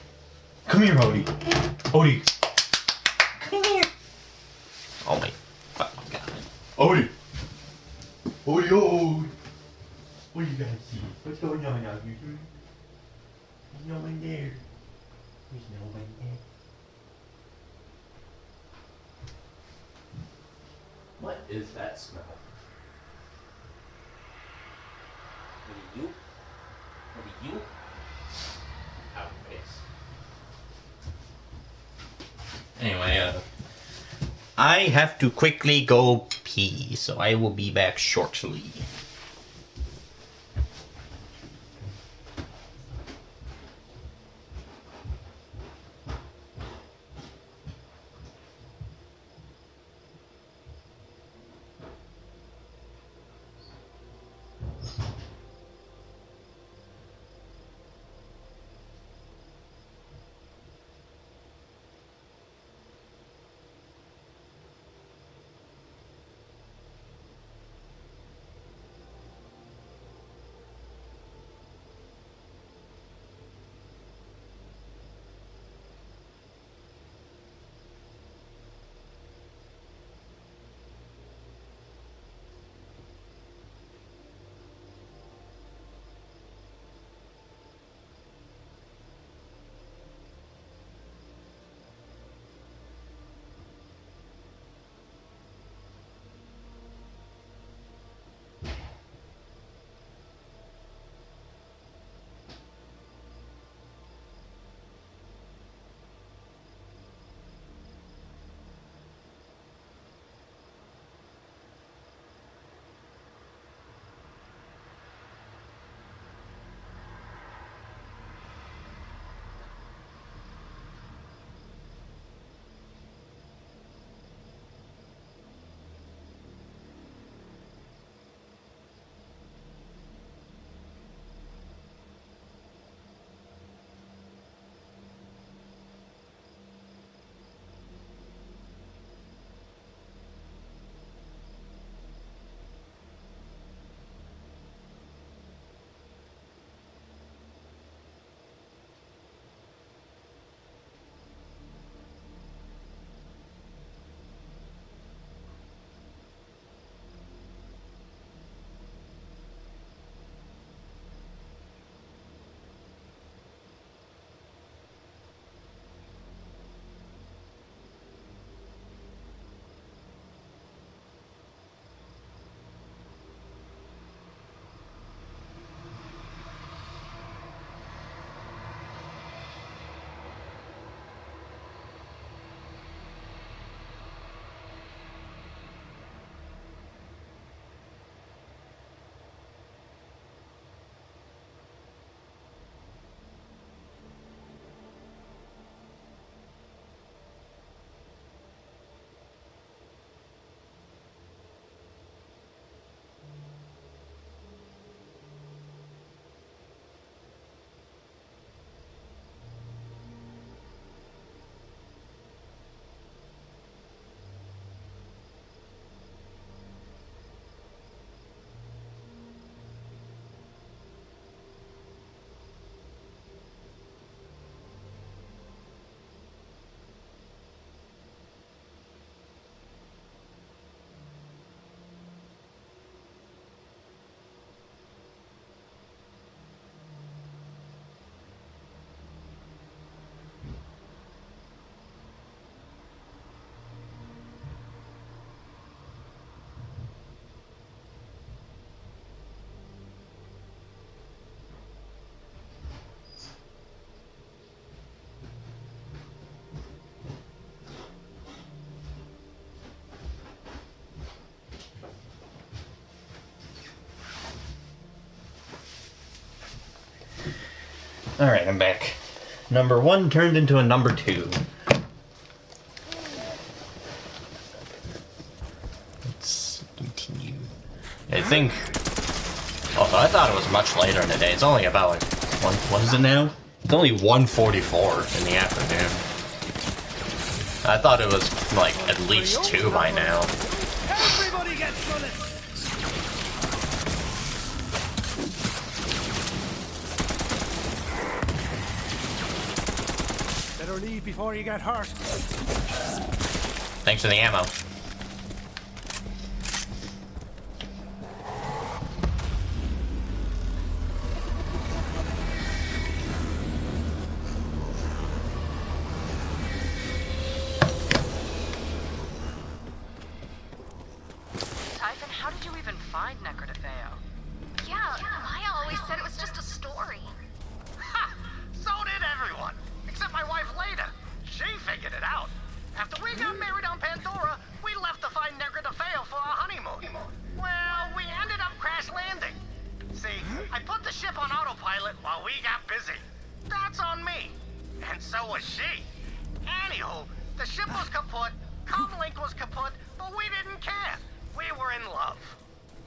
Come here, Odie! Odie! Come here! Oh my fucking god. Odie! Odie, Odie! What do you guys see? What's going on out here? There's no one there. There's no one there. What is that smell? What are you? What are you? Out face. Anyway, I have to quickly go pee, so I will be back shortly. Alright, I'm back. Number 1 turned into a number 2. Let's continue. I think... Although I thought it was much later in the day. It's only about like... What is it now? It's only 1:44 in the afternoon. I thought it was like at least 2 by now. Everybody gets bullets! Better leave before you get hurt. Thanks for the ammo. Typhon, how did you even find Necrotafeo? Yeah, Maya always said it was just a story. Ha! So did everyone. Except my wife Leda. She figured it out. After we got married on Pandora, we left to find Necrotafeo for our honeymoon. Well, we ended up crash landing. See, I put the ship on autopilot while we got busy. That's on me. And so was she. Anywho, the ship was kaput, Comlink was kaput, but we didn't care. We were in love.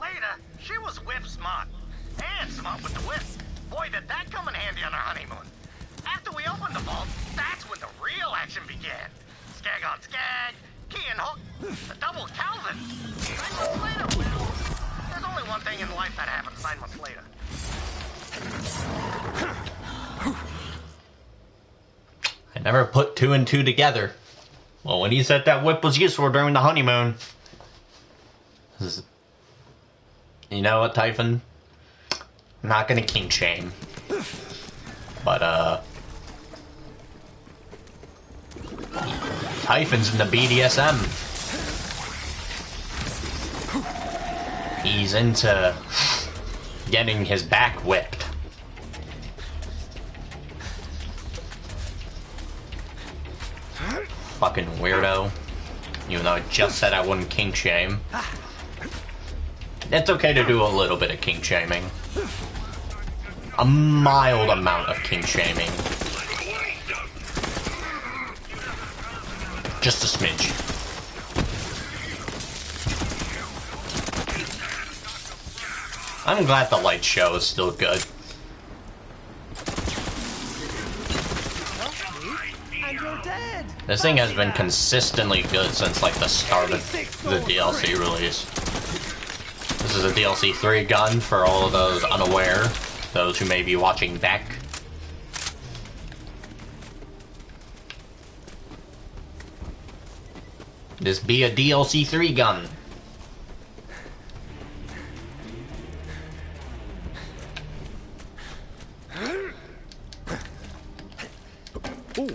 Later, she was whip smart. And smart with the whip. Boy, did that come in handy on our honeymoon. After we opened the vault, that's when the real action began. Skag on skag, key and hook, the double Calvin. 9 months later, well, there's only one thing in life that happens 9 months later. I never put 2 and 2 together. Well, when he said that whip was useful during the honeymoon. You know what, Typhon? I'm not gonna kink shame. But, Typhon's in the BDSM. He's into getting his back whipped. Fucking weirdo. Even though I just said I wouldn't kink shame. It's okay to do a little bit of kink shaming. A mild amount of kink shaming. Just a smidge. I'm glad the light show is still good. And you're dead! This thing has been consistently good since like the start of the DLC release. This is a DLC 3 gun for all of those unaware, those who may be watching back. This be a DLC 3 gun. Ooh.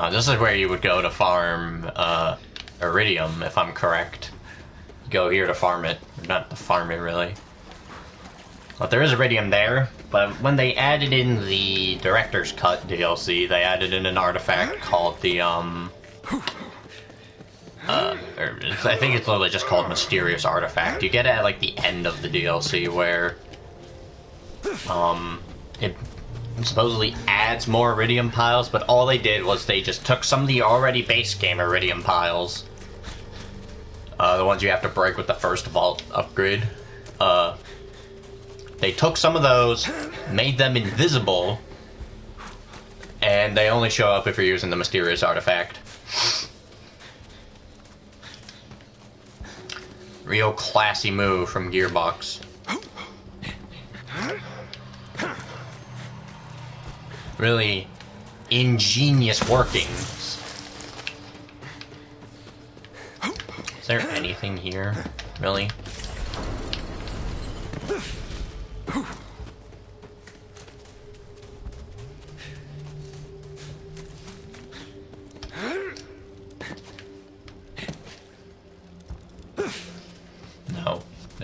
This is where you would go to farm Iridium, if I'm correct. Go here to farm it. Not to farm it, really. But there is Iridium there, but when they added in the Director's Cut DLC, they added in an artifact called the, I think it's literally just called Mysterious Artifact. You get it at, like, the end of the DLC, where, it supposedly adds more Iridium piles, but all they did was they just took some of the already base game Iridium piles, the ones you have to break with the first vault upgrade. They took some of those, made them invisible, and they only show up if you're using the Mysterious Artifact. Real classy move from Gearbox. Really ingenious workings. Is there anything here? Really?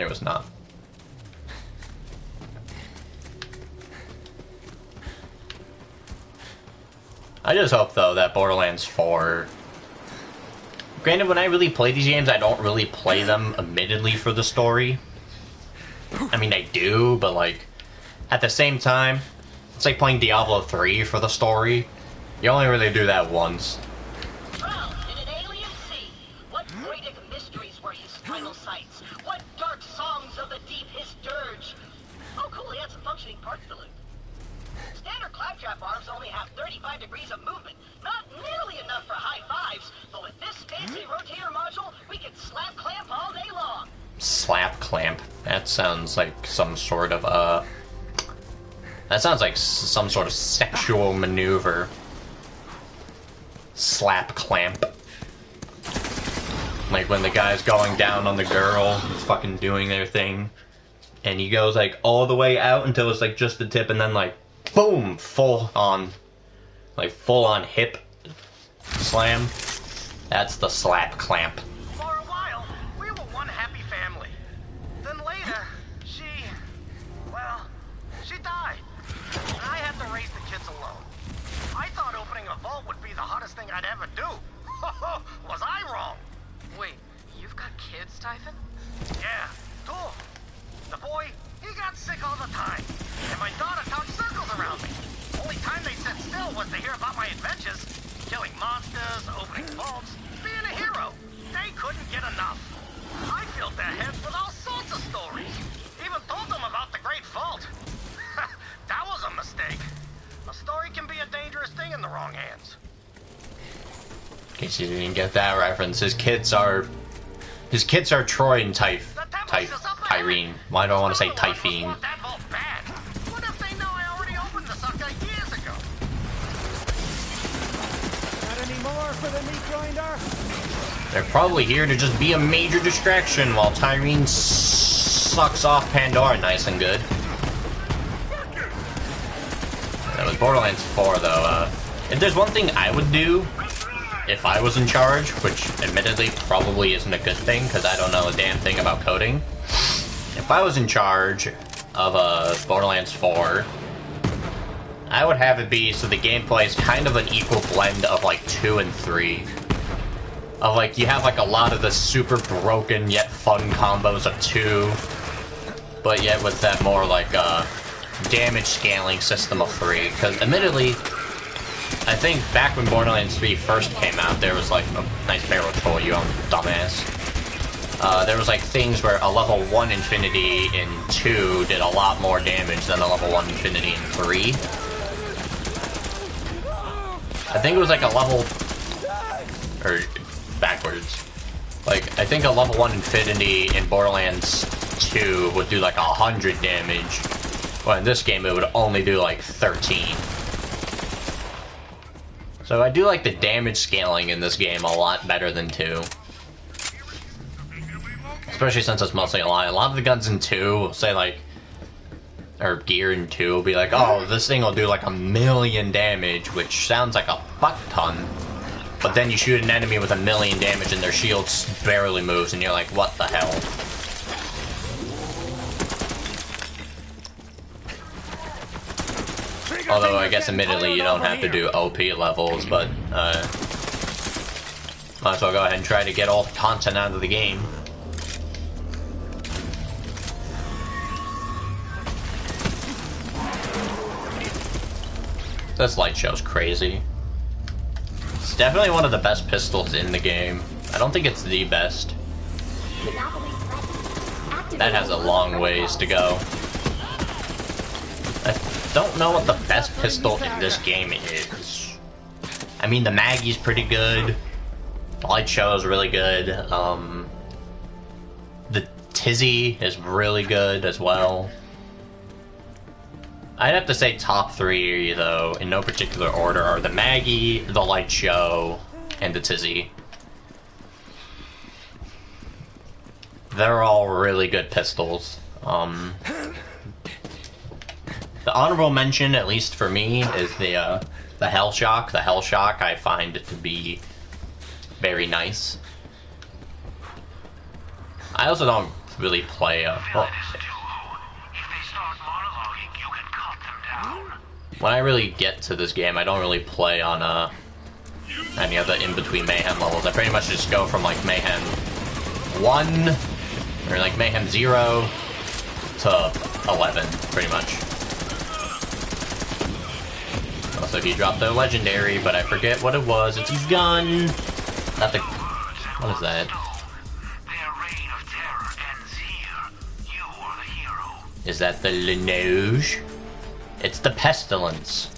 there was not. I just hope, though, that Borderlands 4... Granted, when I really play these games, I don't really play them, admittedly, for the story. I mean, I do, but, like, at the same time, it's like playing Diablo 3 for the story. You only really do that once. Drowned in an alien sea. What Freudic mysteries were his final sights? What dark songs of the deep his dirge? Oh, cool, he had some functioning parts to loot. Standard claptrap arms only have 35 degrees of movement. Not nearly enough for high fives, but with this fancy rotator module, we can slap clamp all day long. Slap clamp. That sounds like some sort of, that sounds like some sort of sexual maneuver. Slap clamp. Like when the guy's going down on the girl, he's fucking doing their thing, and he goes like all the way out until it's like just the tip, and then like boom, full on hip slam. That's the slap clamp. For a while, we were one happy family. Then later, she died. And I had to raise the kids alone. I thought opening a vault would be the hardest thing I'd ever do. Was I wrong? Wait, you've got kids, Typhon? Yeah, two. The boy, he got sick all the time. And my daughter talked circles around me. Only time they sat still was to hear about my adventures. Killing monsters, opening vaults, being a hero. They couldn't get enough. I filled their heads with all sorts of stories. Even told them about the Great Vault. That was a mistake. A story can be a dangerous thing in the wrong hands. In case you didn't get that reference, his kids are Troy and Tyreen. Why do I want to say Typhine? What if they know I already opened the sucker years ago? Got any more for the meat grinder? They're probably here to just be a major distraction while Tyreen sucks off Pandora nice and good. That was Borderlands 4, though. If there's one thing I would do if I was in charge, which admittedly probably isn't a good thing because I don't know a damn thing about coding. If I was in charge of Borderlands 4, I would have it be so the gameplay is kind of an equal blend of like 2 and 3. Of like, you have like a lot of the super broken yet fun combos of 2, but yet with that more like damage scaling system of 3. Because admittedly, I think back when Borderlands 3 first came out, there was like a nice barrel troll, you dumbass. There was like things where a level 1 Infinity in 2 did a lot more damage than a level 1 Infinity in 3. I think it was like a level... or backwards. Like, I think a level 1 Infinity in Borderlands 2 would do like 100 damage. Well, in this game it would only do like 13. So I do like the damage scaling in this game a lot better than 2. Especially since it's mostly a lot. A lot of the guns in 2 will say like, or gear in 2 will be like, oh, this thing will do like 1,000,000 damage, which sounds like a fuck ton. But then you shoot an enemy with 1,000,000 damage and their shield barely moves and you're like, what the hell? Although I guess admittedly you don't have to do OP levels, but might as well go ahead and try to get all the content out of the game. This light show's crazy. It's definitely one of the best pistols in the game. I don't think it's the best. That has a long ways to go. I don't know what the best pistol in this game is. I mean, the Maggie's pretty good. The light show is really good. The Tizzy is really good as well. I'd have to say top 3, though, in no particular order, are the Maggie, the light show, and the Tizzy. They're all really good pistols. The honorable mention, at least for me, is the Hellshock. The Hellshock I find it to be very nice. I also don't really play when I really get to this game, I don't really play on any of the in-between Mayhem levels. I pretty much just go from like Mayhem 1 or like Mayhem 0 to 11, pretty much. Also, he dropped the legendary, but I forget what it was. It's a gun. Not the. What is that? Is that the Lineage? It's the Pestilence.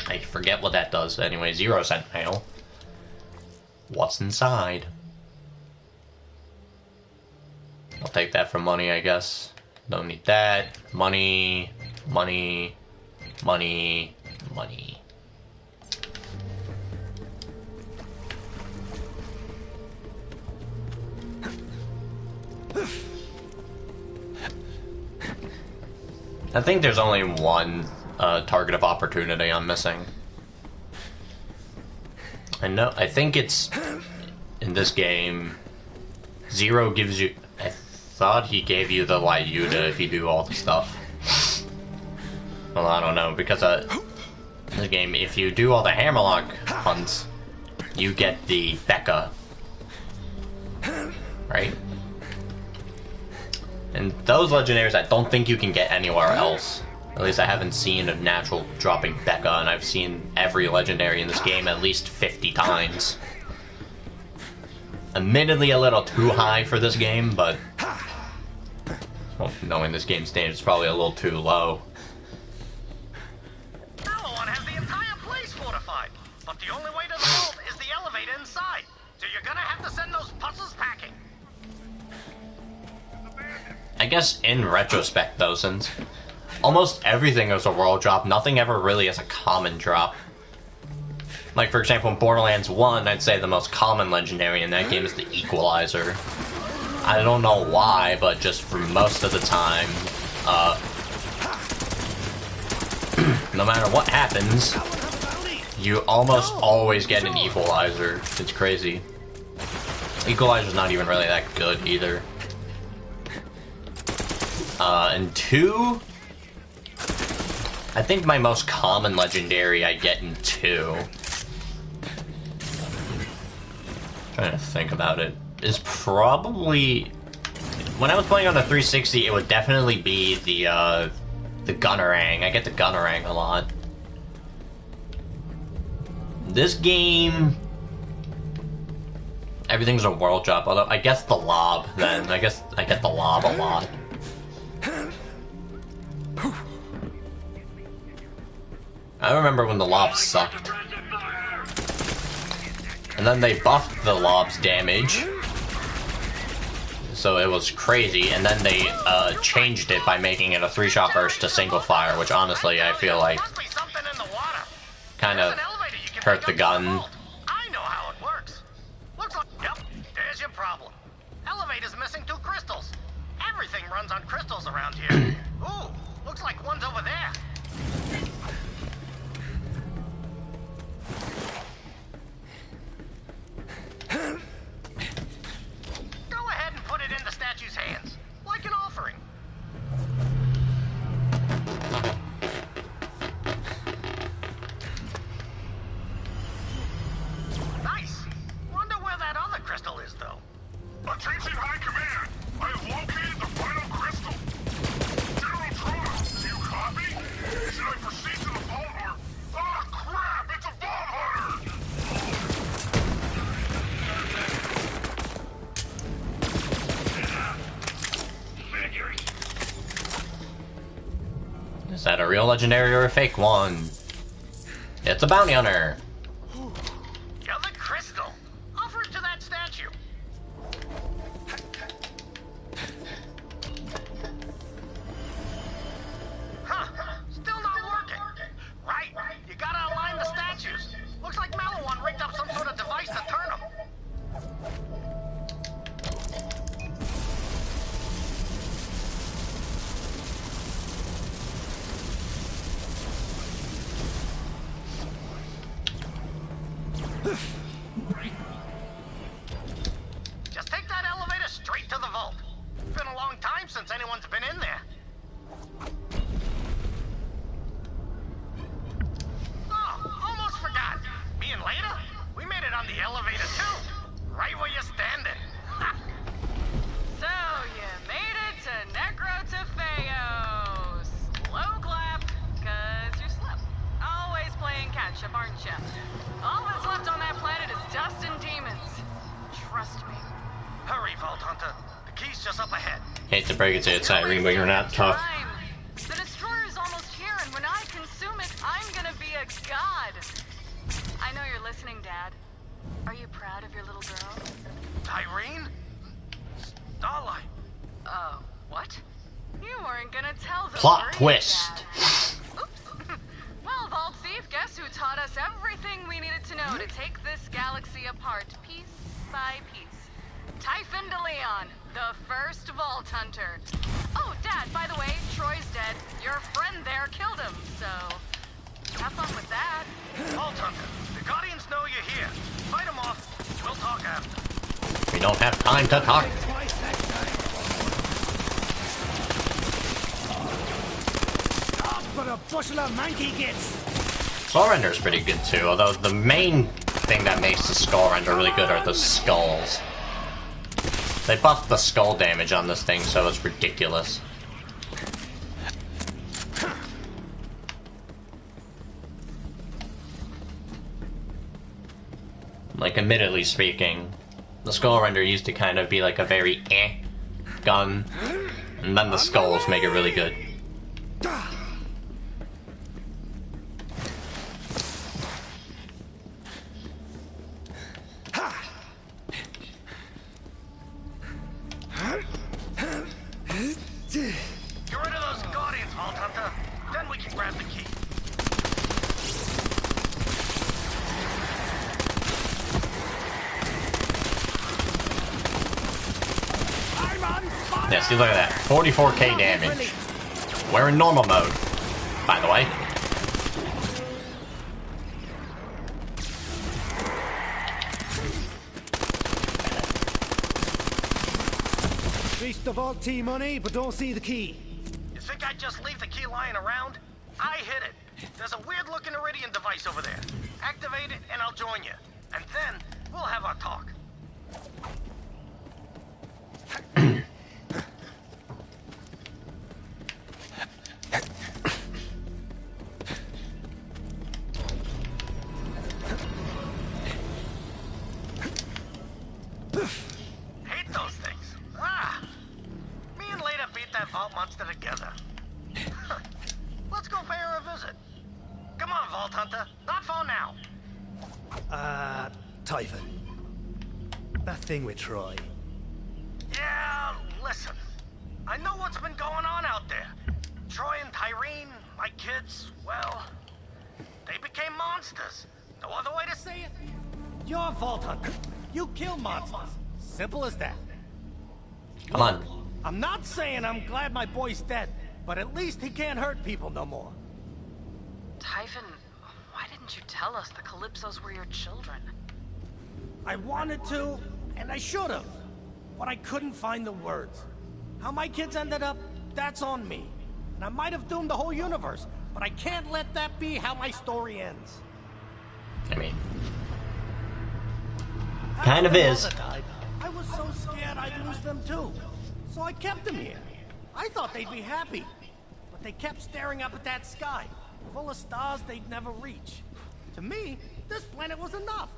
I forget what that does. Anyway, 0-cent mail. What's inside? I'll take that for money, I guess. Don't need that. Money, money, money, money. I think there's only one target of opportunity I'm missing. I think it's in this game. 0 gives you. I thought he gave you the Lyuda if you do all the stuff. Well, I don't know, because in the game, if you do all the Hammerlock hunts, you get the Becca. Right? And those legendaries I don't think you can get anywhere else. At least I haven't seen a natural dropping Becca, and I've seen every legendary in this game at least 50 times. Admittedly a little too high for this game, but well, knowing this game's standards, probably a little too low. Malawan has the entire place fortified, but the only way to the vault is the elevator inside. So you're gonna have to send those puzzles packing. I guess in retrospect though, since almost everything is a world drop, nothing ever really is a common drop. Like for example in Borderlands 1, I'd say the most common legendary in that game is the Equalizer. I don't know why, but just for most of the time, no matter what happens, you almost always get an Equalizer. It's crazy. Equalizer's not even really that good either. And 2, I think my most common legendary I get in 2, trying to think about it, is probably, when I was playing on the 360, it would definitely be the Gunnerang. I get the Gunnerang a lot. This game, everything's a world drop, although I guess the Lob then. I guess I get the Lob a lot. I remember when the Lob sucked. And then they buffed the Lob's damage, so it was crazy, and then they changed it by making it a 3-shot burst to single fire, which honestly I feel like kind of hurt the gun. I know how it works. Looks like, yep, there's your problem. Elevator's missing 2 crystals. Everything runs on crystals around here. Ooh, looks like one's over there. Go ahead and put it in the statue's hands, like an offering. Nice. Wonder where that other crystal is, though. Attention High Command! I have located the final crystal! General Trono, do you copy? Should I proceed to the vault or... Ah, crap! It's a vault hunter! Is that a real legendary or a fake one? It's a bounty hunter. The other crystal. Offer it to that statue. Huh. Still not working. Right. You gotta align the statues. Looks like Malawan rigged up some sort of device to turn them. anyone's been in there. Oh, almost forgot. Me and Leda, we made it on the elevator too. Right where you're standing. So, you made it to Necrotafeo. Slow clap, cause you slept. Always playing catch-up, aren't you? All that's left on that planet is dust and demons. Trust me. Hurry, Vault Hunter. The key's just up ahead. Hate to break it to you, Tyreen, but you're not tough. The destroyer's almost here, and when I consume it, I'm gonna be a god. I know you're listening, Dad. Are you proud of your little girl? Tyreen? Starlight. What? You weren't gonna tell them. Plot twist. Oops. Well, Vault Thief, guess who taught us everything we needed to know to take this galaxy apart piece by piece? Typhon DeLeon, the first Vault Hunter. Oh, Dad, by the way, Troy's dead. Your friend there killed him, so have fun with that. Vault Hunter, the Guardians know you're here. Fight them off. We'll talk after. We don't have time to talk. But a bushel of monkey gets. Skull Render's pretty good too, although the main thing that makes the Skull Render really good are the skulls. They buffed the skull damage on this thing, so it's ridiculous. Like, admittedly speaking, the Skull Render used to kind of be like a very gun, and then the skulls make it really good. Get rid of those Guardians, Vault Hunter. Then we can grab the key. Yeah, see, look at that. 44k damage. We're in normal mode, by the way. Reach the vault T money, but don't see the key. You think I'd just leave the key lying around? I hid it. There's a weird-looking Iridian device over there. Activate it, and I'll join you. And then, we'll have our talk. Hate those things. Me and Leda beat that vault monster together. Let's go pay her a visit. Come on, Vault Hunter. Not phone now. Typhon. That thing with Troy. Yeah, listen. I know what's been going on out there. Troy and Tyreen, my kids, well, they became monsters. No other way to say it. You're Vault Hunter. You kill monsters. Simple as that. Come on. I'm not saying I'm glad my boy's dead, but at least he can't hurt people no more. Typhon, why didn't you tell us the Calypsos were your children? I wanted to, and I should have, but I couldn't find the words. How my kids ended up, that's on me. And I might have doomed the whole universe, but I can't let that be how my story ends. I mean, kind of is. I was so scared I'd lose them too. So I kept them here. I thought they'd be happy. But they kept staring up at that sky, full of stars they'd never reach. To me, this planet was enough.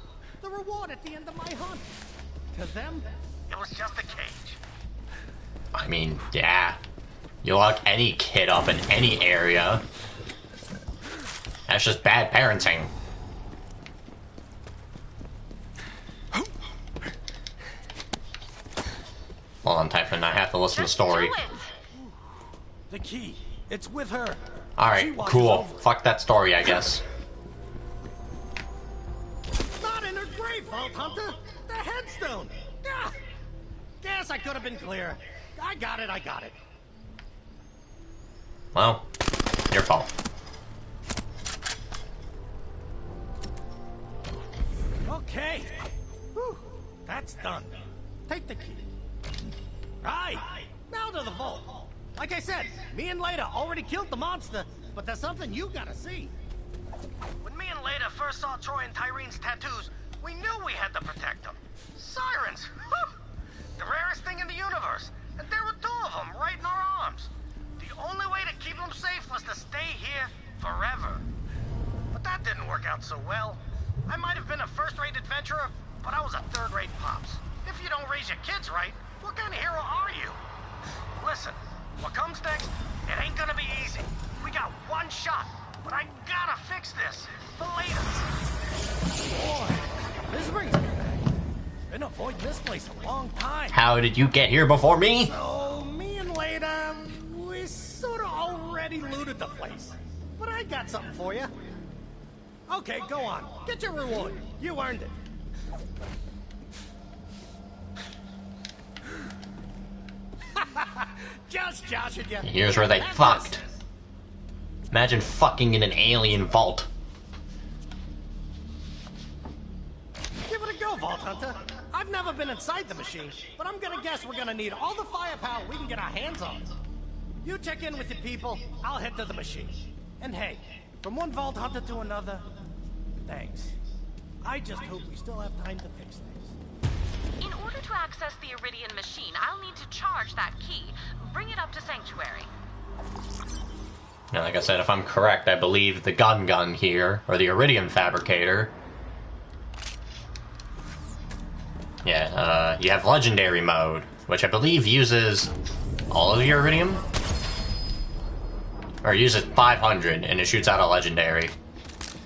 The reward at the end of my hunt. To them, it was just a cage. I mean, yeah. You lock any kid up in any area. That's just bad parenting. Hold on, Typhon, I have to listen to the story. the key. It's with her. Alright, cool. Fuck that story, I guess. Not in her grave, Vault Hunter. The headstone. Ah! Guess I could have been clearer. I got it. Well, your fault. Okay. Whew. That's done. Take the key. Right. Now to the vault. Like I said, me and Leda already killed the monster, but there's something you gotta see. When me and Leda first saw Troy and Tyrene's tattoos, we knew we had to protect them. Sirens! Whew. The rarest thing in the universe. And there were 2 of them right in our arms. The only way to keep them safe was to stay here forever. But that didn't work out so well. I might have been a first-rate adventurer, but I was a third-rate pops. If you don't raise your kids right, what kind of hero are you? Listen, what comes next, it ain't gonna be easy. We got 1 shot, but I gotta fix this for later. Boy, this brings me back. Been avoiding this place a long time. How did you get here before me? So, me and Leda, we sort of already looted the place. But I got something for you. Okay, go on. Get your reward. You earned it. Just joshing you. Here's where they fucked. Imagine fucking in an alien vault. Give it a go, Vault Hunter. I've never been inside the machine, but I'm gonna guess we're gonna need all the firepower we can get our hands on. You check in with your people, I'll head to the machine. And hey, from one Vault Hunter to another, thanks. I just hope we still have time to fix things. In order to access the Iridian machine, I'll need to charge that key. Bring it up to Sanctuary. Now, like I said, if I'm correct, I believe the gun here, or the Iridium Fabricator. Yeah, you have Legendary Mode, which I believe uses all of your Iridium? Or uses 500, and it shoots out a Legendary.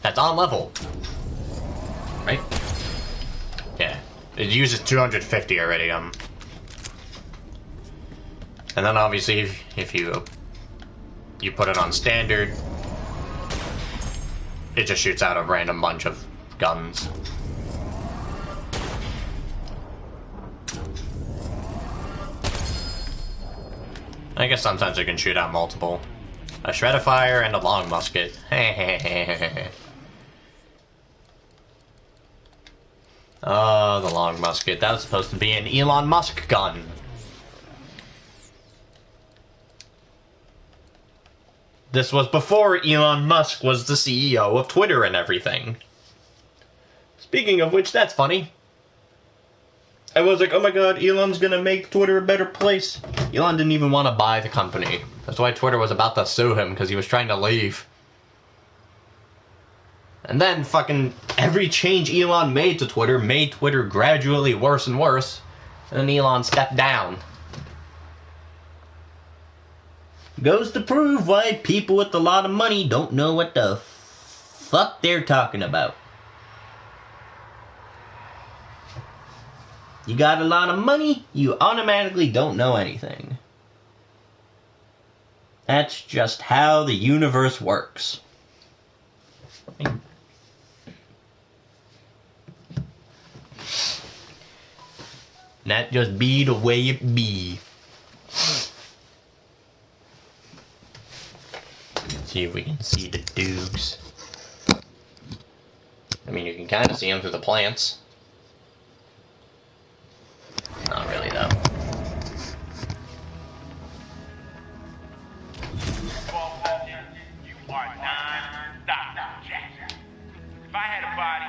That's on level. Right? Yeah. It uses 250 Iridium. And then obviously, if you put it on standard, it just shoots out a random bunch of guns. I guess sometimes it can shoot out multiple. A Shreddifier and a long musket. Oh, the long musket. That was supposed to be an Elon Musk gun. This was before Elon Musk was the CEO of Twitter and everything. Speaking of which, that's funny. I was like, oh my god, Elon's gonna make Twitter a better place. Elon didn't even want to buy the company. That's why Twitter was about to sue him, because he was trying to leave. And then fucking every change Elon made to Twitter made Twitter gradually worse and worse. And then Elon stepped down. Goes to prove why people with a lot of money don't know what the fuck they're talking about. You got a lot of money, you automatically don't know anything. That's just how the universe works. That just be the way it be. Let's see if we can see the Dukes. I mean, you can kind of see them through the plants. Not really, though. You are non-stop, Jack. If I had a body,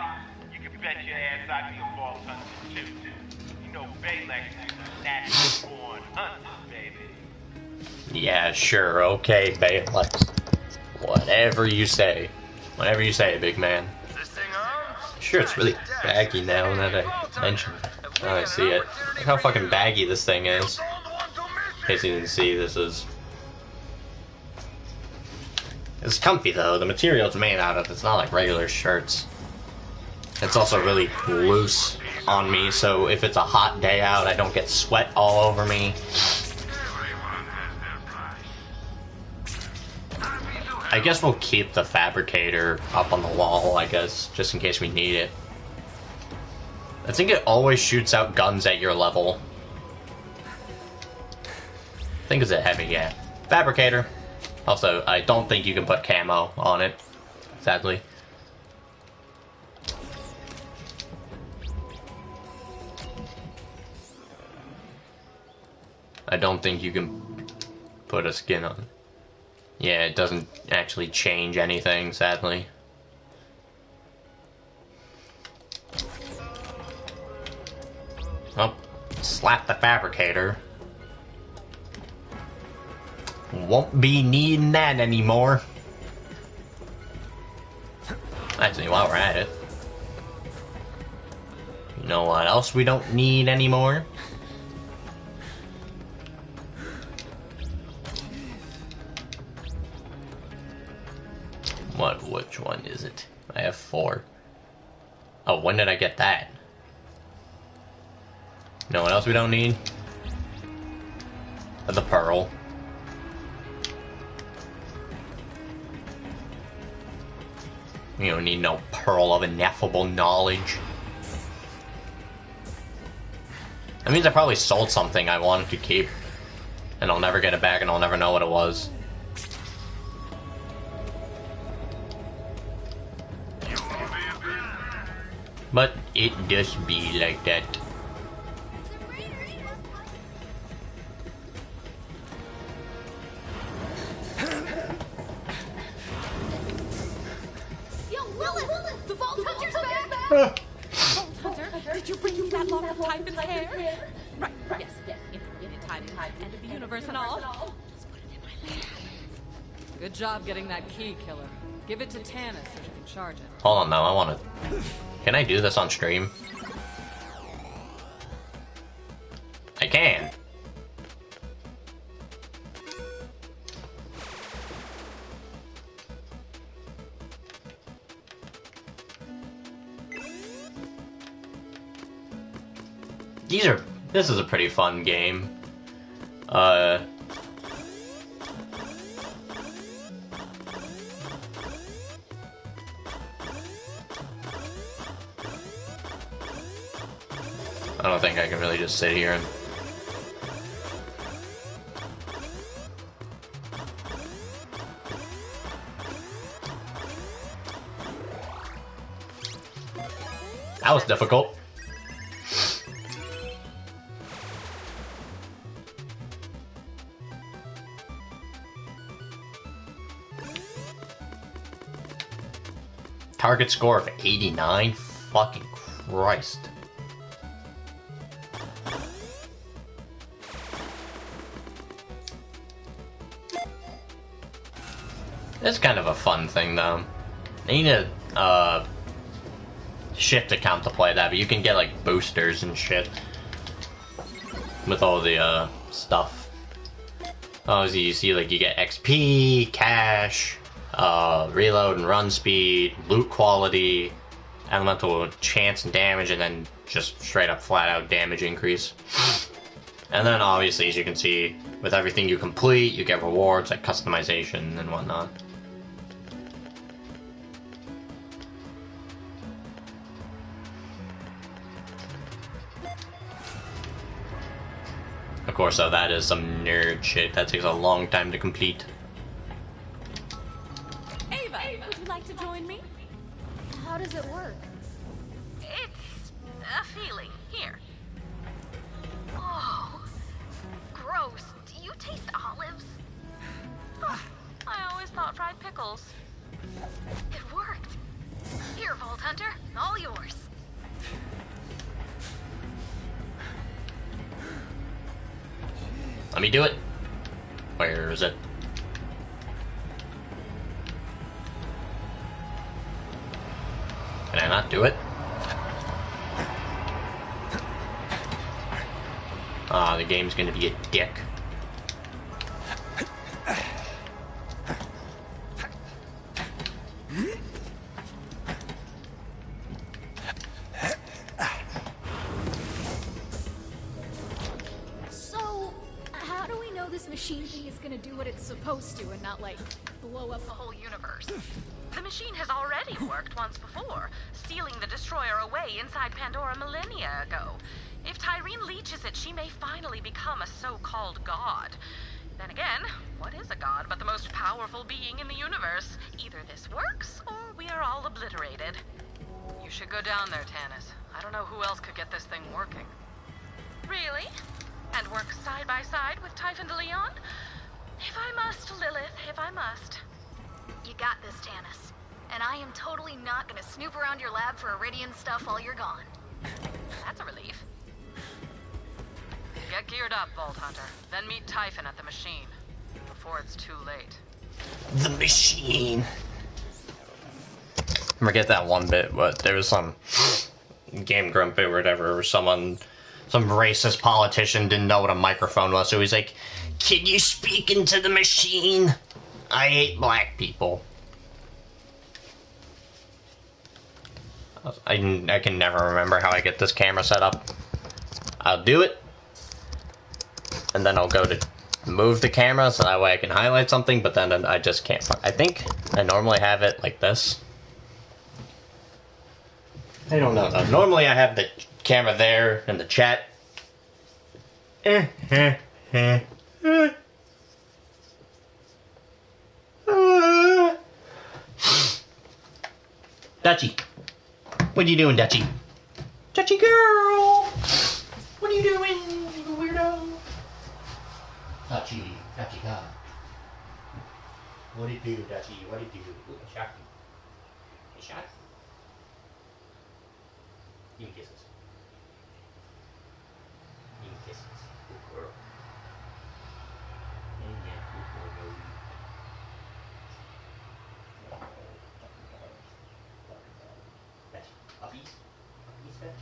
you could bet your ass I'd be a Vault Hunter, too. You know, Baylex is a natural born hunter, baby. Yeah, sure, okay, Baylex. Whatever you say. Whatever you say, big man. Sure, it's really baggy now that I mention it. Now I see it. Look how fucking baggy this thing is. In case you didn't see, this is... It's comfy though, the material it's made out of, it's not like regular shirts. It's also really loose on me, so if it's a hot day out, I don't get sweat all over me. I guess we'll keep the Fabricator up on the wall, I guess, just in case we need it. I think it always shoots out guns at your level. I think it's a heavy, yeah. Fabricator. Also, I don't think you can put camo on it, sadly. I don't think you can put a skin on. Yeah, it doesn't actually change anything, sadly. Oh, slap the fabricator. Won't be needing that anymore. Actually, while we're at it, you know what else we don't need anymore? Which one is it? I have 4. Oh, when did I get that? You know what else we don't need? The pearl. You don't need no pearl of ineffable knowledge. That means I probably sold something I wanted to keep. And I'll never get it back and I'll never know what it was. But it just be like that. Yo, Lilith! The Vault Hunter's back! Vault Hunter, did you bring me that lock of Typhon's hair? Right, yes. In time, end of the universe and all. Just put it in my lap. Good job getting that key, killer. Give it to Tannis so she can charge it. Hold on, though. I want to... Can I do this on stream? I can. This is a pretty fun game. I don't think I can really just sit here and... That was difficult. Target score of 89? Fucking Christ. It's kind of a fun thing, though. I need a shift account to play that, but you can get like boosters and shit with all the stuff. Obviously, you see like you get XP, cash, reload and run speed, loot quality, elemental chance and damage, and then just straight up flat out damage increase. And then obviously, as you can see, with everything you complete, you get rewards like customization and whatnot. Of course, though, that is some nerd shit. That takes a long time to complete. Ava, would you like to join me? How does it work? It's a feeling. Here. Oh, gross. Do you taste olives? Oh, I always thought fried pickles. It worked. Here, Vault Hunter, all yours. Let me do it. Where is it? Can I not do it? Ah, the game's gonna be a dick. Machine thing is gonna do what it's supposed to and not, like, blow up the whole universe. The machine has already worked once before, stealing the destroyer away inside Pandora millennia ago. If Tyreen leeches it, she may finally become a so-called god. Then again, what is a god but the most powerful being in the universe? Either this works, or we are all obliterated. You should go down there, Tannis. I don't know who else could get this thing working. Really? And work side by side with Typhon de Leon? If If I must, Lilith, if I must. You got this, Tannis. And I am totally not gonna snoop around your lab for Iridian stuff while you're gone. That's a relief. Get geared up, Vault Hunter. Then meet Typhon at the machine. Before it's too late. The machine. I forget that one bit, but there was some Game Grump or whatever, or some racist politician didn't know what a microphone was, so he's like, "Can you speak into the machine? I hate black people." I can never remember how I get this camera set up. I'll do it, and then I'll go to move the camera so that way I can highlight something, but then I just can't. I think I normally have it like this. I don't know though. Normally I have the camera there and the chat. Dutchie. What are you doing, Dutchie? Dutchie girl! What are you doing, you weirdo? Dutchie, God. What do you do, Dutchie? What do you do? Ooh, I shot you. I shot you. Give me kisses. Give me kisses. Good girl. Yeah, good girl. Fetch. Puppies? Puppies fetch?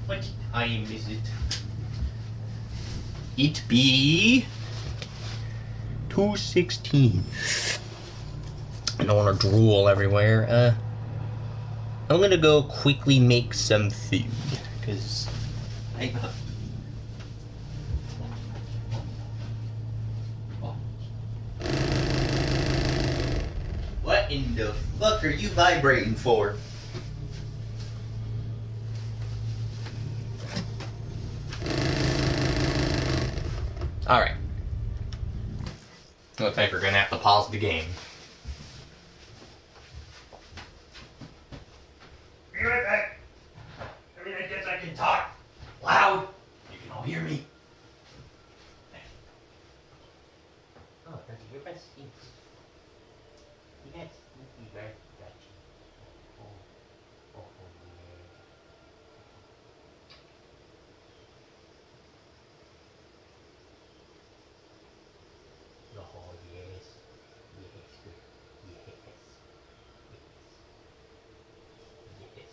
What time is it? It be 2:16. I don't want to drool everywhere. I'm gonna go quickly make some food because I. What in the fuck are you vibrating for? Alright. I think we're gonna have to pause the game. Be right back. I mean, I guess I can talk loud. You can all hear me. Oh, Dutchie, your breath stinks. You got stinky breath, Dutchie. Oh, yeah. Oh, yes. Yes, good. Yes. Yes. Yes.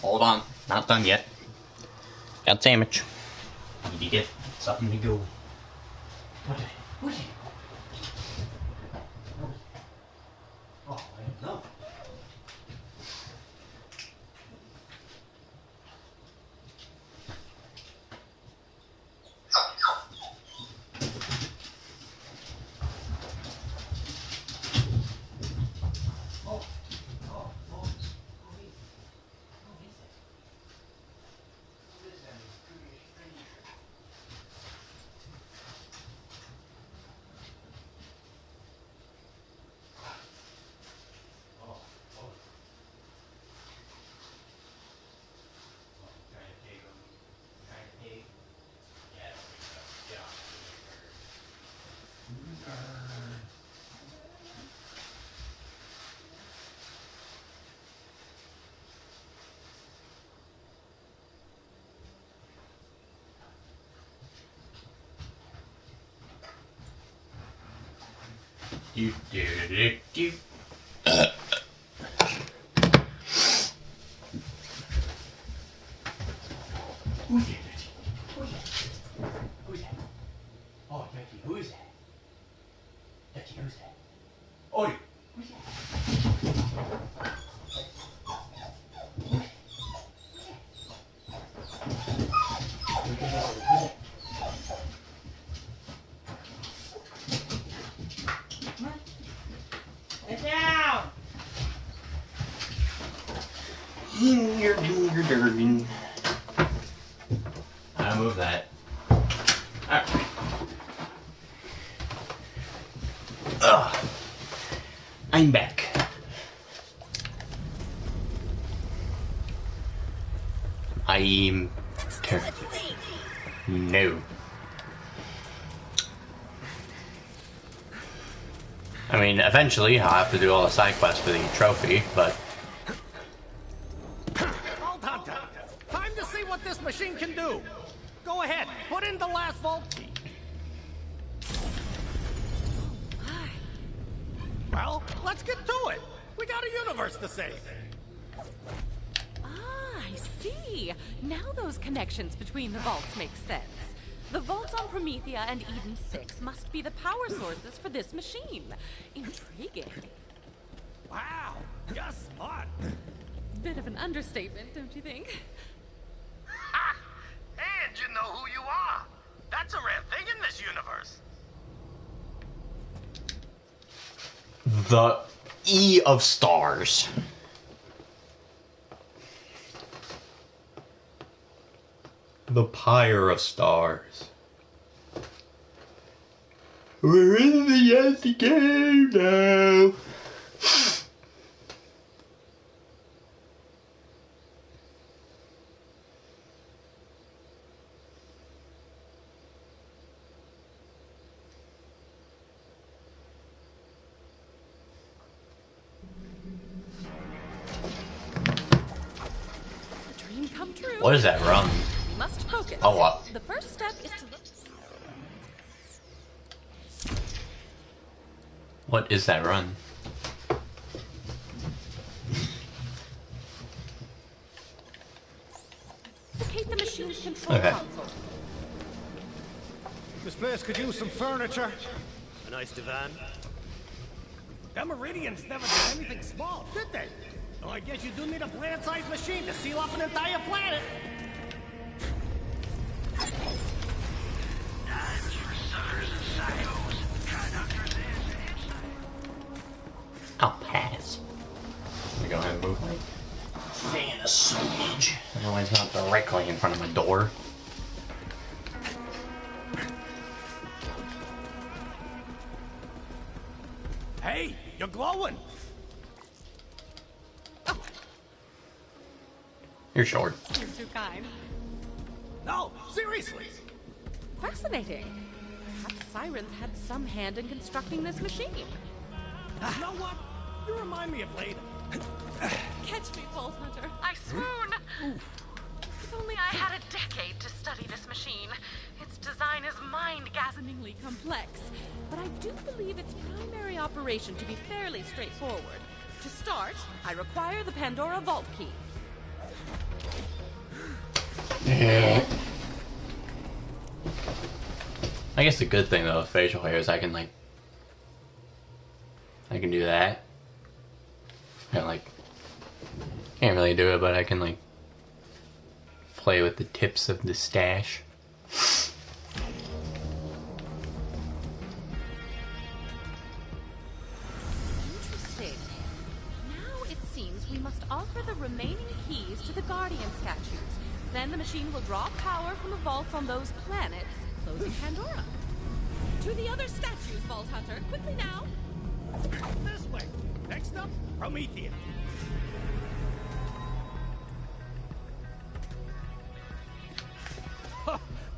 Hold on, not done yet. Got sandwich. Need to get something to go. What? Oh, I know. Do do do do. Who's that? Who's that? Who's that? Oh, Jackie, who is that? Jackie, who's that? Oi, who's that? Get down! I move that. Alright. I'm back. I'm terrible. No. I mean, eventually I'll have to do all the side quests for the trophy, but... Vault Hunter! Time to see what this machine can do! Go ahead, put in the last vault key. Well, let's get to it! We got a universe to save! Ah, I see. Now those connections between the vaults make sense. The vaults on Promethea and Eden 6 must be the power sources for this machine. Intriguing. Wow, you're smart. Bit of an understatement, don't you think? Ha! And you know who you are. That's a rare thing in this universe. The E of stars. The pyre of stars. We're in the end game now. Dream come true. What is that run? We must focus. Oh, what? The first step is to look. What is that run? Locate the machine's control Okay. console. This place could use some furniture. A nice divan. Them Meridians never did anything small, did they? Oh, I guess you do need a plant-sized machine to seal off an entire planet. Knives for suckers and psychos. Try doctors why it's not directly in front of my door. Hey, you're glowing. You're short. You're too kind. No, seriously. Fascinating. Perhaps Sirens had some hand in constructing this machine. You know what? You remind me of Leda. Catch me, Vault Hunter. I swoon! If only I had a decade to study this machine. Its design is mind-gasmingly Complex, but I do believe its primary operation to be fairly straightforward. To start, I require the Pandora Vault Key. Yeah. I guess the good thing though with facial hair is I can do that. And can't really do it, but I can play with the tips of the stash. Interesting. Now it seems we must offer the remaining keys to the Guardian statues. Then the machine will draw power from the vaults on those planets, closing Pandora. To the other statues, Vault Hunter. Quickly now. This way. Next up, Prometheus.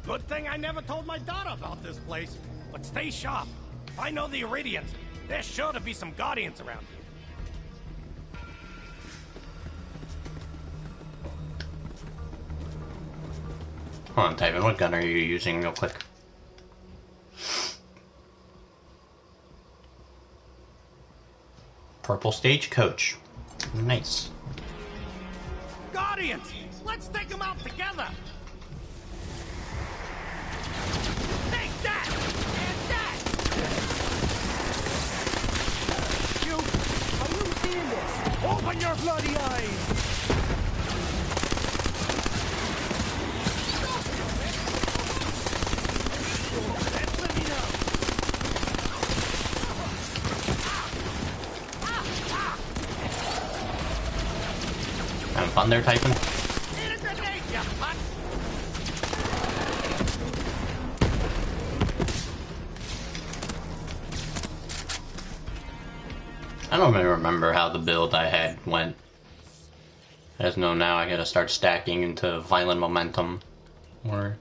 Good thing I never told my daughter about this place. But stay sharp. If I know the Iridians, there's sure to be some Guardians around here. Hold on, Tyvin, what gun are you using real quick? Purple Stagecoach. Nice. Guardians! Let's take them out together! Take that! And that! You... Are you seeing this? Open your bloody eyes! Having fun there, Typhon? I don't really remember how the build I had went. I just know now I gotta start stacking into violent momentum. Or...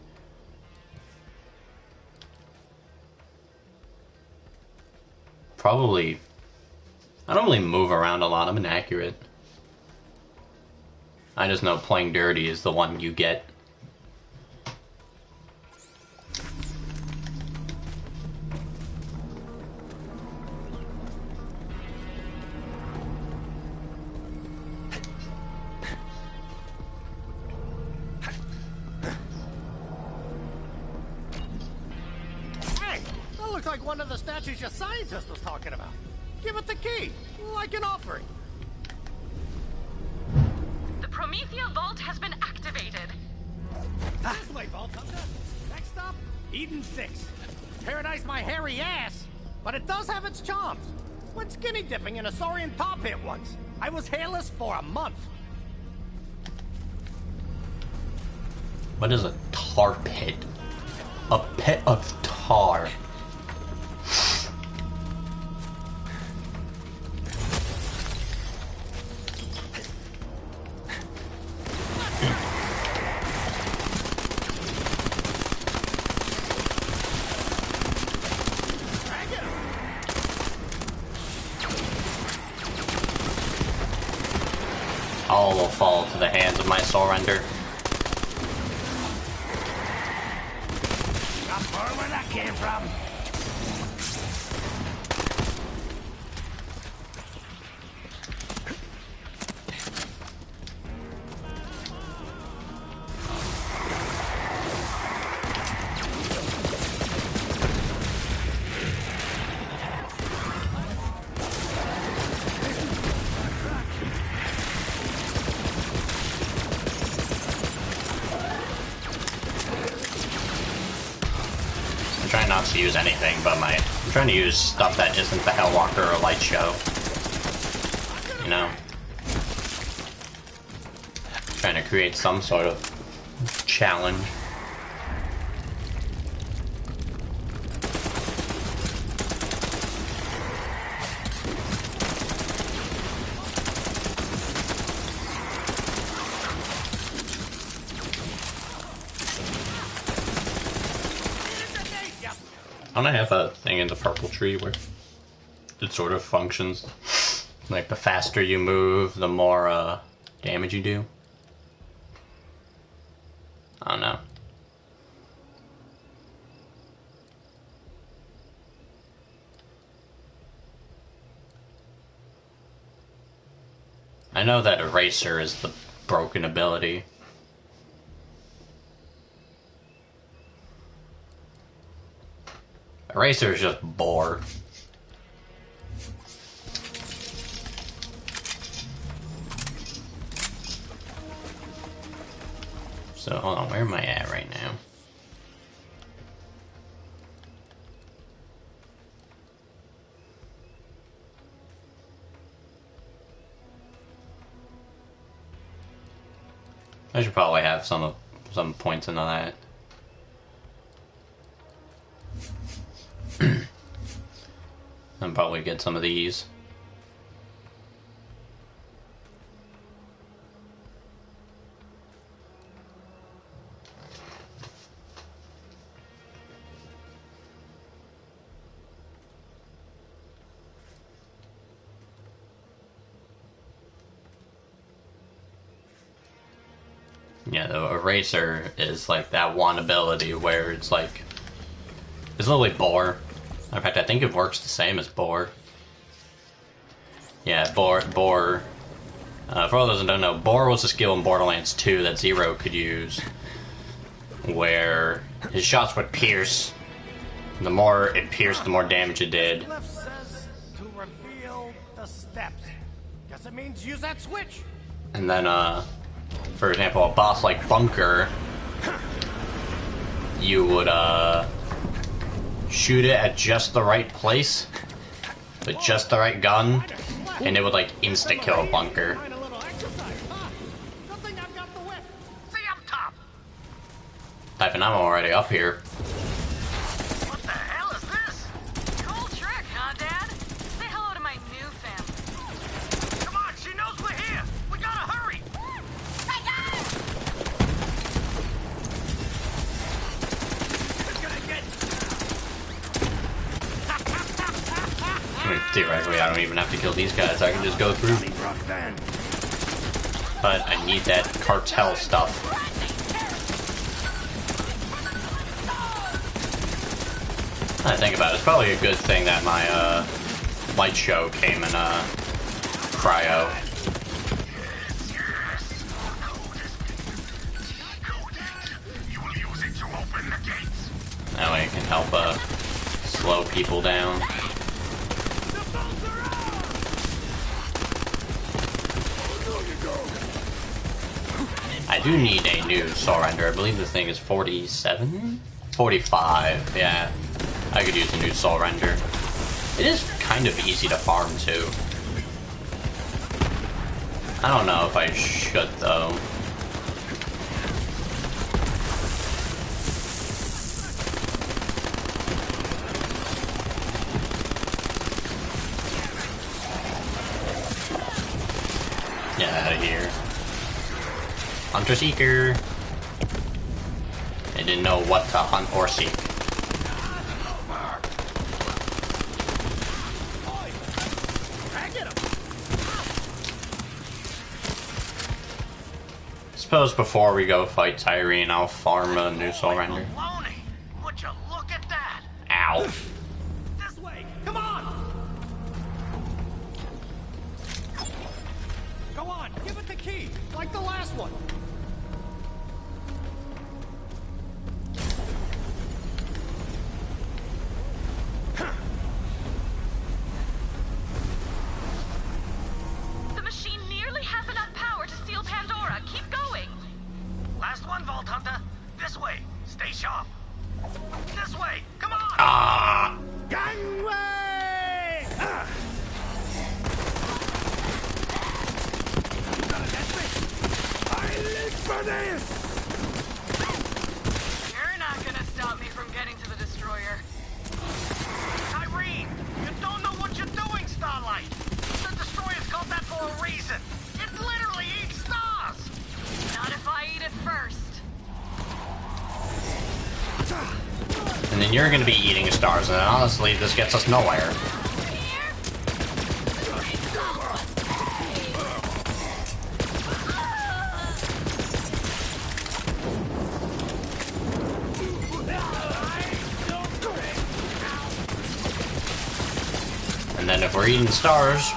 probably... I don't really move around a lot, I'm inaccurate. I just know playing dirty is the one you get. Hey, that looks like one of the statues your scientist was talking about. Give it the key, like an offering. The Promethea Vault has been activated. This way, Vault Hunter. Next stop, Eden 6. Paradise my hairy ass, but it does have its charms. Went skinny dipping in a Saurian tar pit once. I was hairless for a month. What is a tar pit? A pit of tar. All will fall to the hands of my surrender. Not far where that came from. I'm trying not to use anything but I'm trying to use stuff that isn't the Hellwalker or Light Show. You know? Trying to create some sort of challenge. Don't I have a thing in the purple tree where it sort of functions like the faster you move, the more damage you do? I don't know. I know that Eraser is the broken ability. Eraser is just bore. So hold on, where am I at right now? I should probably have some points into that. And probably get some of these. Yeah, the Eraser is like that one ability where it's like, it's literally Bore. In fact, I think it works the same as Bore. Yeah, Bore. For all those who don't know, Bore was a skill in Borderlands 2 that Zero could use, where his shots would pierce. The more it pierced, the more damage it did. Cliff says to reveal the steps. Guess it means use that switch. And then, for example, a boss like Bunker, you would, shoot it at just the right place, with just the right gun, and it would, like, insta-kill Bunker. Typhon, I'm already up here. What the hell is this? Cool trick, huh, Dad? Say hello to my new family. Come on, she knows we're here. We gotta hurry. I mean, theoretically, I don't even have to kill these guys. I can just go through. But I need that cartel stuff. I think about it, it's probably a good thing that my light show came in cryo. That way it can help slow people down. I do need a new soul render. I believe the thing is 47? 45, yeah. I could use a new soul render. It is kind of easy to farm too. I don't know if I should though. Get out of here. Hunter Seeker. I didn't know what to hunt or seek. I suppose before we go fight Tyreen, I'll farm a new soul render. Would you look at that? Ow. This way! Come on! Go on, give it the key, like the last one. The machine nearly has enough power to steal Pandora. Keep going. Last one, Vault Hunter. This way. Stay sharp. This way. Come on. Ah. Gangway! You gonna get me? I then you're gonna be eating stars, and honestly, this gets us nowhere. And then if we're eating stars,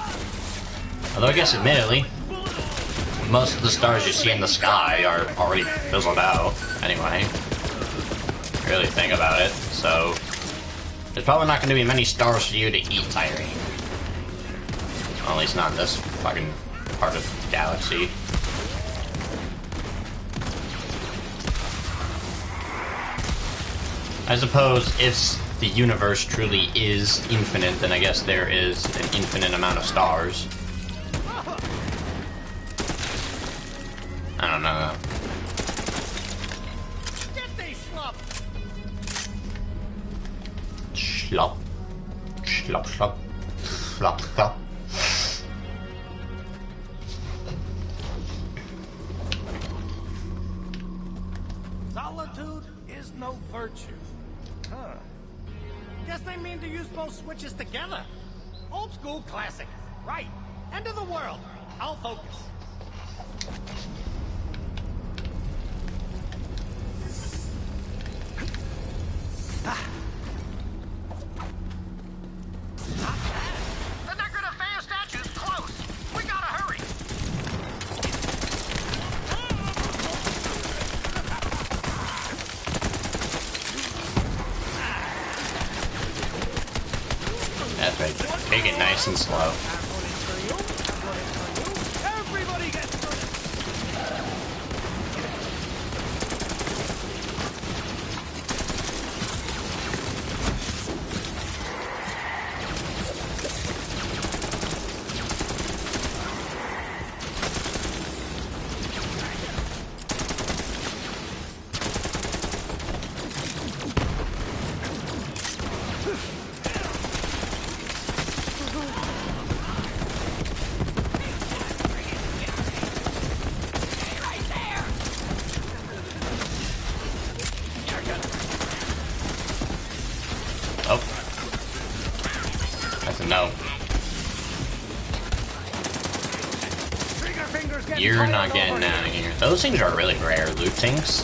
although I guess admittedly, most of the stars you see in the sky are already fizzled out, anyway. Really think about it, so there's probably not going to be many stars for you to eat, Tyrene. Well, at least not in this fucking part of the galaxy. I suppose if the universe truly is infinite, then I guess there is an infinite amount of stars. I don't know. Schlop. Schlop, schlop. Schlop, schlop. Solitude is no virtue. Huh. Guess they mean to use both switches together. Old school classic. Right. End of the world. I'll focus. The Necrodefeo statue's close. We gotta hurry. That's right. Take it nice and slow. Everybody gets through it. Oh. That's a no. You're not getting out of here. Those things are really rare loot things.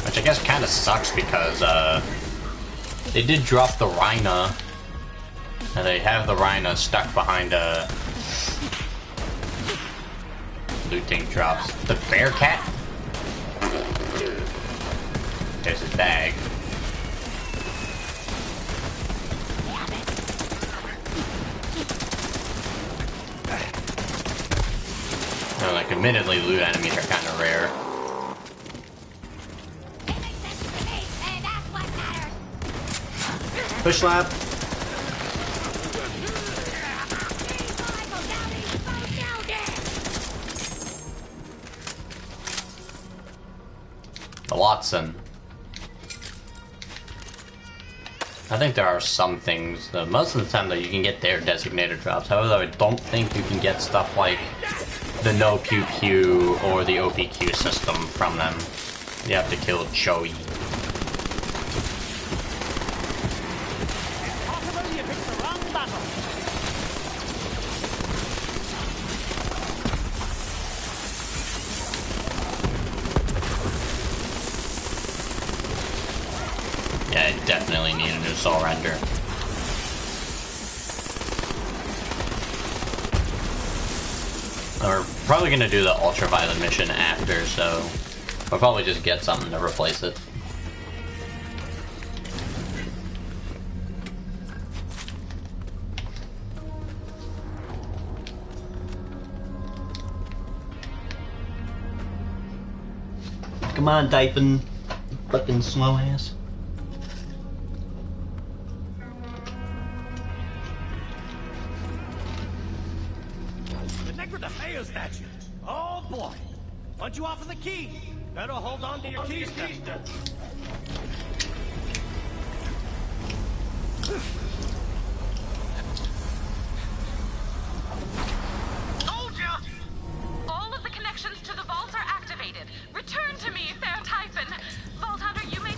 Which I guess kind of sucks because, they did drop the Rhina. And they have the Rhina stuck behind, looting drops. The bear cat? There's his bag. No, like, admittedly, loot enemies are kind of rare. Push slap. The Watson. I think there are some things, most of the time that you can get their designated drops. However, I don't think you can get stuff like the no pew pew or the OPQ system from them. You have to kill Joey. Yeah, I definitely need a new soul render. We're probably gonna do the ultraviolet mission after, so we'll probably just get something to replace it. Come on, Dyphon. Fucking slow ass. Statue. Oh boy. Once you offer the key, better hold on to your keys. Told ya! All of the connections to the vault are activated. Return to me, Fair Typhon. Vault Hunter, you may...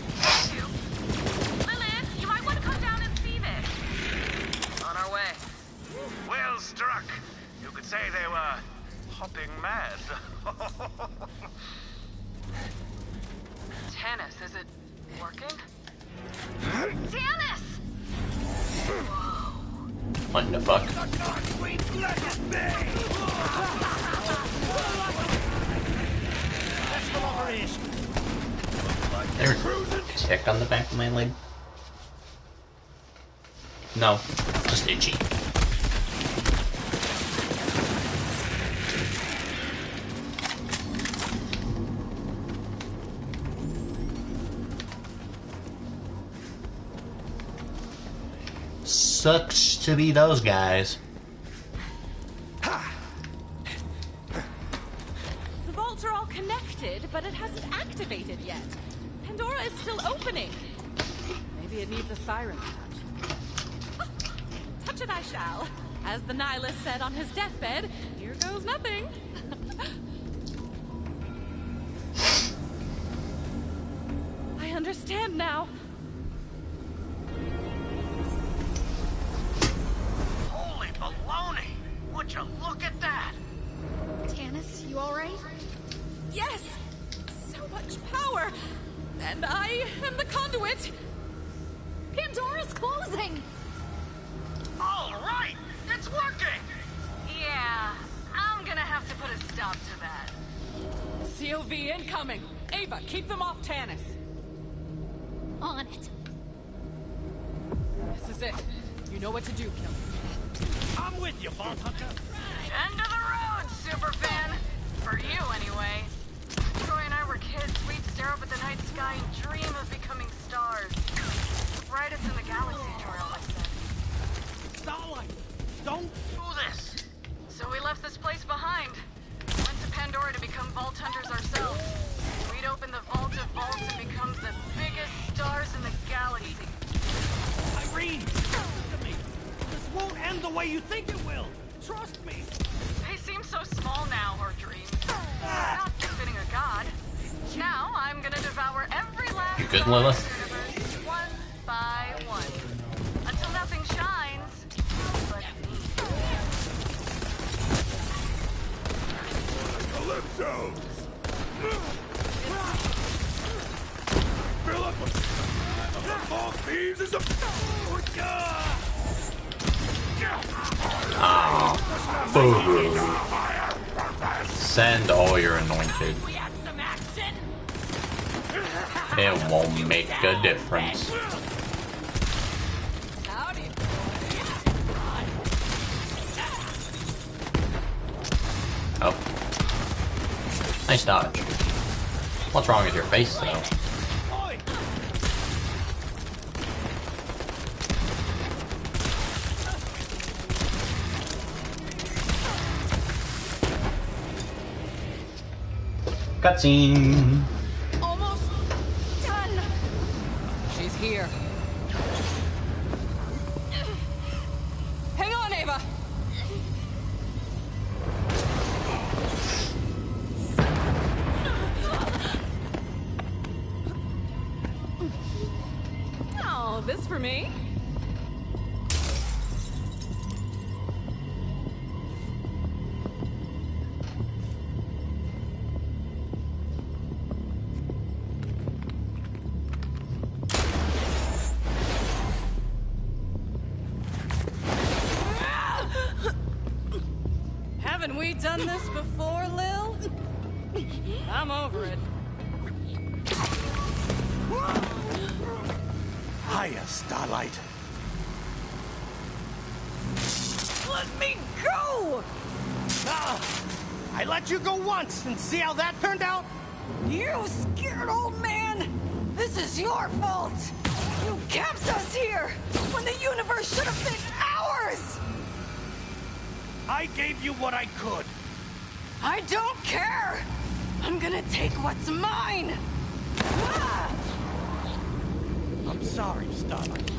What the fuck? There's a tick on the back of my leg. No, just itchy. Sucks to be those guys. The vaults are all connected, but it hasn't activated yet. Pandora is still opening. Maybe it needs a siren touch. Touch it I shall. As the nihilist said on his deathbed, here goes nothing. I understand now. Holy baloney! Would you look at that? Tannis, you alright? Yes! So much power! And I am the conduit! Pandora's closing! All right! It's working! Yeah, I'm gonna have to put a stop to that. COV incoming! Ava, keep them off Tannis! On it. This is it. You know what to do, Killer. I'm with you, Vault Hunter. End of the road, superfan! For you, anyway. Troy and I were kids, we'd stare up at the night sky and dream of becoming stars. The brightest in the galaxy, Troy always said. Starlight, don't do this! So we left this place behind. Went to Pandora to become Vault Hunters ourselves. We'd open the Vault of Vaults and become the biggest stars in the galaxy. Irene, listen to me. This won't end the way you think it will. Trust me. They seem so small now, our dreams. Not befitting a god. Now I'm gonna devour every last You good, star in Lilith? the universe, one by one. Until nothing shines but me. Calypso! Fill up the ball thieves is a... Ah, boo. Send all your anointed. It won't make a difference. Oh. Nice dodge. What's wrong with your face, though? Cutscene. Almost done. She's here. Hang on, Ava. Oh, this for me? Haven't we done this before, Lil? I'm over it. Hiya, Starlight. Let me go! I let you go once, and see how that turned out? You scared old man! This is your fault! You kept us here when the universe should have been ours! I gave you what I could. I don't care! I'm gonna take what's mine! Ah! I'm sorry, Starlight.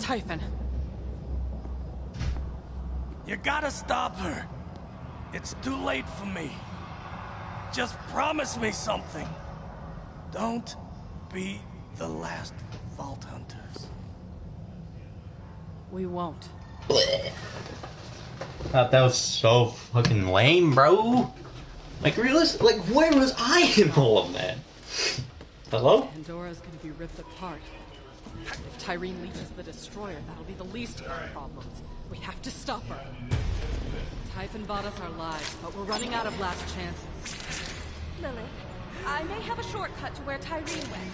Typhon. You gotta stop her. It's too late for me. Just promise me something. Don't be the last Vault Hunters. We won't. Thought that was so fucking lame, bro. Like, realistic. Like, where was I in all of that? Hello? Pandora's gonna be ripped apart. If Tyreen leaches the destroyer, that'll be the least of our problems. We have to stop her. Typhon bought us our lives, but we're running out of last chances. Lilith, I may have a shortcut to where Tyreen went.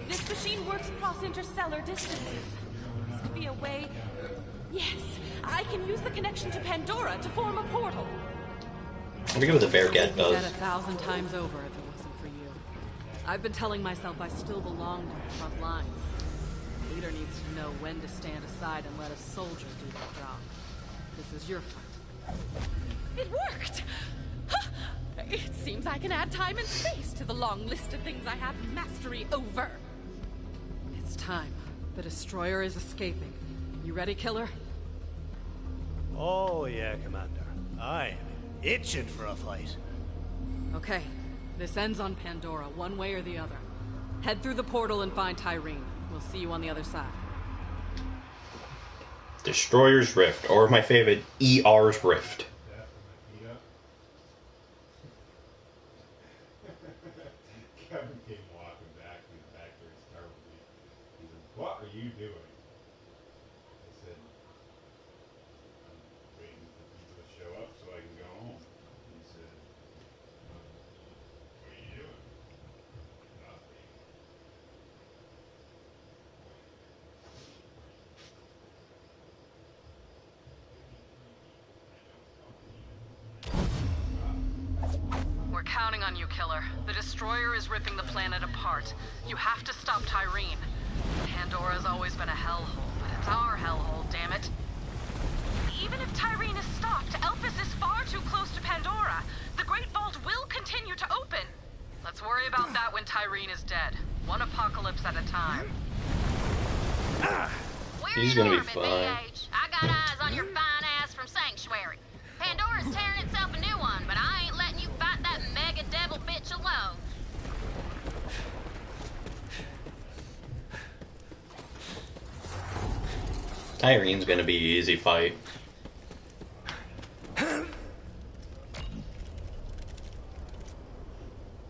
This machine works across interstellar distances. This could be a way... Yes, I can use the connection to Pandora to form a portal. I forget what the Bearcat does. I'd 1,000 times over if it wasn't for you. I've been telling myself I still belonged in the front lines. The leader needs to know when to stand aside and let a soldier do their job. This is your fight. It worked! It seems I can add time and space to the long list of things I have mastery over. It's time. The destroyer is escaping. You ready, Killer? Oh yeah, Commander. I am itching for a fight. Okay. This ends on Pandora, one way or the other. Head through the portal and find Tyreen. We'll see you on the other side. Destroyer's Rift, or my favorite, ER's Rift. Kevin came walking back in the back there, he's terribly. He said, "What are you doing?" I said, "I'm waiting for people to show up so I can go home." He said, "What are you doing?" "Nothing." We're counting on you, Killer. The destroyer is ripping the planet apart. You have to stop Tyreen. Pandora's always been a hellhole, but it's our hellhole, damn it. Even if Tyreen is stopped, Elpis is far too close to Pandora. The Great Vault will continue to open. Let's worry about that when Tyreen is dead. One apocalypse at a time. He's gonna be fine. BH. I got eyes on your fine ass from Sanctuary. Pandora's tearing itself a new one, but I ain't letting you fight that mega devil bitch alone. Tyreen's gonna be an easy fight. I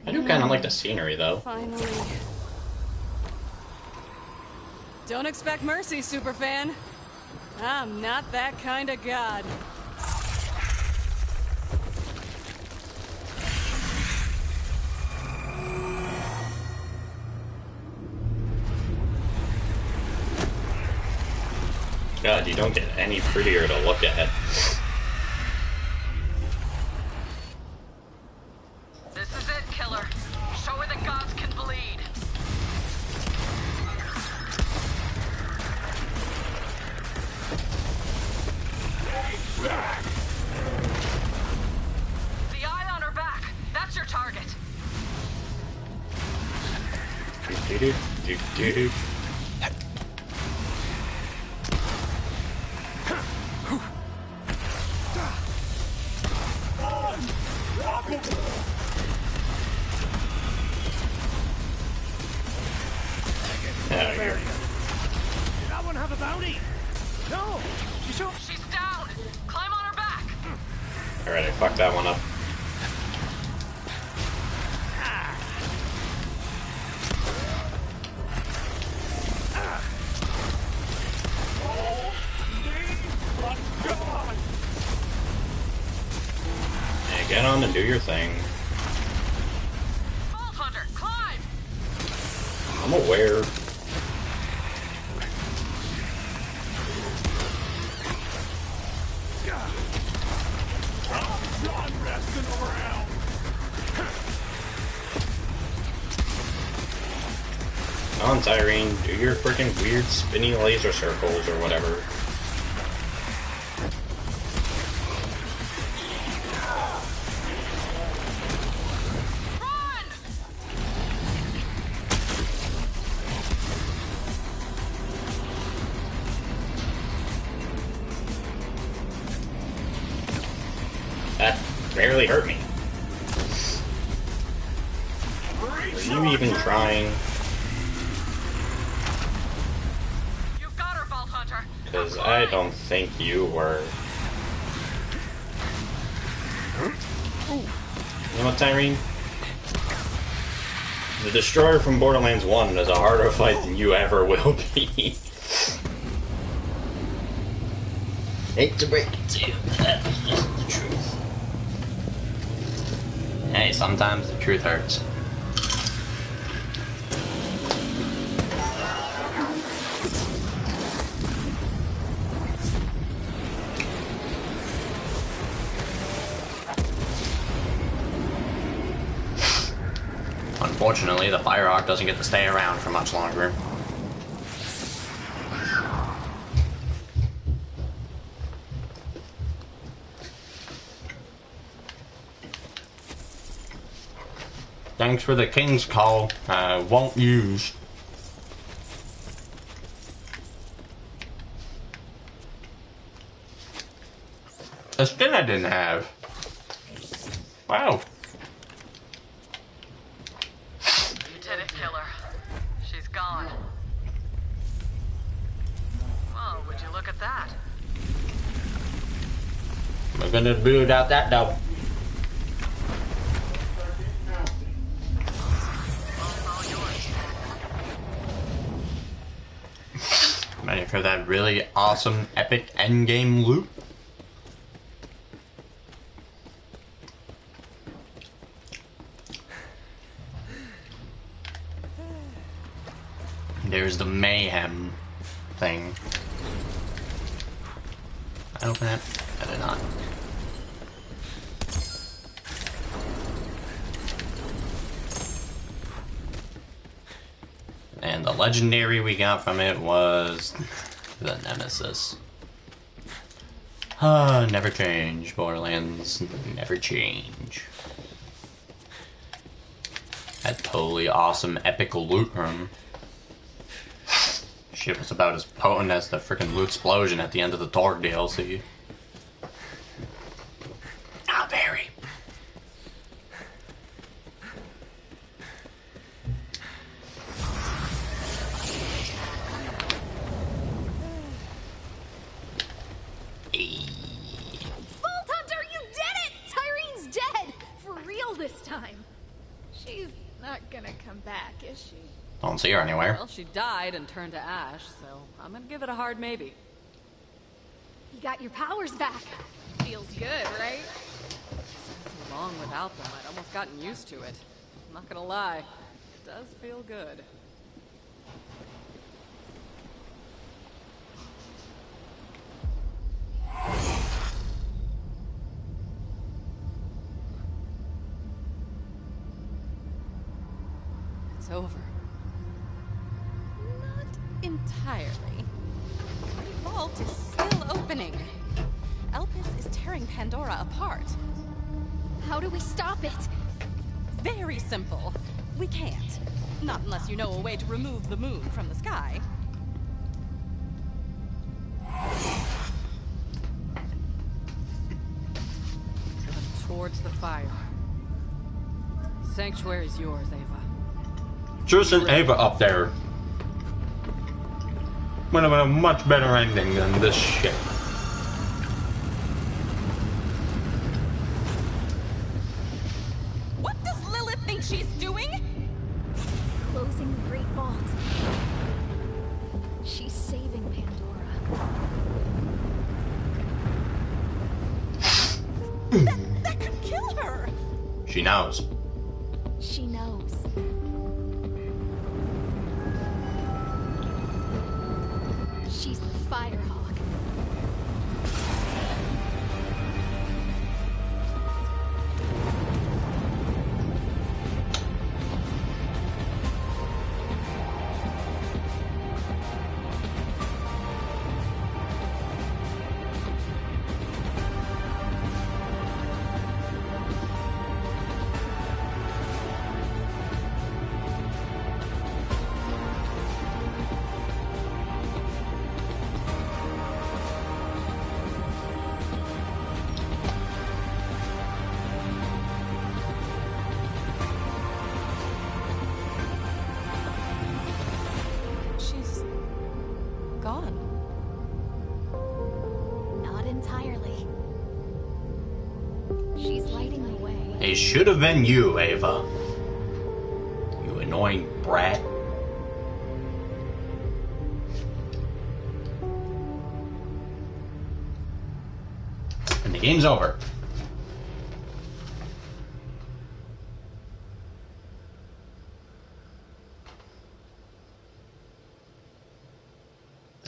do kind of like the scenery, though. Finally. Don't expect mercy, superfan. I'm not that kind of god. God, you don't get any prettier to look at. This is it, Killer. Show her the gods can bleed. The eye on her back. That's your target. Do-do-do-do-do-do. Did that one have a bounty? No! You sure? She's down. Climb on her back. Alright, I fucked that one up. Yeah, get on and do your thing. Vault Hunter, climb. I'm aware. Come on, Tyreen, do your freaking weird spinny laser circles or whatever. barely hurt me. Were you even trying? You got her, Vault Hunter. Because I don't think you were. You know what, Tyreen? The Destroyer from Borderlands 1 is a harder fight than you ever will be. Hate to break it to you, but that's just the truth. Hey, sometimes the truth hurts. Unfortunately, the Firehawk doesn't get to stay around for much longer. Thanks for the King's Call. I won't use. A skin I didn't have. Wow. Lieutenant Killer. She's gone. Well, would you look at that? We're gonna do without that though. Ready for that really awesome, epic endgame loot? There's the mayhem thing. I open it? I did not. And the legendary we got from it was the Nemesis. Never change. Borderlands never change. That totally awesome epic loot room. Shit was about as potent as the freaking loot explosion at the end of the Torg DLC. Ah, Barry. Vault Hunter, you did it! Tyrene's dead! For real this time. She's not gonna come back, is she? Don't see her anywhere. Well, she died and turned to ash, so I'm gonna give it a hard maybe. You got your powers back. Feels good, right? Since long without them, I'd almost gotten used to it. I'm not gonna lie, it does feel good. It's over. Not entirely. The vault is still opening. Elpis is tearing Pandora apart. How do we stop it? Very simple. We can't. Not unless you know a way to remove the moon from the sky. Towards the fire. Sanctuary's yours, Ava. Just an Ava up there. Would have been a much better ending than this shit. What does Lilith think she's doing? Closing the Great Vault. She's saving Pandora. That could kill her! She knows. She knows. She's the Firehawk. It should have been you, Ava. You annoying brat. And the game's over.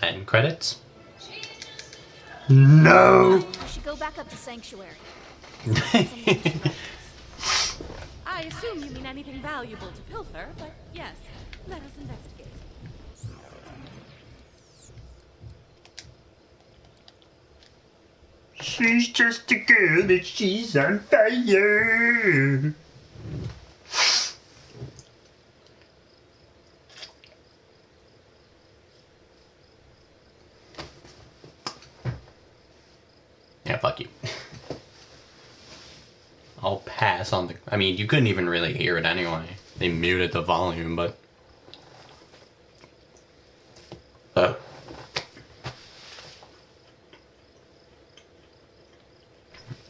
End credits? No! I should go back up to Sanctuary. I assume you mean anything valuable to pilfer, but yes, let us investigate. She's just a girl, but she's on fire. Yeah, fuck you. I'll pass on the... I mean, you couldn't even really hear it anyway. They muted the volume, but...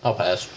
I'll pass.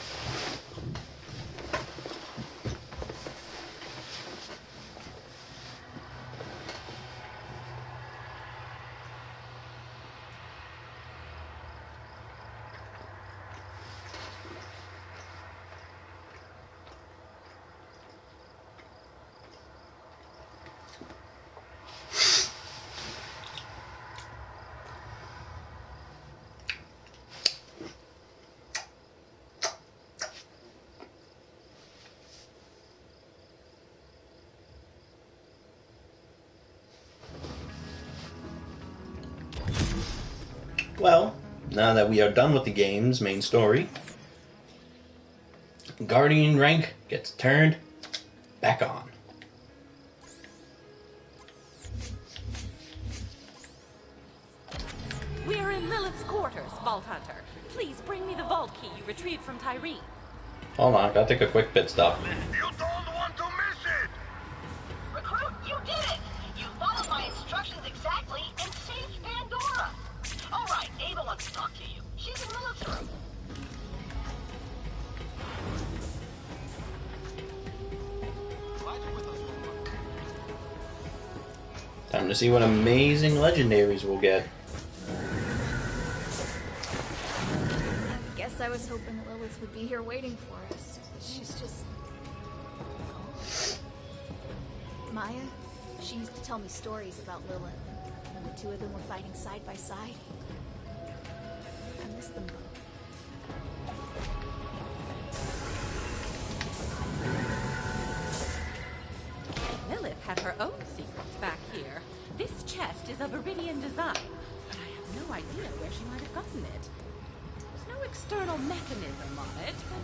Well, now that we are done with the game's main story, Guardian rank gets turned back on. We're in Lilith's quarters, Vault Hunter. Please bring me the vault key you retrieved from Tyreen. Hold on, gotta take a quick pit stop. You don't want to miss it! Recruit, you did it! You followed my instructions exactly and saved Pandora! Alright, Ava wants to talk to you. She's in Lilith's room. Time to see what amazing legendaries we'll get. I guess I was hoping Lilith would be here waiting for us, but she's just... Maya, she used to tell me stories about Lilith, when the two of them were fighting side by side. I miss them both. Lilith had her own secrets back here. This chest is of Iridian design, but I have no idea where she might have gotten it. There's no external mechanism on it, but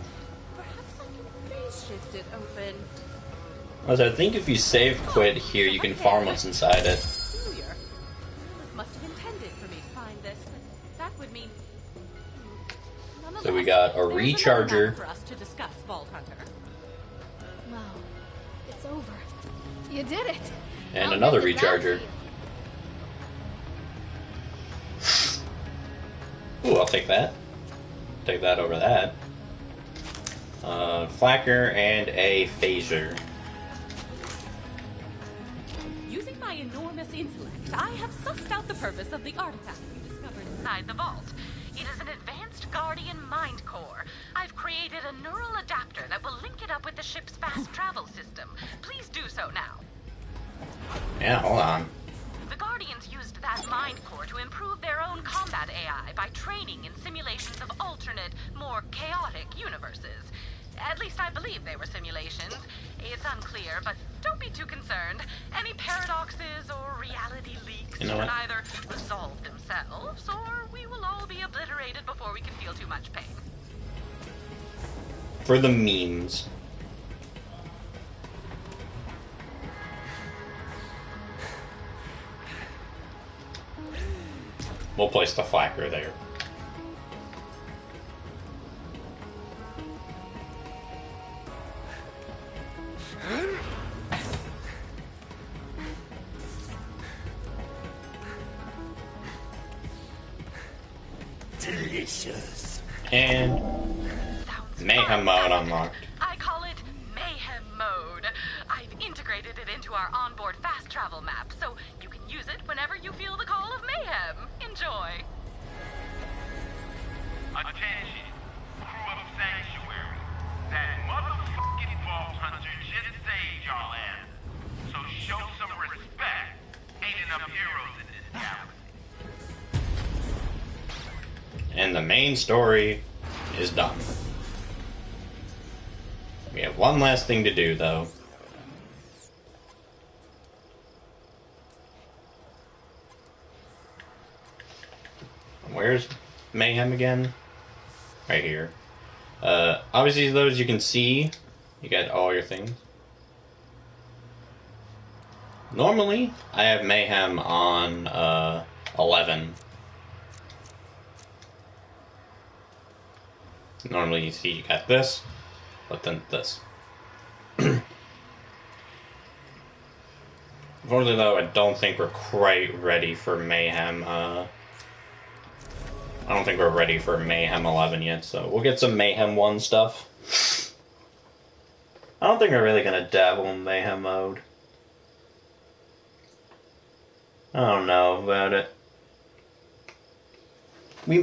perhaps I can phase shift it open. As I think if you save quit here, you can farm what's inside it. Peculiar. Lilith must have intended for me to find this, but that would mean... So we got a There's another recharger. map for us to discuss, Vault Hunter. Wow, it's over. You did it! And another recharger. Ooh, I'll take that. Take that over that. Flacker and a phaser. Using my enormous intellect, I have sussed out the purpose of the artifact we discovered inside the vault. It is an advanced Guardian mind core. I've created a neural adapter that will link it up with the ship's fast travel system. Please do so now. Yeah, hold on. The Guardians used that mind core to improve their own combat AI by training in simulations of alternate, more chaotic universes. At least I believe they were simulations. It's unclear, but don't be too concerned. Any paradoxes or reality leaks You know should what? either resolve themselves, or we will all be obliterated before we can feel too much pain. For the memes. We'll place the flacker there. Delicious. And mayhem mode unlocked. I call it integrated it into our onboard fast travel map, so you can use it whenever you feel the call of mayhem. Enjoy. Attention, crew of Sanctuary. That motherfucking Vault Hunter just saved y'all ass. So show some respect. Ain't enough heroes in this galaxy. And the main story is done. We have one last thing to do, though. Where's Mayhem again? Right here. Obviously, those you can see. You got all your things. Normally, I have Mayhem on 11. Normally, you see you got this, but then this. Unfortunately, though, I don't think we're quite ready for Mayhem. I don't think we're ready for Mayhem 11 yet, so we'll get some Mayhem 1 stuff. I don't think we're really gonna dabble in Mayhem mode. I don't know about it.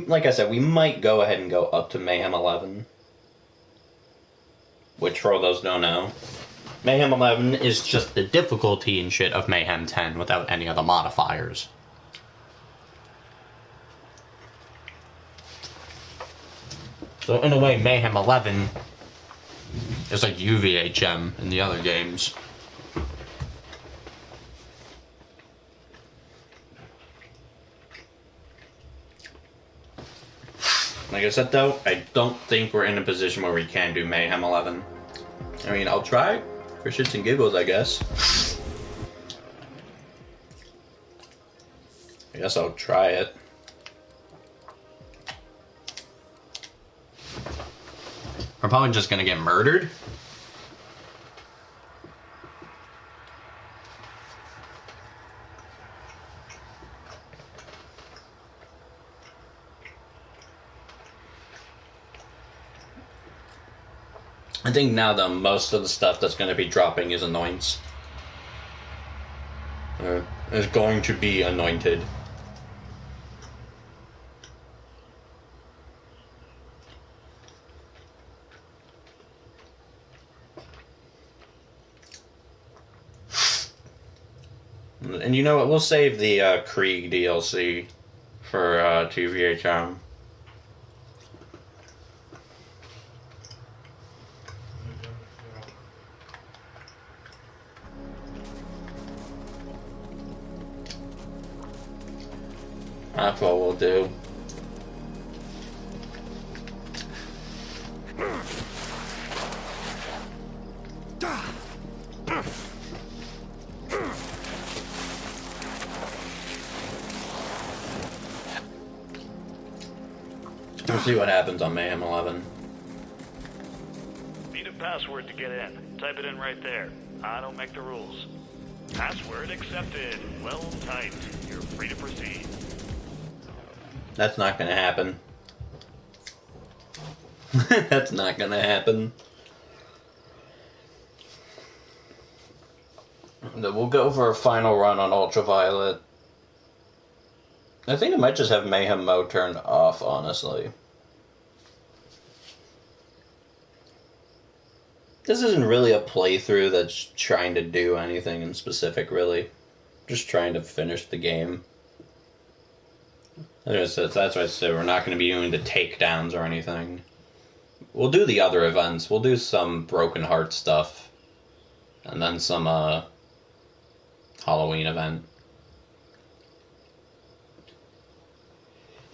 Like I said, we might go ahead and go up to Mayhem 11. Which, for those who don't know, Mayhem 11 is just the difficulty and shit of Mayhem 10 without any of the modifiers. So in a way, Mayhem 11 is like UVHM in the other games. Like I said though, I don't think we're in a position where we can do Mayhem 11. I mean, I'll try for shits and giggles, I guess. I guess I'll try it. We're probably just gonna get murdered. I think now though, most of the stuff that's going to be dropping is anoints. Is going to be anointed. And you know what? We'll save the Krieg DLC for 2VHM. That's what we'll do. We'll see what happens on Mayhem 11. Need a password to get in. Type it in right there. I don't make the rules. Password accepted. Well typed. You're free to proceed. That's not gonna happen. That's not gonna happen. We'll go for a final run on Ultraviolet. I think I might just have Mayhem mode turned off, honestly. This isn't really a playthrough that's trying to do anything in specific, really. Just trying to finish the game. That's why I said we're not going to be doing the takedowns or anything. We'll do the other events. We'll do some Broken Heart stuff. And then some Halloween event.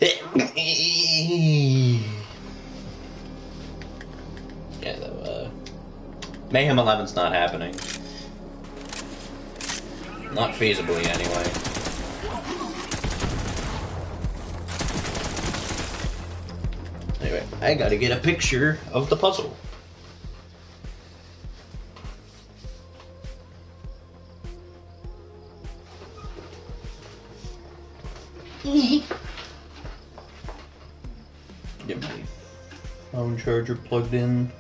Yeah, though, Mayhem 11's not happening. Not feasibly, anyway. Anyway, I gotta get a picture of the puzzle. Get my phone charger plugged in.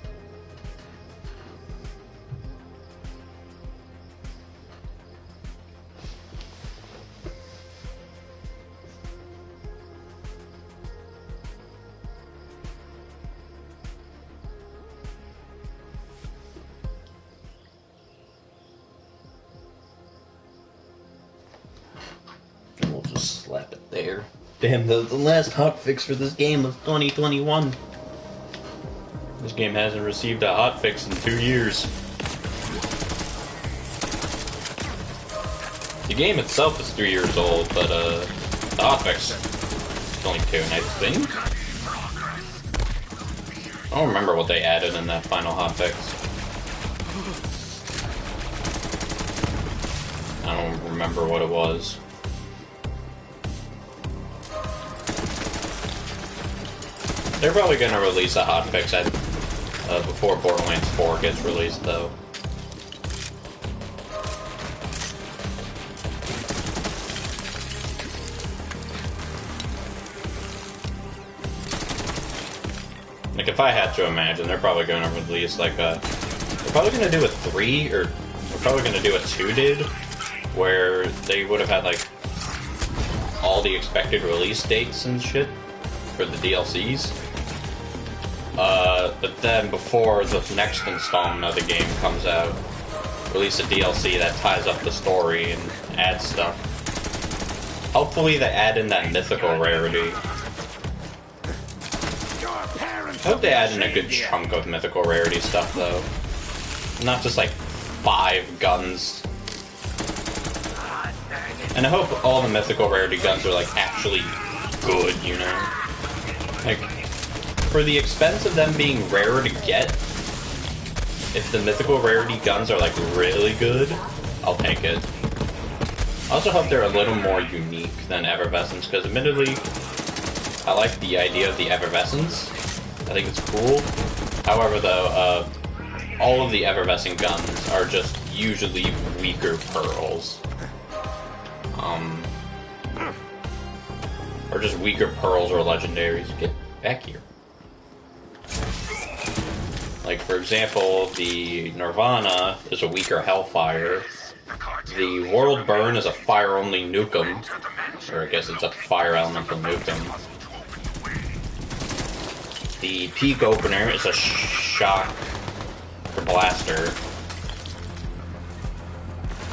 Slap it there. Damn, the last hotfix for this game was 2021. This game hasn't received a hotfix in 2 years. The game itself is 3 years old, but the hotfix is only 2, and I think... I don't remember what they added in that final hotfix. I don't remember what it was. They're probably going to release a hotfix before Borderlands 4 gets released, though. Like, if I had to imagine, they're probably going to release, like, they're probably going to do a 3, or they're probably going to do a 2-did, where they would have had, like, all the expected release dates and shit for the DLCs. But then before the next installment of the game comes out, release a DLC that ties up the story and adds stuff. Hopefully they add in that mythical rarity. I hope they add in a good chunk of mythical rarity stuff, though. Not just like 5 guns. And I hope all the mythical rarity guns are like actually good, you know? Like, for the expense of them being rarer to get, if the mythical rarity guns are like really good, I'll take it. I also hope they're a little more unique than Effervescence, because admittedly, I like the idea of the Effervescence. I think it's cool. However, though, all of the effervescent guns are just usually weaker pearls. Or just weaker pearls or legendaries. Get back here. Like, for example, the Nirvana is a weaker Hellfire. The World Burn is a fire-only Nukem. Or I guess it's a fire elemental Nukem. The Peak Opener is a shock or blaster.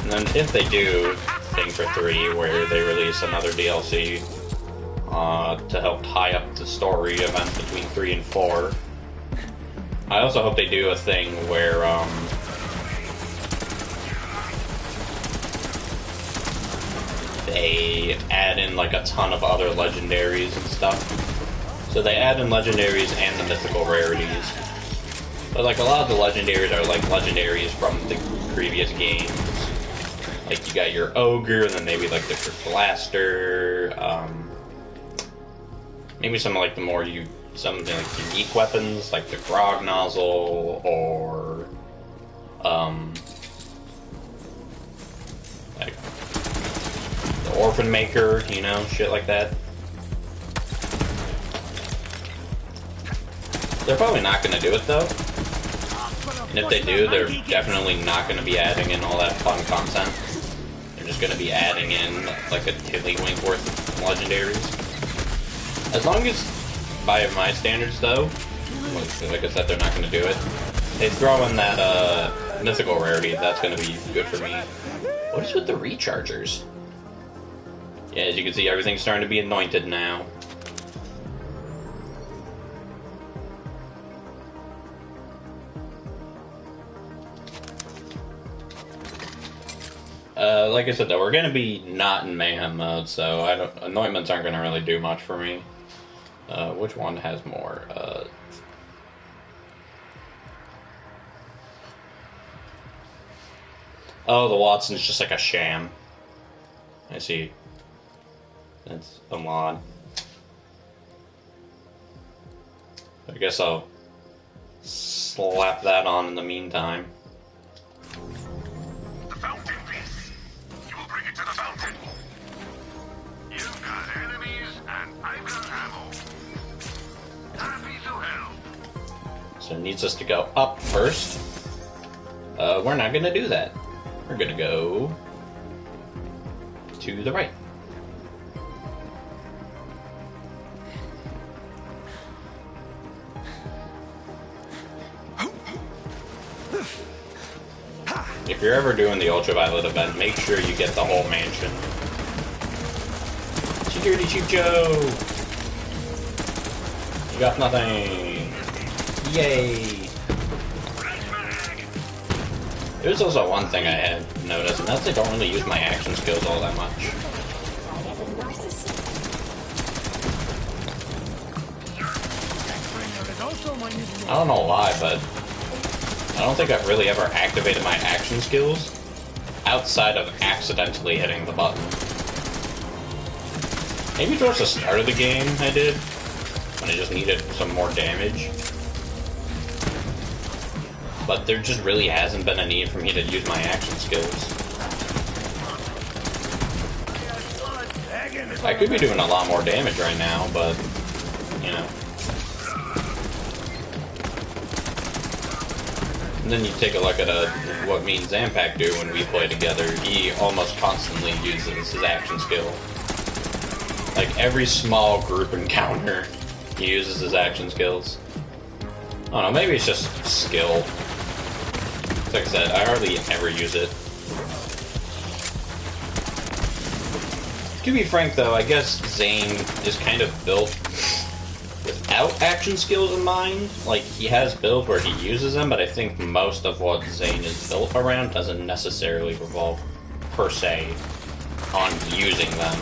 And then if they do thing for 3, where they release another DLC to help tie up the story events between 3 and 4, I also hope they do a thing where they add in like a ton of other legendaries and stuff. So they add in legendaries and the mythical rarities. But like a lot of the legendaries are like legendaries from the previous games. Like you got your Ogre, and then maybe like the Blaster, maybe some like the more some like unique weapons, like the Grog Nozzle, or like the Orphan Maker, you know, shit like that. They're probably not going to do it, though. And if they do, they're definitely not going to be adding in all that fun content. They're just going to be adding in, like, a tiddlywink worth of legendaries. As long as, by my standards, though, like I said, they're not going to do it. They throw in that, mythical rarity, that's going to be good for me. What is with the rechargers? Yeah, as you can see, everything's starting to be anointed now. Like I said, though, we're gonna be not in mayhem mode, so anointments aren't gonna really do much for me. Which one has more? Oh, the Watson's just like a sham. I see. That's a mod. I guess I'll slap that on in the meantime. To the fountain. You've got enemies, and I've got ammo. Happy to help. So it needs us to go up first. We're not gonna do that. We're gonna go to the right. If you're ever doing the Ultraviolet event, make sure you get the whole mansion. Security Chief Joe! You got nothing. Yay! There's also one thing I had noticed, and that's I don't really use my action skills all that much. I don't know why, but I don't think I've really ever activated my action skills outside of accidentally hitting the button. Maybe towards the start of the game I did, when I just needed some more damage. But there just really hasn't been a need for me to use my action skills. I could be doing a lot more damage right now, but, you know. And then you take a look at what me and Zampak do when we play together. He almost constantly uses his action skill. Like every small group encounter, he uses his action skills. I don't know, maybe it's just skill. Like I said, I hardly ever use it. To be frank though, I guess Zane is kind of built without action skills in mind. Like, he has builds where he uses them, but I think most of what Zane is built around doesn't necessarily revolve, per se, on using them.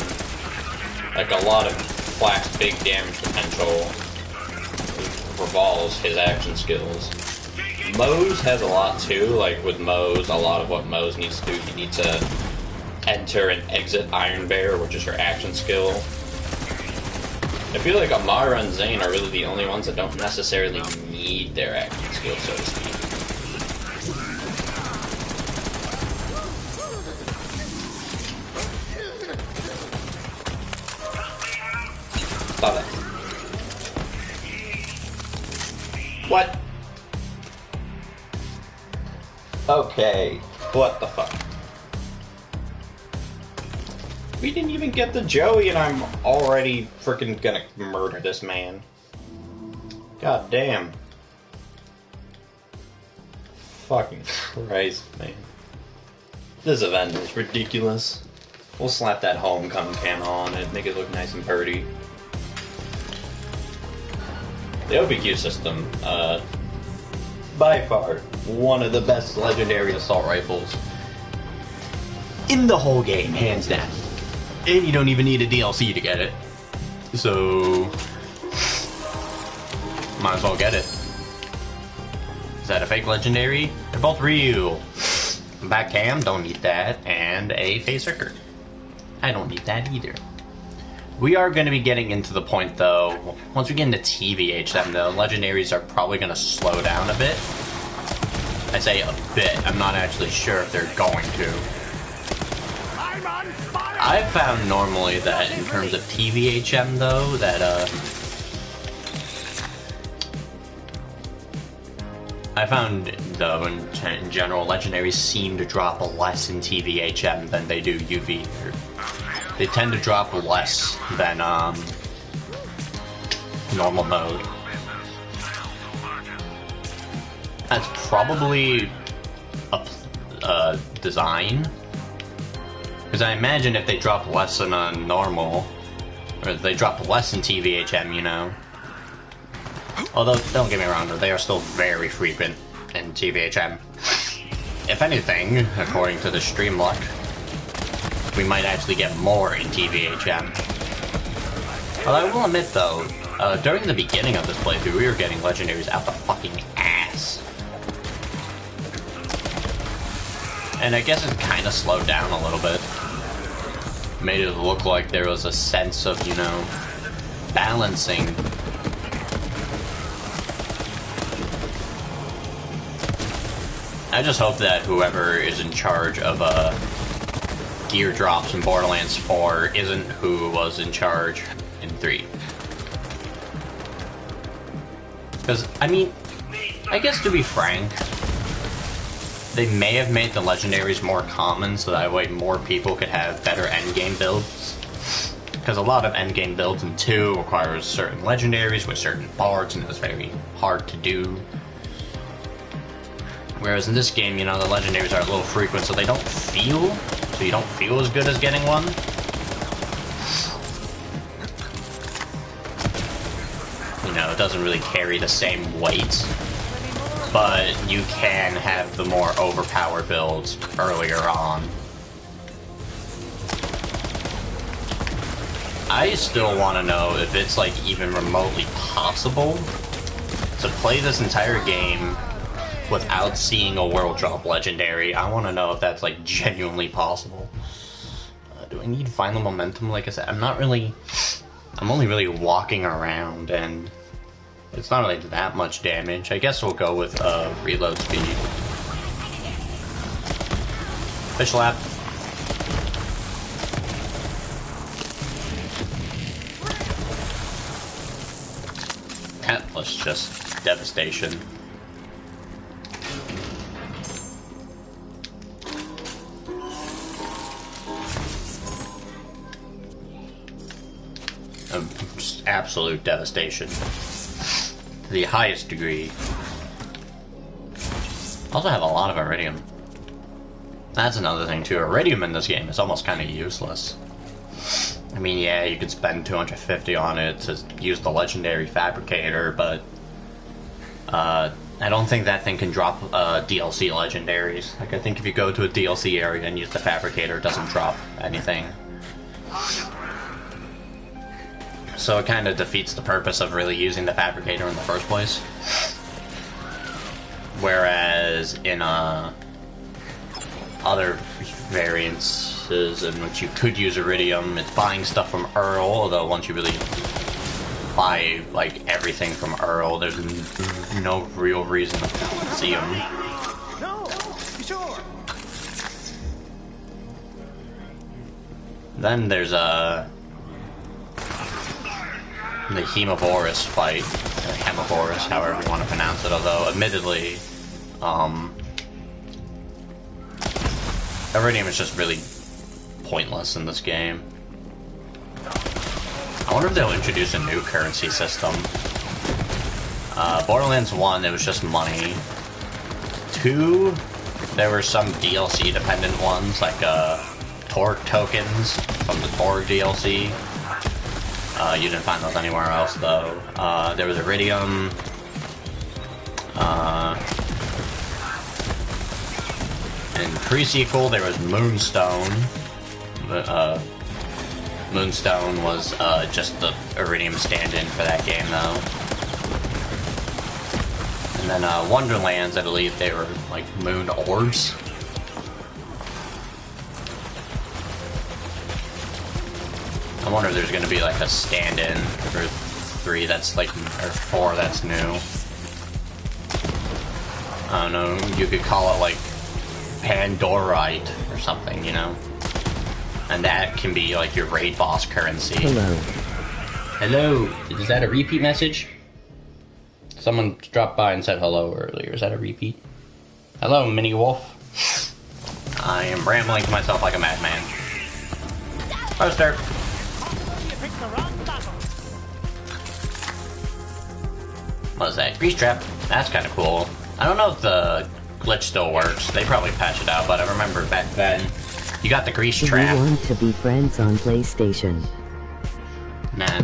Like, a lot of Flack's big damage potential revolves his action skills. Moe's has a lot too. Like, with Moe's, a lot of what Moe's needs to do, he needs to enter and exit Iron Bear, which is her action skill. I feel like Amara and Zane are really the only ones that don't necessarily need their action skill, so to speak. Stop it. What? Okay. What the fuck? We didn't even get the Joey and I'm already freaking gonna murder this man. God damn. Fucking Christ, man. This event is ridiculous. We'll slap that homecoming cam on and make it look nice and pretty. The OPQ system, by far, one of the best legendary assault rifles in the whole game, hands down. And you don't even need a DLC to get it. So, might as well get it. Is that a fake legendary? They're both real. Back cam, don't need that. And a phaser. I don't need that either. We are going to be getting into the point though, once we get into TVHM though, legendaries are probably going to slow down a bit. I say a bit, I'm not actually sure if they're going to. I've found normally that in terms of TVHM though, that I found though in general legendaries seem to drop less in TVHM than they do UV. They tend to drop less than normal mode. That's probably a design. Because I imagine if they drop less than a normal, or if they drop less in TVHM, you know. Although, don't get me wrong, they are still very frequent in TVHM. If anything, according to the stream luck, we might actually get more in TVHM. Although I will admit though, during the beginning of this playthrough, we were getting legendaries out the fucking ass. And I guess it kind of slowed down a little bit. Made it look like there was a sense of, you know, balancing. I just hope that whoever is in charge of gear drops in Borderlands 4 isn't who was in charge in 3. Because, I mean, I guess to be frank, they may have made the legendaries more common so that way more people could have better endgame builds. Because a lot of endgame builds in 2 requires certain legendaries with certain parts and it's very hard to do. Whereas in this game, you know, the legendaries are a little frequent so they don't feel, so you don't feel as good as getting one. doesn't really carry the same weight, but you can have the more overpowered builds earlier on. I still want to know if it's like even remotely possible to play this entire game without seeing a world drop legendary. I want to know if that's like genuinely possible. Do I need final momentum? Like I said, I'm only really walking around, and it's not really that much damage. I guess we'll go with reload speed. Fish lap. That was just devastation. Just absolute devastation. To the highest degree. Also have a lot of iridium. That's another thing too. Iridium in this game is almost kind of useless. I mean, yeah, you could spend 250 on it to use the legendary fabricator, but I don't think that thing can drop DLC legendaries. Like, I think if you go to a DLC area and use the fabricator, it doesn't drop anything. So it kind of defeats the purpose of really using the fabricator in the first place. Whereas in other variances in which you could use iridium, it's buying stuff from Earl, although once you really buy like everything from Earl, there's no real reason to see them. No, sure. Then there's the Hemovorus fight, or Hemovorus, however you want to pronounce it, although admittedly, iridium is just really pointless in this game. I wonder if they'll introduce a new currency system. Borderlands 1, it was just money. 2, there were some DLC dependent ones, like Torque tokens from the Torque DLC. You didn't find those anywhere else though. There was iridium. In pre-sequel, there was Moonstone. Moonstone was just the iridium stand-in for that game, though. And then Wonderlands, I believe they were like moon orbs. I wonder if there's going to be like a stand-in for 3 that's like, or 4 that's new. I don't know, you could call it like Pandorite or something, you know? And that can be like your raid boss currency. Hello. Hello. Is that a repeat message? Someone dropped by and said hello earlier. Is that a repeat? Hello, Mini Wolf. I am rambling to myself like a madman. Poster. What is that? Grease trap. That's kind of cool. I don't know if the glitch still works. They probably patched it out, but I remember back then, you got the grease trap. Do we want to be friends on PlayStation? Nah.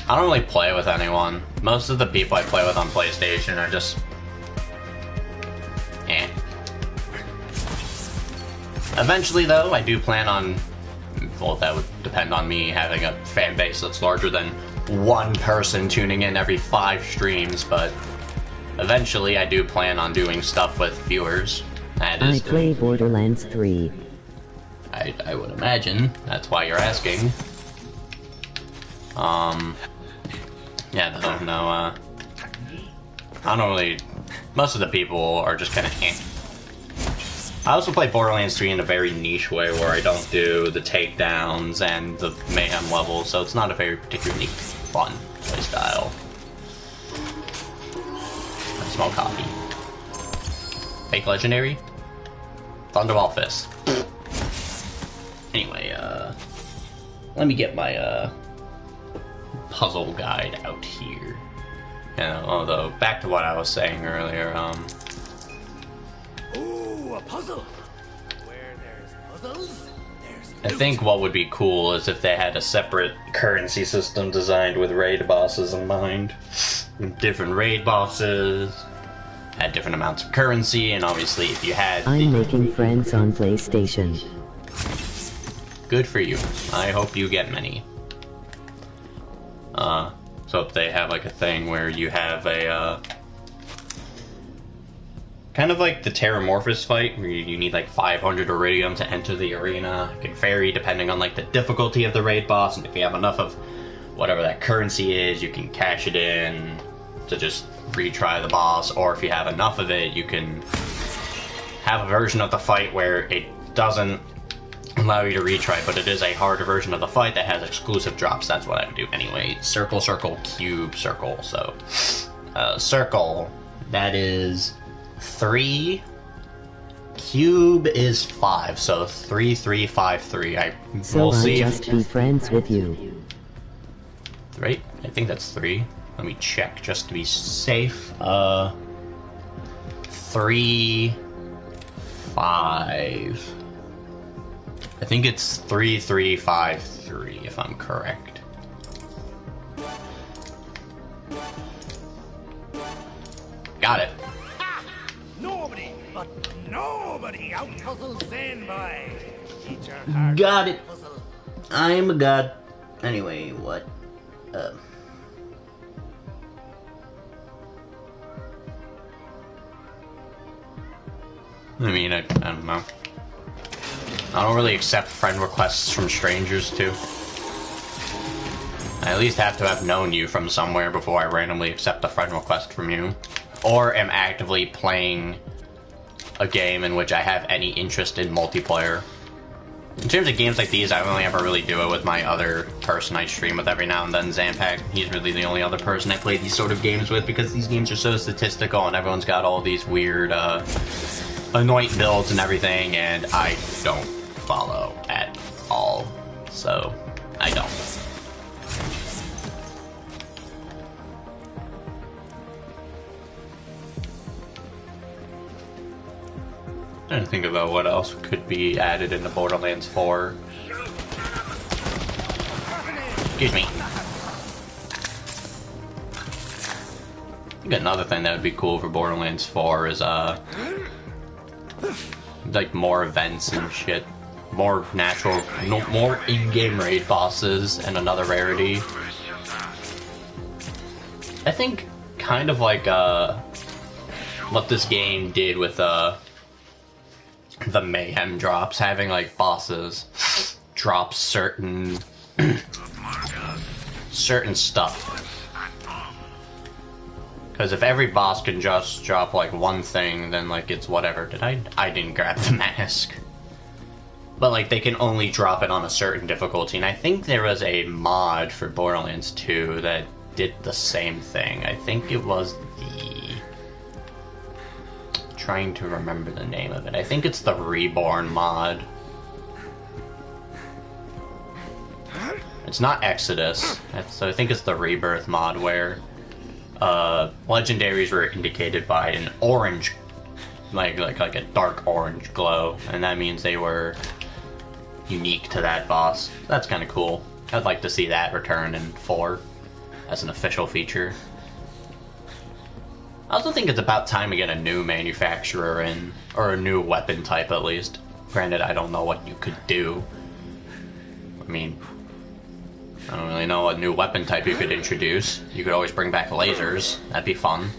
I don't really play with anyone. Most of the people I play with on PlayStation are just... eh. Eventually, though, I do plan on... well, that would depend on me having a fan base that's larger than one person tuning in every 5 streams, but eventually I do plan on doing stuff with viewers. That is I play Borderlands 3. I would imagine. That's why you're asking. Yeah, no, I don't really... most of the people are just kind of eh. I also play Borderlands 3 in a very niche way where I don't do the takedowns and the mayhem levels, so it's not a very particularly fun playstyle. I smell coffee. Fake legendary? Thunderball Fist. Anyway, let me get my, puzzle guide out here. Although, back to what I was saying earlier, Ooh, a puzzle! Where there's puzzles, there's I think what would be cool is if they had a separate currency system designed with raid bosses in mind. Different raid bosses had different amounts of currency, and obviously if you had... I'm making friends on PlayStation. Good for you. I hope you get many. So if they have like a thing where you have a, kind of like the Terramorphous fight, where you need like 500 Iridium to enter the arena. It can vary depending on like the difficulty of the raid boss, and if you have enough of whatever that currency is, you can cash it in to just retry the boss, or if you have enough of it, you can have a version of the fight where it doesn't allow you to retry, but it is a harder version of the fight that has exclusive drops. That's what I would do anyway. Circle, circle, cube, circle. So, circle, that is 3. Cube is 5, so 3, 3, 5, 3. I'll just be friends with you. Right? I think that's 3. Let me check just to be safe. 3, 5. I think it's 3, 3, 5, 3, if I'm correct. Got it. Nobody, but nobody out-puzzles Zenbai. Got it. I'm a god. Anyway, what? I mean, I don't know. I don't really accept friend requests from strangers, too. I at least have to have known you from somewhere before I randomly accept a friend request from you. Or am actively playing a game in which I have any interest in multiplayer. In terms of games like these, I only ever really do it with my other person I stream with every now and then, Zampac. He's really the only other person I play these sort of games with because these games are so statistical and everyone's got all these weird, anoint builds and everything, and I don't follow at all. So, I don't. Trying to think about what else could be added into Borderlands 4. Excuse me. I think another thing that would be cool for Borderlands 4 is, like, more events and shit. More natural, more in-game raid bosses, and another rarity. I think, kind of like, what this game did with, the mayhem drops, having like bosses drop certain stuff. Because if every boss can just drop like one thing, then like it's whatever. I didn't grab the mask. But like they can only drop it on a certain difficulty, and I think there was a mod for Borderlands 2 that did the same thing. I think it was trying to remember the name of it. I think it's the Reborn mod. It's not Exodus, so I think it's the Rebirth mod where legendaries were indicated by an orange, like a dark orange glow, and that means they were unique to that boss. That's kind of cool. I'd like to see that return in 4 as an official feature. I also think it's about time to get a new manufacturer in, or a new weapon type at least. Granted, I don't know what you could do. I mean, I don't really know what new weapon type you could introduce. You could always bring back lasers. That'd be fun.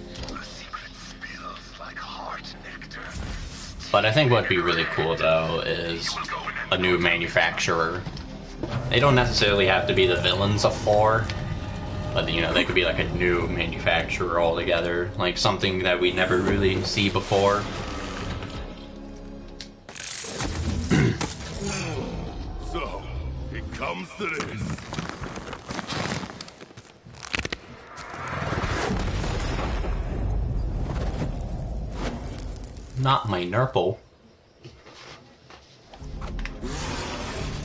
But I think what'd be really cool though is a new manufacturer. They don't necessarily have to be the villains of 4. But, you know, they could be like a new manufacturer altogether. Like something that we never really see before. So, it comes to this. Not my Nurple.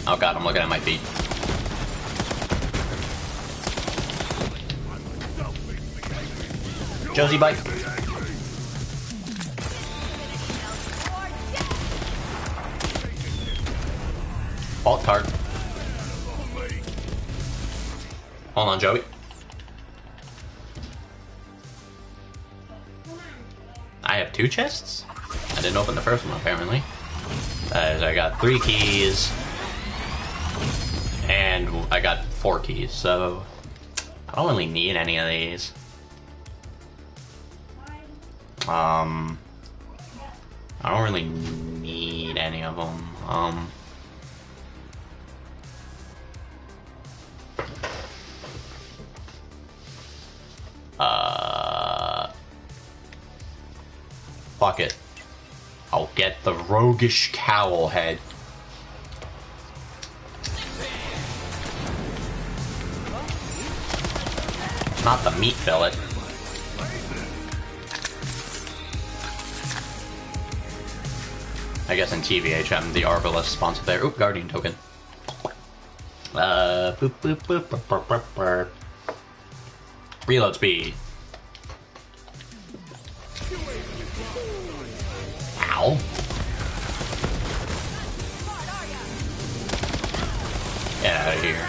Oh god, I'm looking at my feet. Josie bike. Vault card. Hold on, Joey. I have 2 chests? I didn't open the first one, apparently. I got 3 keys. And I got 4 keys, so... I don't really need any of these. I don't really need any of them. Fuck it. I'll get the roguish cowl head. Not the meat fillet. I guess in TVHM, the Arbalest spawns there. Oop, Guardian token. Boop, boop, boop, boop, boop, boop, boop. Reload speed. Ow. Get out of here.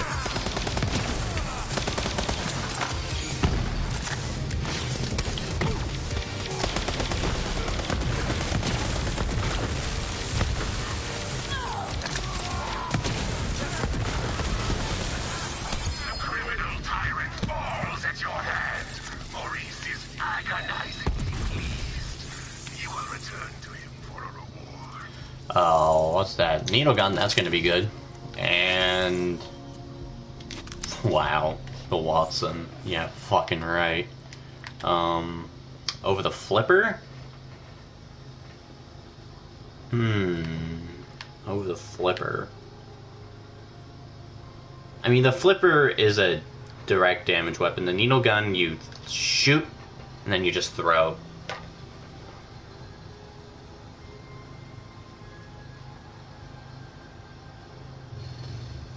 Oh, what's that? Needle gun, that's gonna be good. And... wow. The Watson. Yeah, fucking right. Over the flipper? Over the flipper. I mean, the flipper is a direct damage weapon. The needle gun, you shoot, and then you just throw.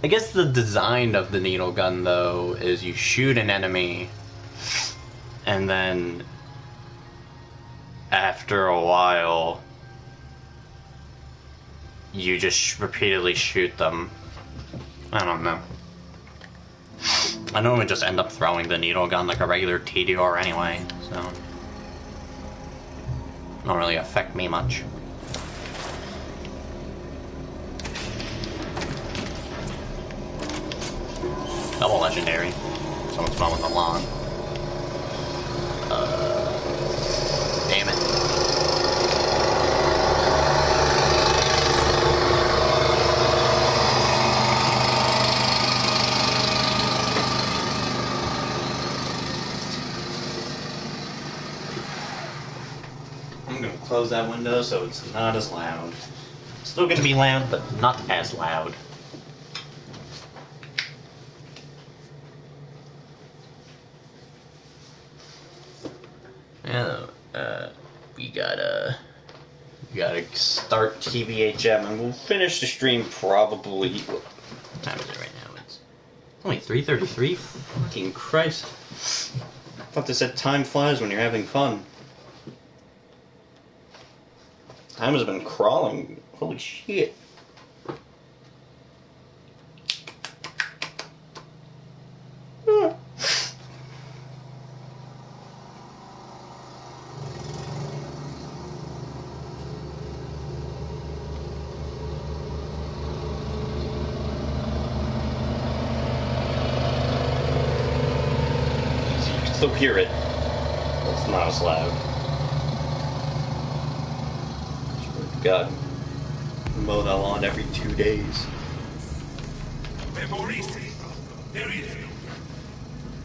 I guess the design of the needle gun, though, is you shoot an enemy, and then after a while, you just repeatedly shoot them. I don't know. I normally just end up throwing the needle gun like a regular TDR anyway, so it don't really affect me much. Double legendary. Someone's mowing the lawn. Damn it. I'm gonna close that window so it's not as loud. Still gonna be loud, but not as loud. We gotta start TVHM, and we'll finish the stream probably. What time is it right now? It's only 3:33. Fucking Christ! I thought they said time flies when you're having fun. Time has been crawling. Holy shit! Still hear it. It's not as loud. God, mow that lawn every 2 days. Memorisi, there is no God.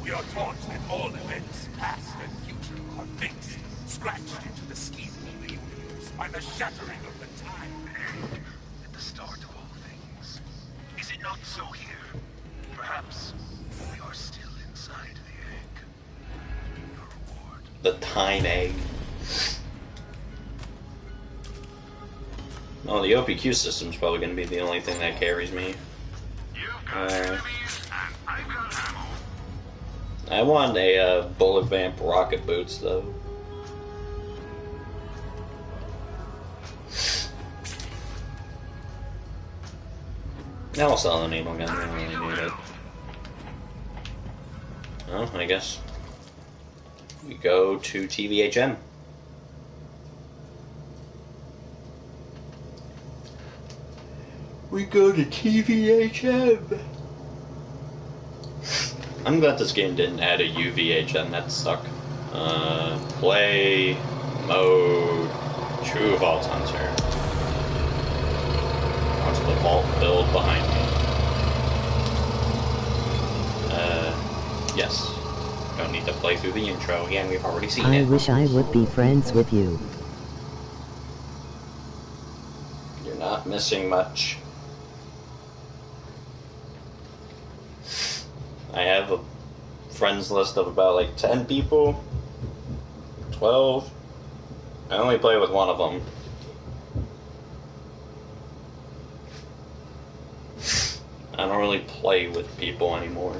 We are taught that all events, past and future, are fixed, scratched into the skin of the universe by the shattering of the time. At the start of all things. Is it not so here? Perhaps we are still inside the egg. The time egg. Oh, the OPQ system's probably going to be the only thing that carries me. I want a bullet vamp rocket boots, though. I'll sell the name again. I don't really need it. Oh, I guess we go to TVHM. We go to TVHM. I'm glad this game didn't add a UVHM. That sucked. Play mode. True Vault Hunter. Watch the vault build behind me. Yes. Don't need to play through the intro again. We've already seen it. I wish I would be friends with you. You're not missing much. I have a friends list of about like 10 people. 12. I only play with one of them. I don't really play with people anymore.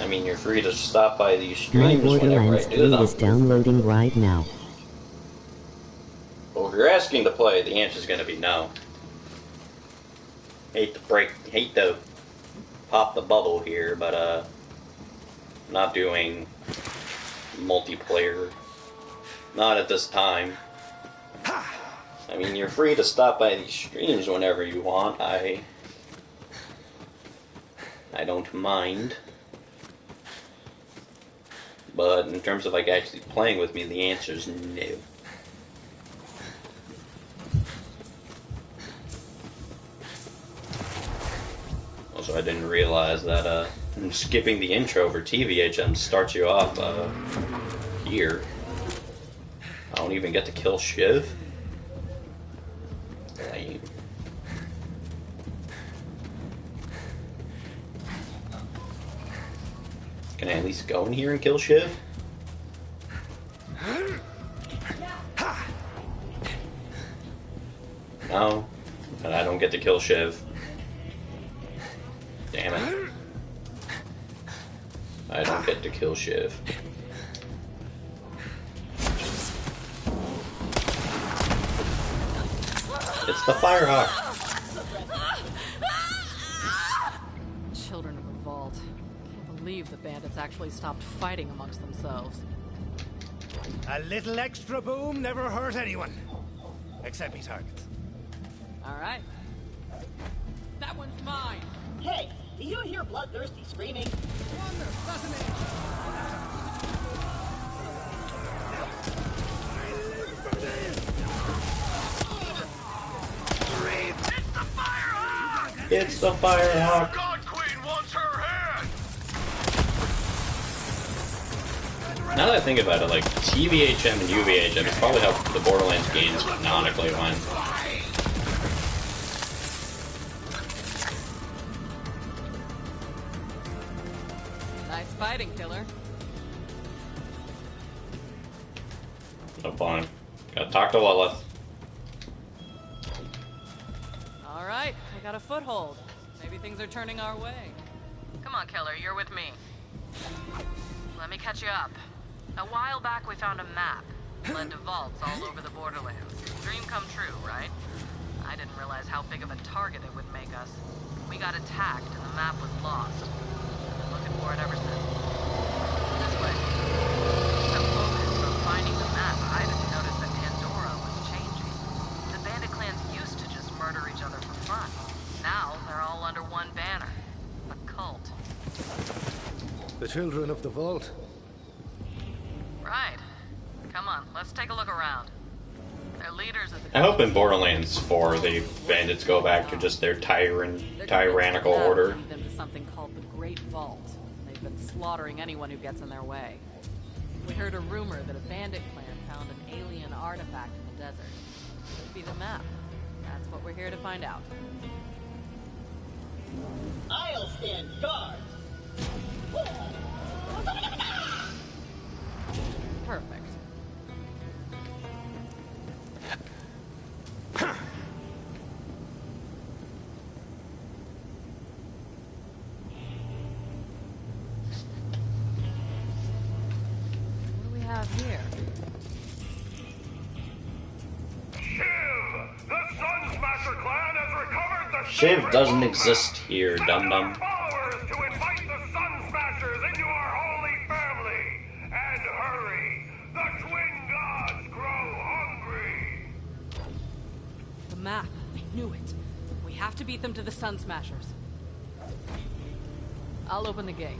I mean, you're free to stop by these My streams whenever I Borderlands do 3 them. is downloading right now. Well, if you're asking to play, the answer's gonna be no. Hate to pop the bubble here, but I'm not doing multiplayer. Not at this time. I mean, you're free to stop by these streams whenever you want. I don't mind. But in terms of like actually playing with me, the answer is no. Also, I didn't realize that skipping the intro for TVHM starts you off here. I don't even get to kill Shiv. Lame. Can I at least go in here and kill Shiv? No. And I don't get to kill Shiv. Damn it. I don't get to kill Shiv. It's the Firehawk. Children of the Vault. Can't believe the bandits actually stopped fighting amongst themselves. A little extra boom never hurt anyone. Except me targets. Alright. That one's mine! Hey, do you hear bloodthirsty screaming? It's the Firehawk. God Queen wants her head. Now that I think about it, like TVHM and UVHM is probably how the Borderlands games canonically went. Nice fighting, killer. No fun. Gotta talk to Lilith. Alright, I got a foothold. Maybe things are turning our way. Come on, killer, you're with me. Let me catch you up. A while back we found a map. Led to vaults all over the Borderlands. Dream come true, right? I didn't realize how big of a target it would make us. We got attacked and the map was lost. I've been looking for it ever since. This way. So focused on finding the map, I didn't notice that Pandora was changing. The bandit clans used to just murder each other for fun. Now they're all under one banner. A cult. The children of the vault. Right. Come on, let's take a look around. Their leaders are the I hope in Borderlands 4 the bandits go back to just their tyrannical order. Lead them to something called the Great Vault. They've been slaughtering anyone who gets in their way. We heard a rumor that a bandit clan found an alien artifact in the desert. Could be the map. That's what we're here to find out. I'll stand guard. Perfect. have here? The Sun Smasher clan has recovered the Shiv doesn't exist here, dum-dum. followers to invite the Sun Smashers into our holy family. And hurry, the twin gods grow hungry. The map. I knew it. We have to beat them to the Sun Smashers. I'll open the gate.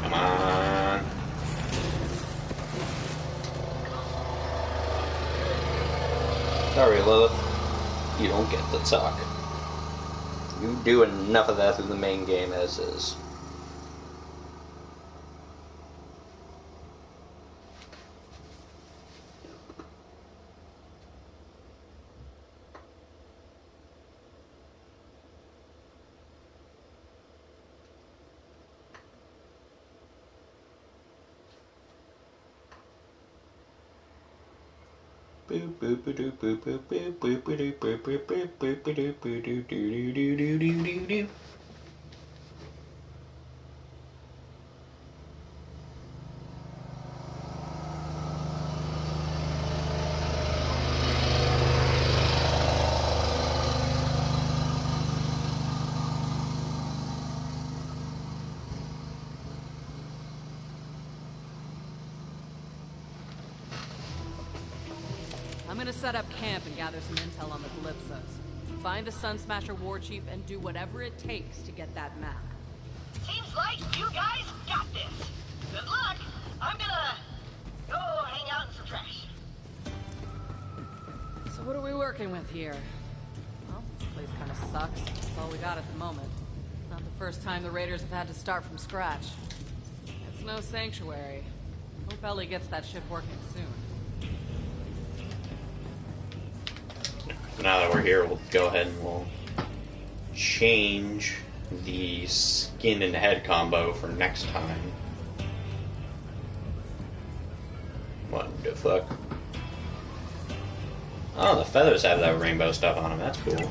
Come on. Sorry, Lilith. You don't get to talk. You do enough of that through the main game as is. I'm gonna set up camp and gather some intel on the Calypsos. Find the Sun Smasher war chief and do whatever it takes to get that map. Seems like you guys got this. Good luck. I'm gonna go hang out in some trash. So what are we working with here? Well, this place kind of sucks. That's all we got at the moment. Not the first time the Raiders have had to start from scratch. It's no sanctuary. Hope Ellie gets that ship working soon. Now that we're here, we'll go ahead and we'll change the skin and head combo for next time. What the fuck? Oh, the feathers have that rainbow stuff on them. That's cool.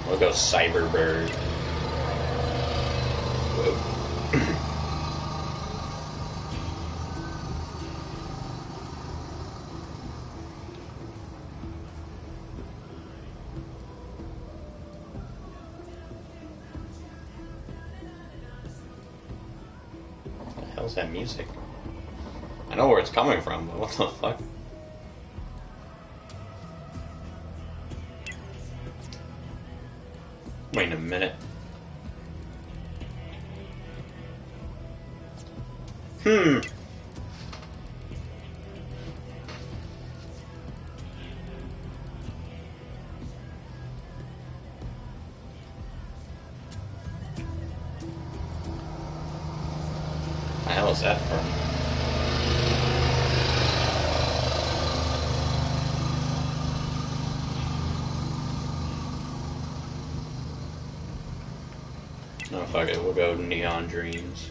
We'll go Cyberbird. Whoa. How's that music? I know where it's coming from, but what the fuck? Wait a minute. The hell is that from? No, fuck it, we'll go Neon Dreams.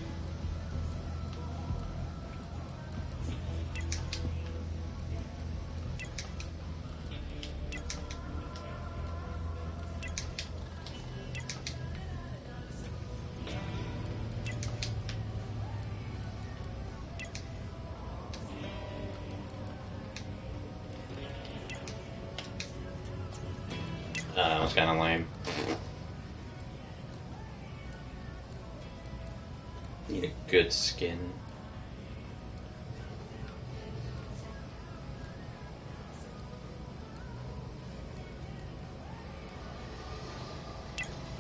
That was kind of lame. Need a good skin.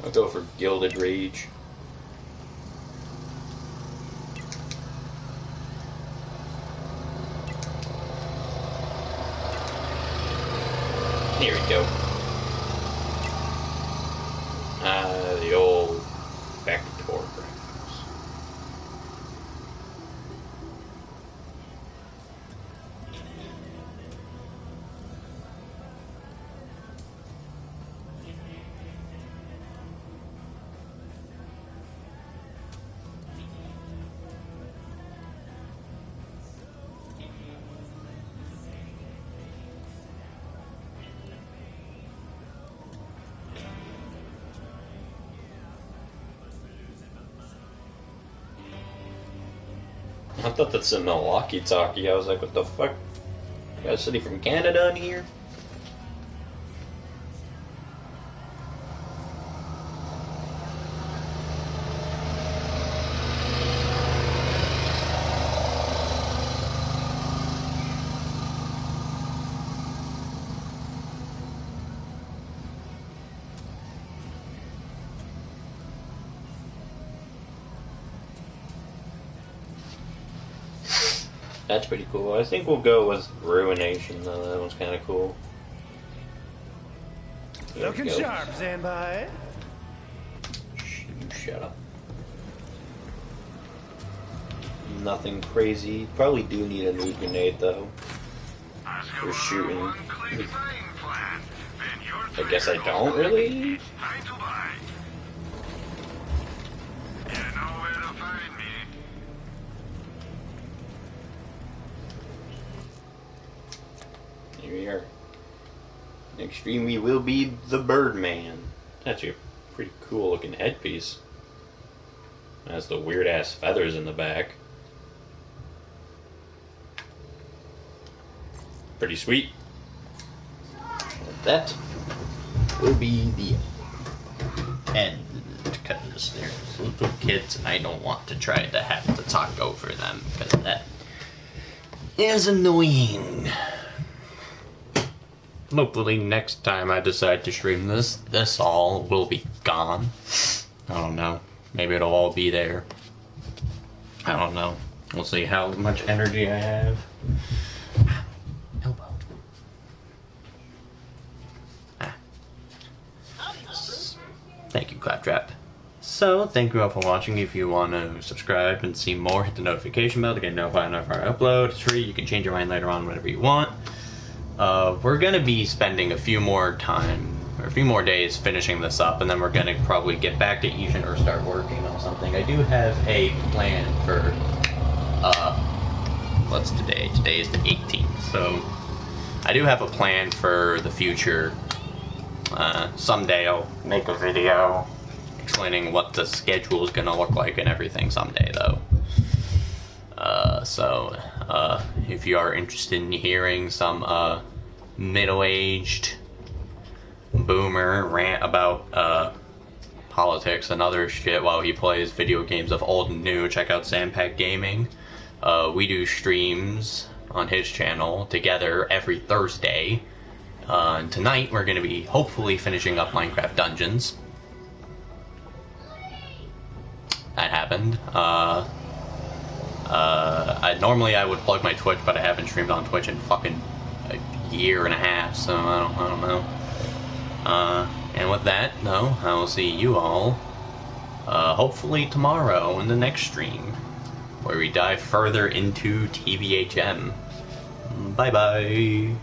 I'll go for Gilded Rage. Here we go. The old Vector graphics. I thought that's a Milwaukee talkie. I was like, what the fuck? You got a city from Canada in here? That's pretty cool. I think we'll go with Ruination, though. That one's kind of cool. There Looking sharp, Zanbai. You shut up. Nothing crazy. Probably do need a new grenade, though. For shooting. I guess I don't really? Here we are. Next stream we will be the Birdman. That's a pretty cool looking headpiece. Has the weird ass feathers in the back. Pretty sweet. That will be the end, because there's little kids and I don't want to try to have to talk over them, because that is annoying. Hopefully next time I decide to stream this all will be gone. I don't know. Maybe it'll all be there. I don't know. We'll see how much energy I have. Elbow. Thank you, Claptrap. So, thank you all for watching. If you want to subscribe and see more, hit the notification bell to get notified whenever I upload. It's free. You can change your mind later on whenever you want. We're going to be spending a few more days finishing this up, and then we're going to probably get back to Asian or start working on something. I do have a plan for, what's today? Today is the 18th, so I do have a plan for the future. Someday I'll make a video explaining what the schedule is going to look like and everything someday, though. If you are interested in hearing some middle-aged boomer rant about politics and other shit while he plays video games of old and new, check out Sandpack Gaming. We do streams on his channel together every Thursday. And tonight we're going to be hopefully finishing up Minecraft Dungeons. That happened. Normally I would plug my Twitch, but I haven't streamed on Twitch in fucking a year and a half, so I don't know. And with that, though, I will see you all, hopefully tomorrow in the next stream, where we dive further into TVHM. Bye-bye.